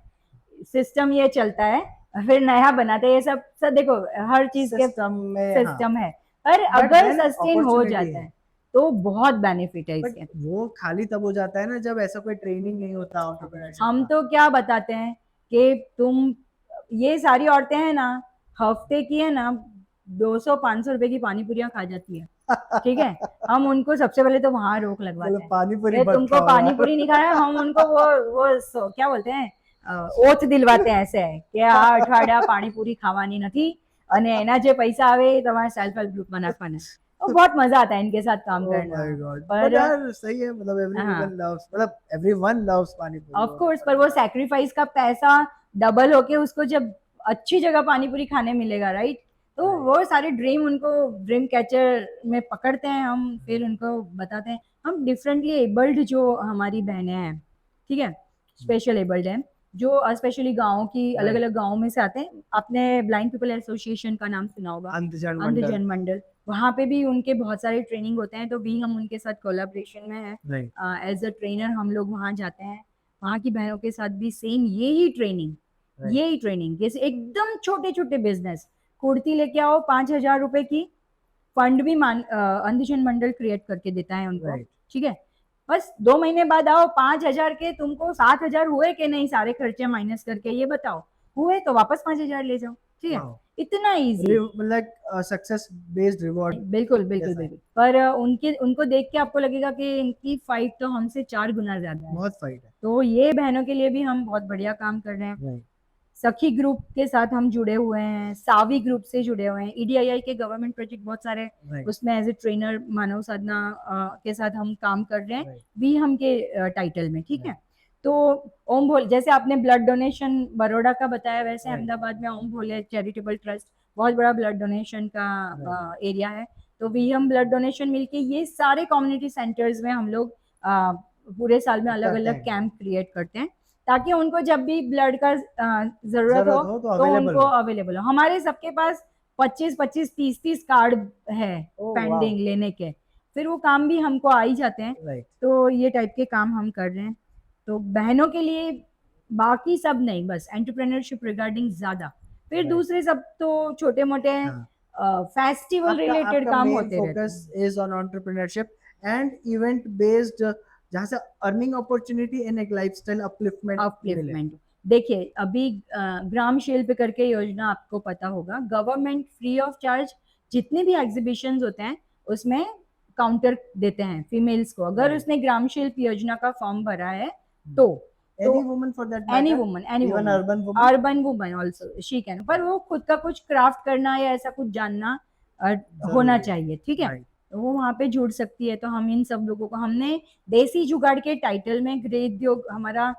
Speaker 2: सिस्टम ये चलता है, फिर नया बनाते हैं, ये सब सब देखो, हर चीज के
Speaker 1: सिस्टम में हाँ।
Speaker 2: सिस्टम है। पर
Speaker 1: बट
Speaker 2: अगर
Speaker 1: देन
Speaker 2: सस्टेन हो
Speaker 1: अपॉर्चुनिटी
Speaker 2: जाता
Speaker 1: है।
Speaker 2: है तो बहुत बेनिफिट है
Speaker 1: बट
Speaker 2: इसके।
Speaker 1: वो खाली तब हो जाता है ना जब ऐसा कोई ट्रेनिंग नहीं होता एंटरप्रेन्योरशिप
Speaker 2: हम
Speaker 1: का।
Speaker 2: तो क्या बताते हैं कि तुम, ये सारी औरतें हैं ना, हफ्ते की है ना 200-500 रुपए की पानी पूरियां खा जाती है, ठीक है? हम उनको सबसे पहले तो वहां रोक
Speaker 1: बोले
Speaker 2: लगवाते हैं,
Speaker 1: पानी पूरी
Speaker 2: ये
Speaker 1: मत
Speaker 2: तुमको
Speaker 1: खाओ
Speaker 2: पानी
Speaker 1: यार।
Speaker 2: पूरी नहीं खाना है। हम उनको क्या बोलते हैं, ओथ दिलवाते हैं ऐसे है कि આ અઠવાડિયા પાણીપુરી ખાવાની નથી અને એના જે પૈસા આવે એ તમારે સેલ્ફ हेल्प ग्रुपમાં નાખવાના। और बहुत मजा आता है इनके साथ काम
Speaker 1: ओह
Speaker 2: करना।
Speaker 1: My God. बट
Speaker 2: पर
Speaker 1: यार सही है, मतलब एवरी
Speaker 2: हाँ,
Speaker 1: वुमन लव्स, मतलब एवरीवन लव्स पानी पूरी
Speaker 2: ऑफ
Speaker 1: और
Speaker 2: कोर्स, पर वो सेक्रीफाइस का पैसा डबल होके उसको जब अच्छी जगह पानी पूरी खाने मिलेगा, राइट? तो
Speaker 1: राइट।
Speaker 2: वो सारे ड्रीम उनको ड्रीम कैचर में पकड़ते हैं हम, फिर उनको बताते हैं। हम डिफरेंटली एबल्ड जो हमारी बहनें हैं, ठीक है, स्पेशल एबल्ड हैं, जो स्पेशली गाँव की अलग
Speaker 1: राइट।
Speaker 2: अलग गाँव में से आते हैं। आपने ब्लाइंड पीपल एसोसिएशन का नाम सुना होगा,
Speaker 1: अंधजन मंडल।
Speaker 2: अंधजन मंडल, वहाँ पे भी उनके बहुत सारे ट्रेनिंग होते हैं, तो भी हम उनके साथ कोलैबोरेशन में हैं।
Speaker 1: राइट।
Speaker 2: एज अ ट्रेनर हम लोग वहाँ जाते हैं, वहाँ की बहनों के साथ भी सेम यही ट्रेनिंग,
Speaker 1: राइट।
Speaker 2: यही ट्रेनिंग। जैसे एकदम छोटे छोटे बिजनेस, कुर्ती लेके आओ 5,000 रुपए की, फंड भी अंधजन मंडल क्रिएट करके देता है उनको,
Speaker 1: राइट।
Speaker 2: ठीक है? बस 2 महीने बाद आओ, 5,000 के तुमको 7,000 हुए कि नहीं, सारे खर्चे माइनस करके ये बताओ, हुए तो वापस 5,000 ले जाओ, ठीक है?
Speaker 1: वाओ।
Speaker 2: इतना इजी।
Speaker 1: मतलब सक्सेस बेस्ड रिवॉर्ड
Speaker 2: बिल्कुल बिल्कुल
Speaker 1: जैसा है।
Speaker 2: बिल्कुल। पर उनके उनको देख के आपको लगेगा कि इनकी फाइट तो हमसे 4 गुना ज्यादा है।
Speaker 1: बहुत फाइट है।
Speaker 2: तो ये बहनों के लिए भी हम बहुत बढ़िया काम कर रहे हैं।
Speaker 1: राइट।
Speaker 2: सखी ग्रुप के साथ हम जुड़े हुए हैं, सावी ग्रुप से जुड़े हुए हैं, ईडीआईआई के गवर्नमेंट प्रोजेक्ट बहुत सारे,
Speaker 1: राइट।
Speaker 2: उसमें एज ए ट्रेनर मानव साधना के साथ हम काम कर रहे हैं,
Speaker 1: राइट।
Speaker 2: वी हम के टाइटल में, ठीक है?
Speaker 1: राइट।
Speaker 2: तो ओम भोले, जैसे आपने ब्लड डोनेशन बड़ौदा का बताया, वैसे
Speaker 1: राइट।
Speaker 2: अहमदाबाद में ओम भोले चैरिटेबल ट्रस्ट बहुत बड़ा ब्लड डोनेशन का
Speaker 1: राइट।
Speaker 2: एरिया है। तो वी हम ब्लड डोनेशन मिलके ये सारे कम्युनिटी सेंटर्स में हम लोग पूरे साल में अलग
Speaker 1: करते
Speaker 2: अलग
Speaker 1: हैं।
Speaker 2: कैंप क्रिएट करते हैं, ताकि उनको जब भी ब्लड का जरूरत हो
Speaker 1: जरूरत हो तो
Speaker 2: तो
Speaker 1: अवेलेबल
Speaker 2: उनको
Speaker 1: हो।
Speaker 2: अवेलेबल हो। हमारे सबके पास 25-25, 30-30 कार्ड है
Speaker 1: ओह वाओ।
Speaker 2: पेंडिंग लेने के, फिर वो काम भी हमको आ ही जाते हैं।
Speaker 1: राइट।
Speaker 2: तो ये टाइप के काम हम कर रहे हैं, तो बहनों के लिए, बाकी सब नहीं, बस एंटरप्रेन्योरशिप रिगार्डिंग ज्यादा, फिर
Speaker 1: राइट।
Speaker 2: दूसरे सब तो छोटे मोटे
Speaker 1: हाँ।
Speaker 2: फेस्टिवल
Speaker 1: आपका
Speaker 2: रिलेटेड
Speaker 1: आपका
Speaker 2: काम
Speaker 1: मेन
Speaker 2: होते रहते
Speaker 1: फोकस
Speaker 2: हैं।
Speaker 1: Is on entrepreneurship and event based, जहाँ से अर्निंग अपॉर्चुनिटी एंड एक लाइफस्टाइल अपलिफ्टमेंट मिले।
Speaker 2: अपलिफ्टमेंट, देखिए अभी ग्राम शिल्प करके योजना आपको पता होगा, गवर्नमेंट फ्री ऑफ चार्ज जितने भी एग्जीबिशंस होते हैं उसमें काउंटर देते हैं फीमेल्स को, अगर
Speaker 1: राइट।
Speaker 2: उसने ग्राम शिल्प योजना का फॉर्म भरा है तो।
Speaker 1: Any woman for that
Speaker 2: any
Speaker 1: matter,
Speaker 2: woman, any
Speaker 1: even
Speaker 2: woman,
Speaker 1: urban woman.
Speaker 2: Urban woman also she can, पर वो खुद का कुछ क्राफ्ट करना या ऐसा कुछ जानना होना
Speaker 1: जरूरी है।
Speaker 2: चाहिए, ठीक है?
Speaker 1: राइट।
Speaker 2: तो वो वहाँ पे जुड़ सकती है। तो हम इन सब लोगों को, हमने देसी जुगाड़ के टाइटल में गृह उद्योग हमारा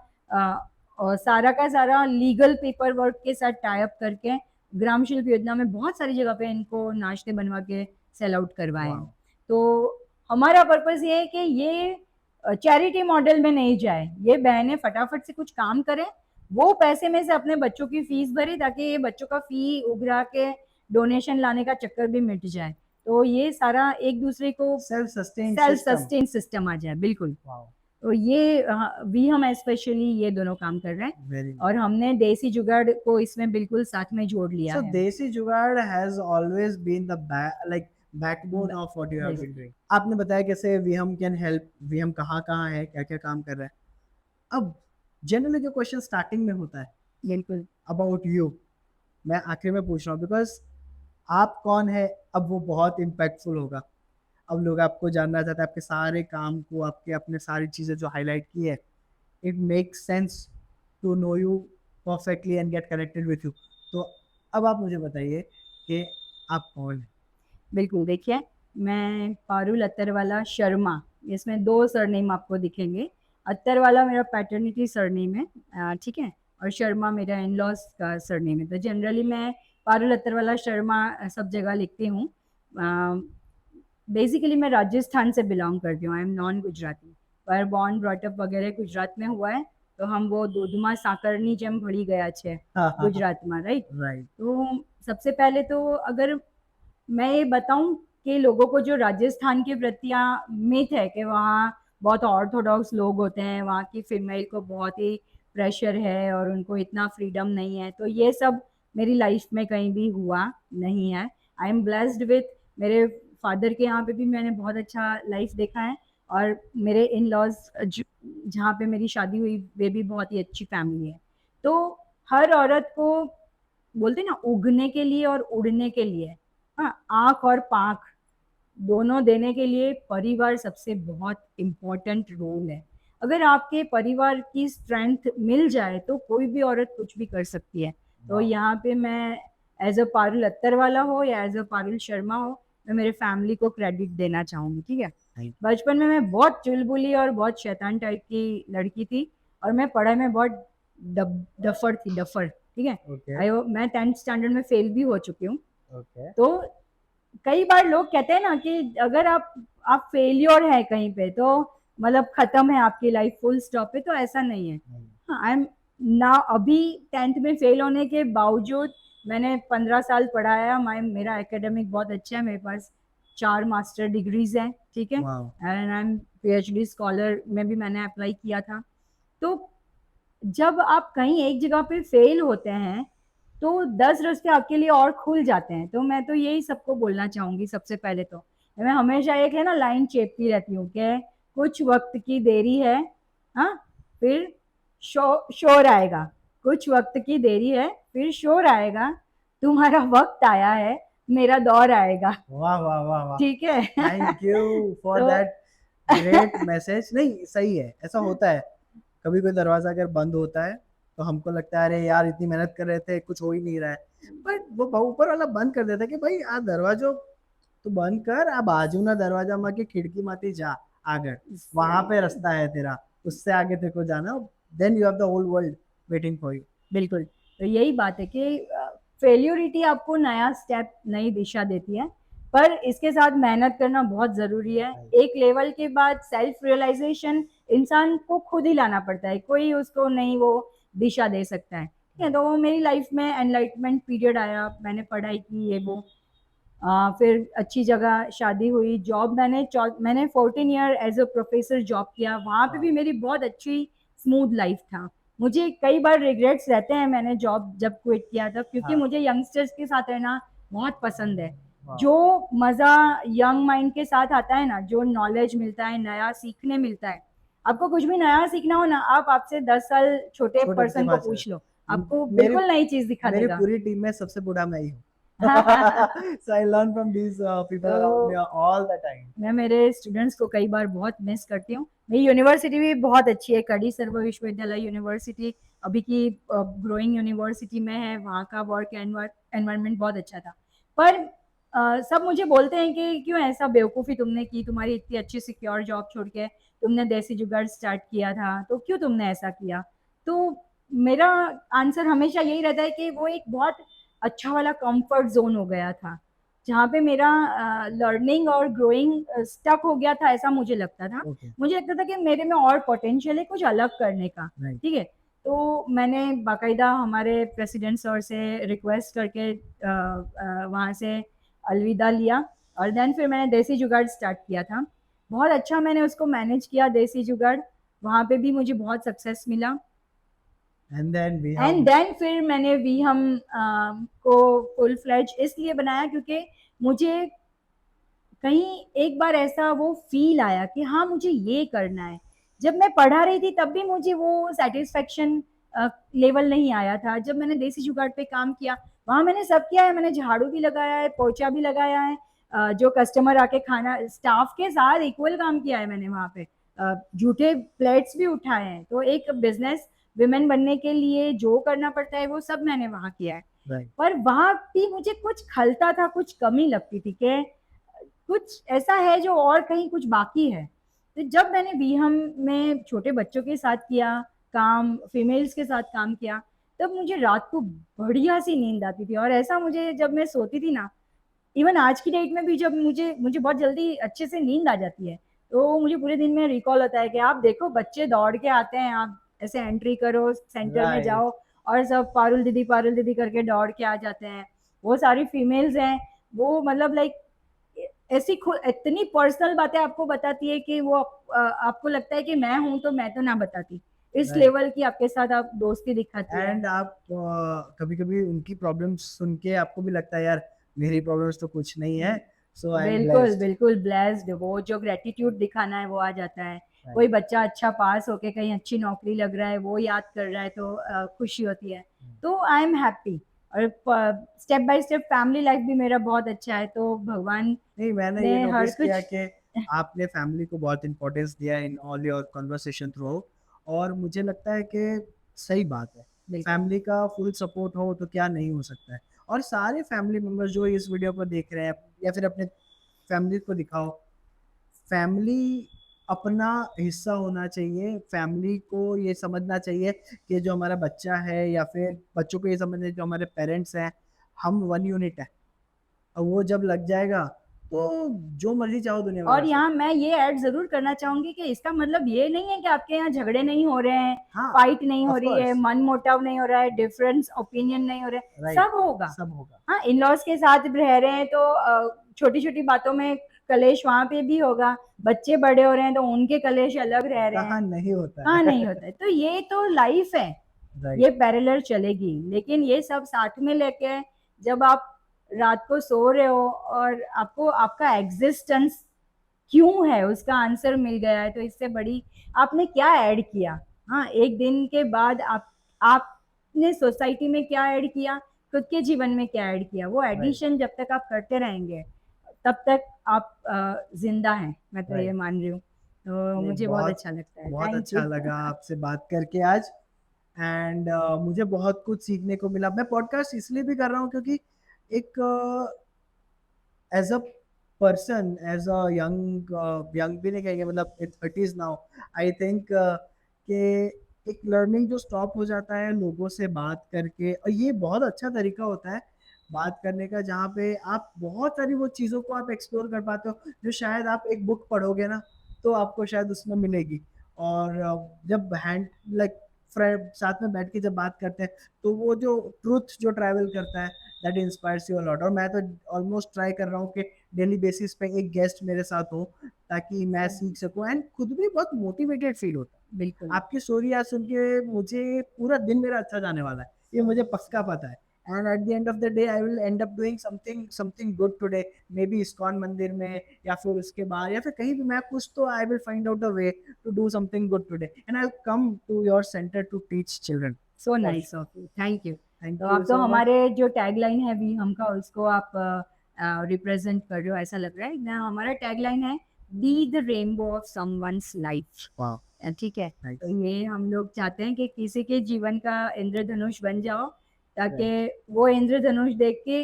Speaker 2: और सारा का सारा लीगल पेपर वर्क के साथ टाई अप करके ग्राम शिल्प योजना में बहुत सारी जगह पे इनको नाश्ते बनवा के सेल आउट करवाए हैं।
Speaker 1: वाओ।
Speaker 2: तो हमारा पर्पस ये है कि ये चैरिटी मॉडल में नहीं जाए, ये बहनें फटाफट से कुछ काम करें, वो पैसे में से अपने बच्चों की फीस भरे, ताकि ये बच्चों का फी उगरा के डोनेशन लाने का चक्कर भी मिट जाए, तो ये सारा एक दूसरे को
Speaker 1: self sustain
Speaker 2: self
Speaker 1: system.
Speaker 2: Sustain system आ जाए। बिल्कुल।
Speaker 1: वाओ,
Speaker 2: तो ये भी हम स्पेशली ये दोनों काम कर रहे हैं,
Speaker 1: वेरी
Speaker 2: और हमने देसी जुगाड़ को इसमें बिल्कुल साथ में जोड़ लिया
Speaker 1: So
Speaker 2: है।
Speaker 1: Desi Jugaad has always been the backbone of what you have been doing. आपने बताया कैसे वीहम कैन हेल्प, वीहम कहाँ कहाँ है, क्या क्या काम कर रहा है। अब जनरली जो क्वेश्चन स्टार्टिंग में होता है
Speaker 2: बिल्कुल।
Speaker 1: अबाउट यू, मैं आखिर में पूछ रहा हूँ बिकॉज आप कौन है, अब वो बहुत इम्पैक्टफुल होगा। अब लोग आपको जानना चाहते हैं, आपके सारे काम को, आपके अपने सारी चीज़ें जो हाईलाइट की है, it makes sense to know you perfectly and get connected with you. तो अब आप मुझे बताइए कि आप कौन हैं।
Speaker 2: बिल्कुल, देखिए, मैं पारुल अत्तरवाला शर्मा, इसमें 2 सरनेम आपको दिखेंगे। अत्तरवाला मेरा पैटर्निटी सरनेम है, ठीक है? और शर्मा मेरा इन-लॉज़ का सरनेम है। तो जनरली मैं पारुल अत्तरवाला शर्मा सब जगह लिखती हूँ। बेसिकली मैं राजस्थान से बिलॉन्ग करती हूँ, आई एम नॉन गुजराती, पर बॉर्न ब्रॉट अप वगैरह गुजरात में हुआ है, तो हम वो दूधमा साकरनी जेम भળી ગયા છે गुजरातમાં, राइट?
Speaker 1: राइट।
Speaker 2: तो सबसे पहले तो अगर मैं ये बताऊं कि लोगों को जो राजस्थान के प्रति मिथ है कि वहाँ बहुत ऑर्थोडॉक्स लोग होते हैं, वहाँ की फीमेल को बहुत ही प्रेशर है और उनको इतना फ्रीडम नहीं है, तो ये सब मेरी लाइफ में कहीं भी हुआ नहीं है। आई एम ब्लेस्ड विथ, मेरे फादर के यहाँ पे भी मैंने बहुत अच्छा लाइफ देखा है, और मेरे इन लॉज जहाँ पे मेरी शादी हुई वे भी बहुत ही अच्छी फैमिली है। तो हर औरत को बोलते हैं ना, उगने के लिए और उड़ने के लिए, हाँ, आँख और पाँख दोनों देने के लिए परिवार सबसे बहुत इम्पोर्टेंट रोल है। अगर आपके परिवार की स्ट्रेंथ मिल जाए तो कोई भी औरत कुछ भी कर सकती है। तो यहाँ पे मैं एज अ पारुल अत्तरवाला हो या एज अ पारुल शर्मा हो, मैं मेरे फैमिली को क्रेडिट देना चाहूँगी, ठीक है? बचपन में मैं बहुत चुलबुली और बहुत शैतान टाइप की लड़की थी, और मैं पढ़ाई में बहुत डफर थी, डफर, ठीक है? मैं 10th स्टैंडर्ड में फेल भी हो चुकी हूँ। तो कई बार लोग कहते हैं ना कि अगर आप फेलियर है कहीं पे तो मतलब खत्म है आपकी लाइफ, फुल स्टॉप है, तो ऐसा नहीं है। हाँ, आई एम ना, अभी 10th में फेल होने के बावजूद मैंने 15 साल पढ़ाया, मेरा एकेडमिक बहुत अच्छा है, मेरे पास 4 मास्टर डिग्रीज हैं, ठीक है? And I am PhD scholar में भी मैंने अप्लाई किया था। तो जब आप कहीं एक जगह पे फेल होते हैं तो 10 रास्ते आपके लिए और खुल जाते हैं। तो मैं तो यही सबको बोलना चाहूंगी। सबसे पहले तो मैं हमेशा एक है ना लाइन चेपती रहती हूँ कि कुछ वक्त की देरी है, हाँ, फिर शोर आएगा। कुछ वक्त की देरी है फिर शोर आएगा, तुम्हारा वक्त आया है, मेरा दौर आएगा।
Speaker 1: वाह वाह वाह वाह,
Speaker 2: ठीक है।
Speaker 1: थैंक यू फॉर
Speaker 2: तो
Speaker 1: दैट ग्रेट मैसेज। नहीं, सही है, ऐसा होता है। कभी कोई दरवाजा अगर बंद होता है तो हमको लगता है अरे यार इतनी मेहनत कर रहे थे, कुछ हो ही नहीं रहा है, बट वो ऊपर वाला बंद कर देता है कि भाई आ दरवाजो तो बंद कर, आ बाजू ना दरवाजा में के खिड़की माती जा आगे, वहां पे रास्ता है तेरा, उससे आगे तेरे को जाना, then you have the whole world waiting for you.
Speaker 2: बिल्कुल। तो यही बात है कि फेल्योरिटी आपको नया स्टेप, नई दिशा देती है, पर इसके साथ मेहनत करना बहुत ज़रूरी है। एक लेवल के बाद सेल्फ रियलाइजेशन इंसान को खुद ही लाना पड़ता है, कोई उसको नहीं वो दिशा दे सकता है, ठीक है? तो वो मेरी लाइफ में एनलाइटमेंट पीरियड आया, मैंने पढ़ाई की, ये वो, फिर अच्छी जगह शादी हुई, जॉब मैंने 14 year as a professor job किया, वहाँ पे भी मेरी बहुत अच्छी स्मूथ लाइफ था। मुझे कई बार रिग्रेट्स रहते हैं मैंने जॉब जब क्विट किया था, क्योंकि मुझे यंगस्टर्स के साथ रहना बहुत पसंद है। जो मज़ा यंग माइंड के साथ आता है ना, जो नॉलेज मिलता है, नया सीखने मिलता है। आपको कुछ भी नया सीखना हो ना, आप आपसे 10 साल छोटे पर्सन को पूछ लो, आपको बिल्कुल नई चीज दिखा
Speaker 1: मेरी
Speaker 2: देगा।
Speaker 1: पूरी टीम में सबसे बूढ़ा मैं ही हूँ। So I learn from these people around me all the time.
Speaker 2: मैं मेरे स्टूडेंट्स को कई बार बहुत मिस करती हूँ। मेरी यूनिवर्सिटी भी बहुत अच्छी है, कड़ी सर्व विश्वविद्यालय यूनिवर्सिटी अभी की ग्रोइंग यूनिवर्सिटी में है, वहाँ का वर्क एनवायरनमेंट बहुत अच्छा था। पर सब मुझे बोलते हैं कि क्यों ऐसा बेवकूफ़ी तुमने की, तुम्हारी इतनी अच्छी सिक्योर जॉब छोड़ के तुमने देसी जुगाड़ स्टार्ट किया था, तो क्यों तुमने ऐसा किया? तो मेरा आंसर हमेशा यही रहता है कि वो एक बहुत अच्छा वाला कंफर्ट जोन हो गया था, जहाँ पे मेरा लर्निंग और ग्रोइंग स्टक हो गया था, ऐसा मुझे लगता था। मुझे लगता था कि मेरे में और पोटेंशियल है कुछ अलग करने का, ठीक है? तो मैंने बाकायदा हमारे प्रेसिडेंट सर से रिक्वेस्ट करके वहाँ से अलविदा लिया, और देन फिर मैंने देसी जुगाड़ स्टार्ट किया था। बहुत अच्छा मैंने उसको मैनेज किया देसी जुगाड़, वहाँ पे भी मुझे बहुत सक्सेस मिला।
Speaker 1: एंड देन वी
Speaker 2: एंड
Speaker 1: हम
Speaker 2: देन फिर मैंने वी हम को फुल फ्लेज इसलिए बनाया क्योंकि मुझे कहीं एक बार ऐसा वो फील आया कि हाँ मुझे ये करना है। जब मैं पढ़ा रही थी तब भी मुझे वो सेटिस्फेक्शन लेवल नहीं आया था। जब मैंने देसी जुगाड़ पे काम किया, वहां मैंने सब किया है, मैंने झाड़ू भी लगाया है, पोछा भी लगाया है, जो कस्टमर आके खाना, स्टाफ के साथ इक्वल काम किया है मैंने वहां पे, झूठे प्लेट्स भी उठाए हैं। तो एक बिजनेस विमेन बनने के लिए जो करना पड़ता है वो सब मैंने वहां किया है।
Speaker 1: राइट
Speaker 2: पर वहां भी मुझे कुछ खलता था, कुछ कमी लगती थी कि कुछ ऐसा है जो और कहीं कुछ बाकी है। तो जब मैंने बीहम में छोटे बच्चों के साथ किया काम, फीमेल्स के साथ काम किया, तब मुझे रात को बढ़िया सी नींद आती थी। और ऐसा मुझे जब मैं सोती थी ना, इवन आज की डेट में भी जब मुझे मुझे बहुत जल्दी अच्छे से नींद आ जाती है, तो मुझे पूरे दिन में रिकॉल होता है कि आप देखो बच्चे दौड़ के आते हैं, आप ऐसे एंट्री करो, सेंटर में
Speaker 1: राइट
Speaker 2: जाओ, और सब पारुल दीदी करके दौड़ के आ जाते हैं। वो सारी फीमेल्स हैं, वो मतलब लाइक ऐसी इतनी पर्सनल बातें आपको बताती है कि वो आपको लगता है कि मैं हूं तो मैं तो ना बताती, इस
Speaker 1: राइट
Speaker 2: लेवल की आपके साथ आप दोस्ती दिखाती है।
Speaker 1: एंड आप कभी कभी उनकी प्रॉब्लम्स सुन के आपको भी लगता है यार मेरी प्रॉब्लम्स तो कुछ नहीं है, सो आई एम
Speaker 2: बिल्कुल
Speaker 1: ब्लेस्ड।
Speaker 2: बिल्कुल ब्लेस्ड, वो जो ग्रेटिट्यूड दिखाना है वो आ जाता है। कोई बच्चा अच्छा पास होके कहीं अच्छी नौकरी लग रहा है, वो याद कर रहा है, तो खुशी होती है। तो आई एम हैप्पी। और step by step family life भी मेरा बहुत अच्छा है, तो भगवान
Speaker 1: नहीं, मैंने
Speaker 2: ने
Speaker 1: ये
Speaker 2: हर
Speaker 1: नोटिस किया
Speaker 2: कुछ
Speaker 1: कि आपने फैमिली को बहुत इंपॉर्टेंस दिया in all your conversation through, और मुझे लगता है कि सही बात है।
Speaker 2: बिल्कुल
Speaker 1: फैमिली का फुल सपोर्ट हो तो क्या नहीं हो सकता है। और सारे फैमिली मेंबर्स जो इस वीडियो को देख रहे हैं या फिर अपने फैमिली को दिखाओ, फैमिली अपना हिस्सा होना चाहिए। फैमिली को ये समझना चाहिए कि जो हमारा बच्चा है, या फिर बच्चों को ये समझना चाहिए जो हमारे पेरेंट्स हैं, हम वन यूनिट है। और वो जब लग जाएगा तो जो मर्जी चाहो दुनिया में
Speaker 2: और
Speaker 1: कर
Speaker 2: यहाँ
Speaker 1: सकते
Speaker 2: मैं ये ऐड जरूर करना चाहूंगी कि इसका मतलब ये नहीं है कि आपके यहाँ झगड़े नहीं हो रहे हैं,
Speaker 1: हो। हाँ,
Speaker 2: फाइट नहीं हो
Speaker 1: ऑफ
Speaker 2: रही है,
Speaker 1: कोर्स।
Speaker 2: मन मोटाव नहीं हो रहा है, डिफरेंस ओपिनियन नहीं हो रहे हैं,
Speaker 1: राइट,
Speaker 2: सब होगा।
Speaker 1: सब होगा।
Speaker 2: हाँ, इन लॉज के साथ रह रहे हैं तो छोटी छोटी बातों में कलेश वहां पे भी होगा। बच्चे बड़े हो रहे हैं तो उनके कलेश अलग रह रहे हैं।
Speaker 1: कहाँ नहीं होता
Speaker 2: हाँ,
Speaker 1: है।
Speaker 2: नहीं होता है, तो ये तो लाइफ है, ये
Speaker 1: राइट
Speaker 2: पैरेलल चलेगी। लेकिन ये सब साथ में लेके जब आप रात को सो रहे हो और आपको आपका एग्जिस्टेंस क्यों है उसका आंसर मिल गया है, तो इससे बड़ी आपने क्या ऐड किया। हाँ, एक दिन के बाद आपने सोसाइटी में क्या ऐड किया, खुद के जीवन में क्या ऐड किया, वो
Speaker 1: राइट
Speaker 2: एडिशन जब तक आप करते रहेंगे तब तक आप जिंदा हैं, मैं तो ये
Speaker 1: राइट।
Speaker 2: मान रही हूँ। तो
Speaker 1: नहीं,
Speaker 2: मुझे बहुत
Speaker 1: बहुत
Speaker 2: अच्छा लगता है,
Speaker 1: बहुत
Speaker 2: थैंक यू।
Speaker 1: अच्छा लगा आपसे बात करके आज। एंड मुझे बहुत कुछ सीखने को मिला। मैं पॉडकास्ट इसलिए भी कर रहा हूँ क्योंकि एक as a person, as a young, young भी नहीं कहेंगे, मतलब it is now, I think कि एक लर्निंग जो स्टॉप हो जाता है लोगों से बात करके। और ये बहुत अच्छा तरीका होता है बात करने का, जहाँ पे आप बहुत सारी वो चीज़ों को आप एक्सप्लोर कर पाते हो जो शायद आप एक बुक पढ़ोगे ना तो आपको शायद उसमें मिलेगी। और जब हैंड लाइक फ्रेंड साथ में बैठ के जब बात करते हैं तो वो जो ट्रूथ जो ट्रैवल करता है, दैट इंस्पायर्स यू अलॉट। और मैं तो ऑलमोस्ट ट्राई कर रहा हूँ कि डेली बेसिस पे एक गेस्ट मेरे साथ हो ताकि मैं सीख सकूं, एंड खुद भी बहुत मोटिवेटेड फील होता है।
Speaker 2: बिल्कुल।
Speaker 1: आपकी स्टोरी आज सुन के मुझे पूरा दिन मेरा अच्छा जाने वाला है, ये मुझे पक्का पता है। And at the end of the day I will and up doing something something good today, may be ISKCON मंदिर में, या फिर उसके बाद, या फिर कहीं भी मैं कुछ तो I will find out a way to do something good today, and I will come to your centre to teach children.
Speaker 2: So nice of you, thank you.
Speaker 1: Thank
Speaker 2: तो
Speaker 1: यू
Speaker 2: आप तो
Speaker 1: सो मच।
Speaker 2: हमारे जो tagline है we हम का, उसको आप रिप्रेजेंट कर रहे हो ऐसा लग रहा है ना। हमारा टैगलाइन है be the rainbow of someone's life.
Speaker 1: वाह,
Speaker 2: ठीक है, तो
Speaker 1: नाइस।
Speaker 2: ये हम लोग चाहते हैं कि किसी के जीवन का इंद्रधनुष बन जाओ, ताकि
Speaker 1: राइट,
Speaker 2: वो इंद्रधनुष देख के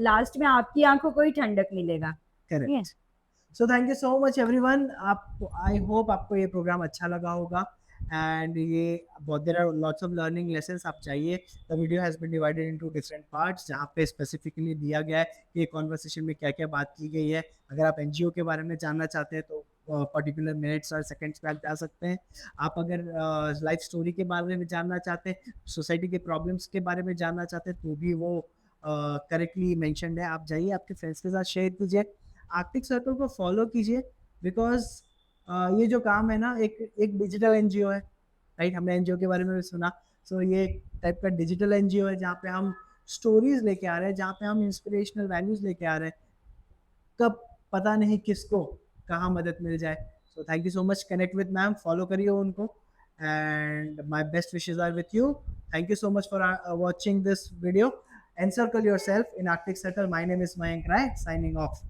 Speaker 2: लास्ट में आपकी आंखों को ही ठंडक मिलेगा। ठीक है।
Speaker 1: Correct. So thank you so much everyone. आप, आई होप आपको ये प्रोग्राम अच्छा लगा होगा। एंड ये बहुत, there are lots of learning lessons आप चाहिए। The video has been divided into different parts, जहाँ पे स्पेसिफिकली दिया गया है कि कॉन्वर्सेशन में क्या क्या बात की गई है। अगर आप एनजीओ के बारे में जानना चाहते हैं तो पर्टिकुलर मिनट्स और सेकंड्स पे आप जा सकते हैं। आप अगर लाइफ स्टोरी के बारे में जानना चाहते हैं, सोसाइटी के प्रॉब्लम्स के बारे में जानना चाहते हैं, तो भी वो करेक्टली मेंशन्ड है। आप जाइए, आपके फ्रेंड्स के साथ शेयर कीजिए, आर्कटिक सर्कल को फॉलो कीजिए, बिकॉज़ ये जो काम है ना, एक एक डिजिटल एनजीओ है, राइट? हमने एनजीओ के बारे में भी सुना। सो ये एक टाइप का डिजिटल एनजीओ है जहाँ पे हम स्टोरीज लेके आ रहे हैं, जहाँ पे हम इंस्पिरेशनल वैल्यूज लेके आ रहे हैं। कब पता नहीं किसको कहाँ मदद मिल जाए। So thank you so much, connect with ma'am, follow करिए उनको, and my best wishes are with you. Thank you so much for watching this video. Encircle yourself in Arctic Circle. My name is Mayank Rai, signing off.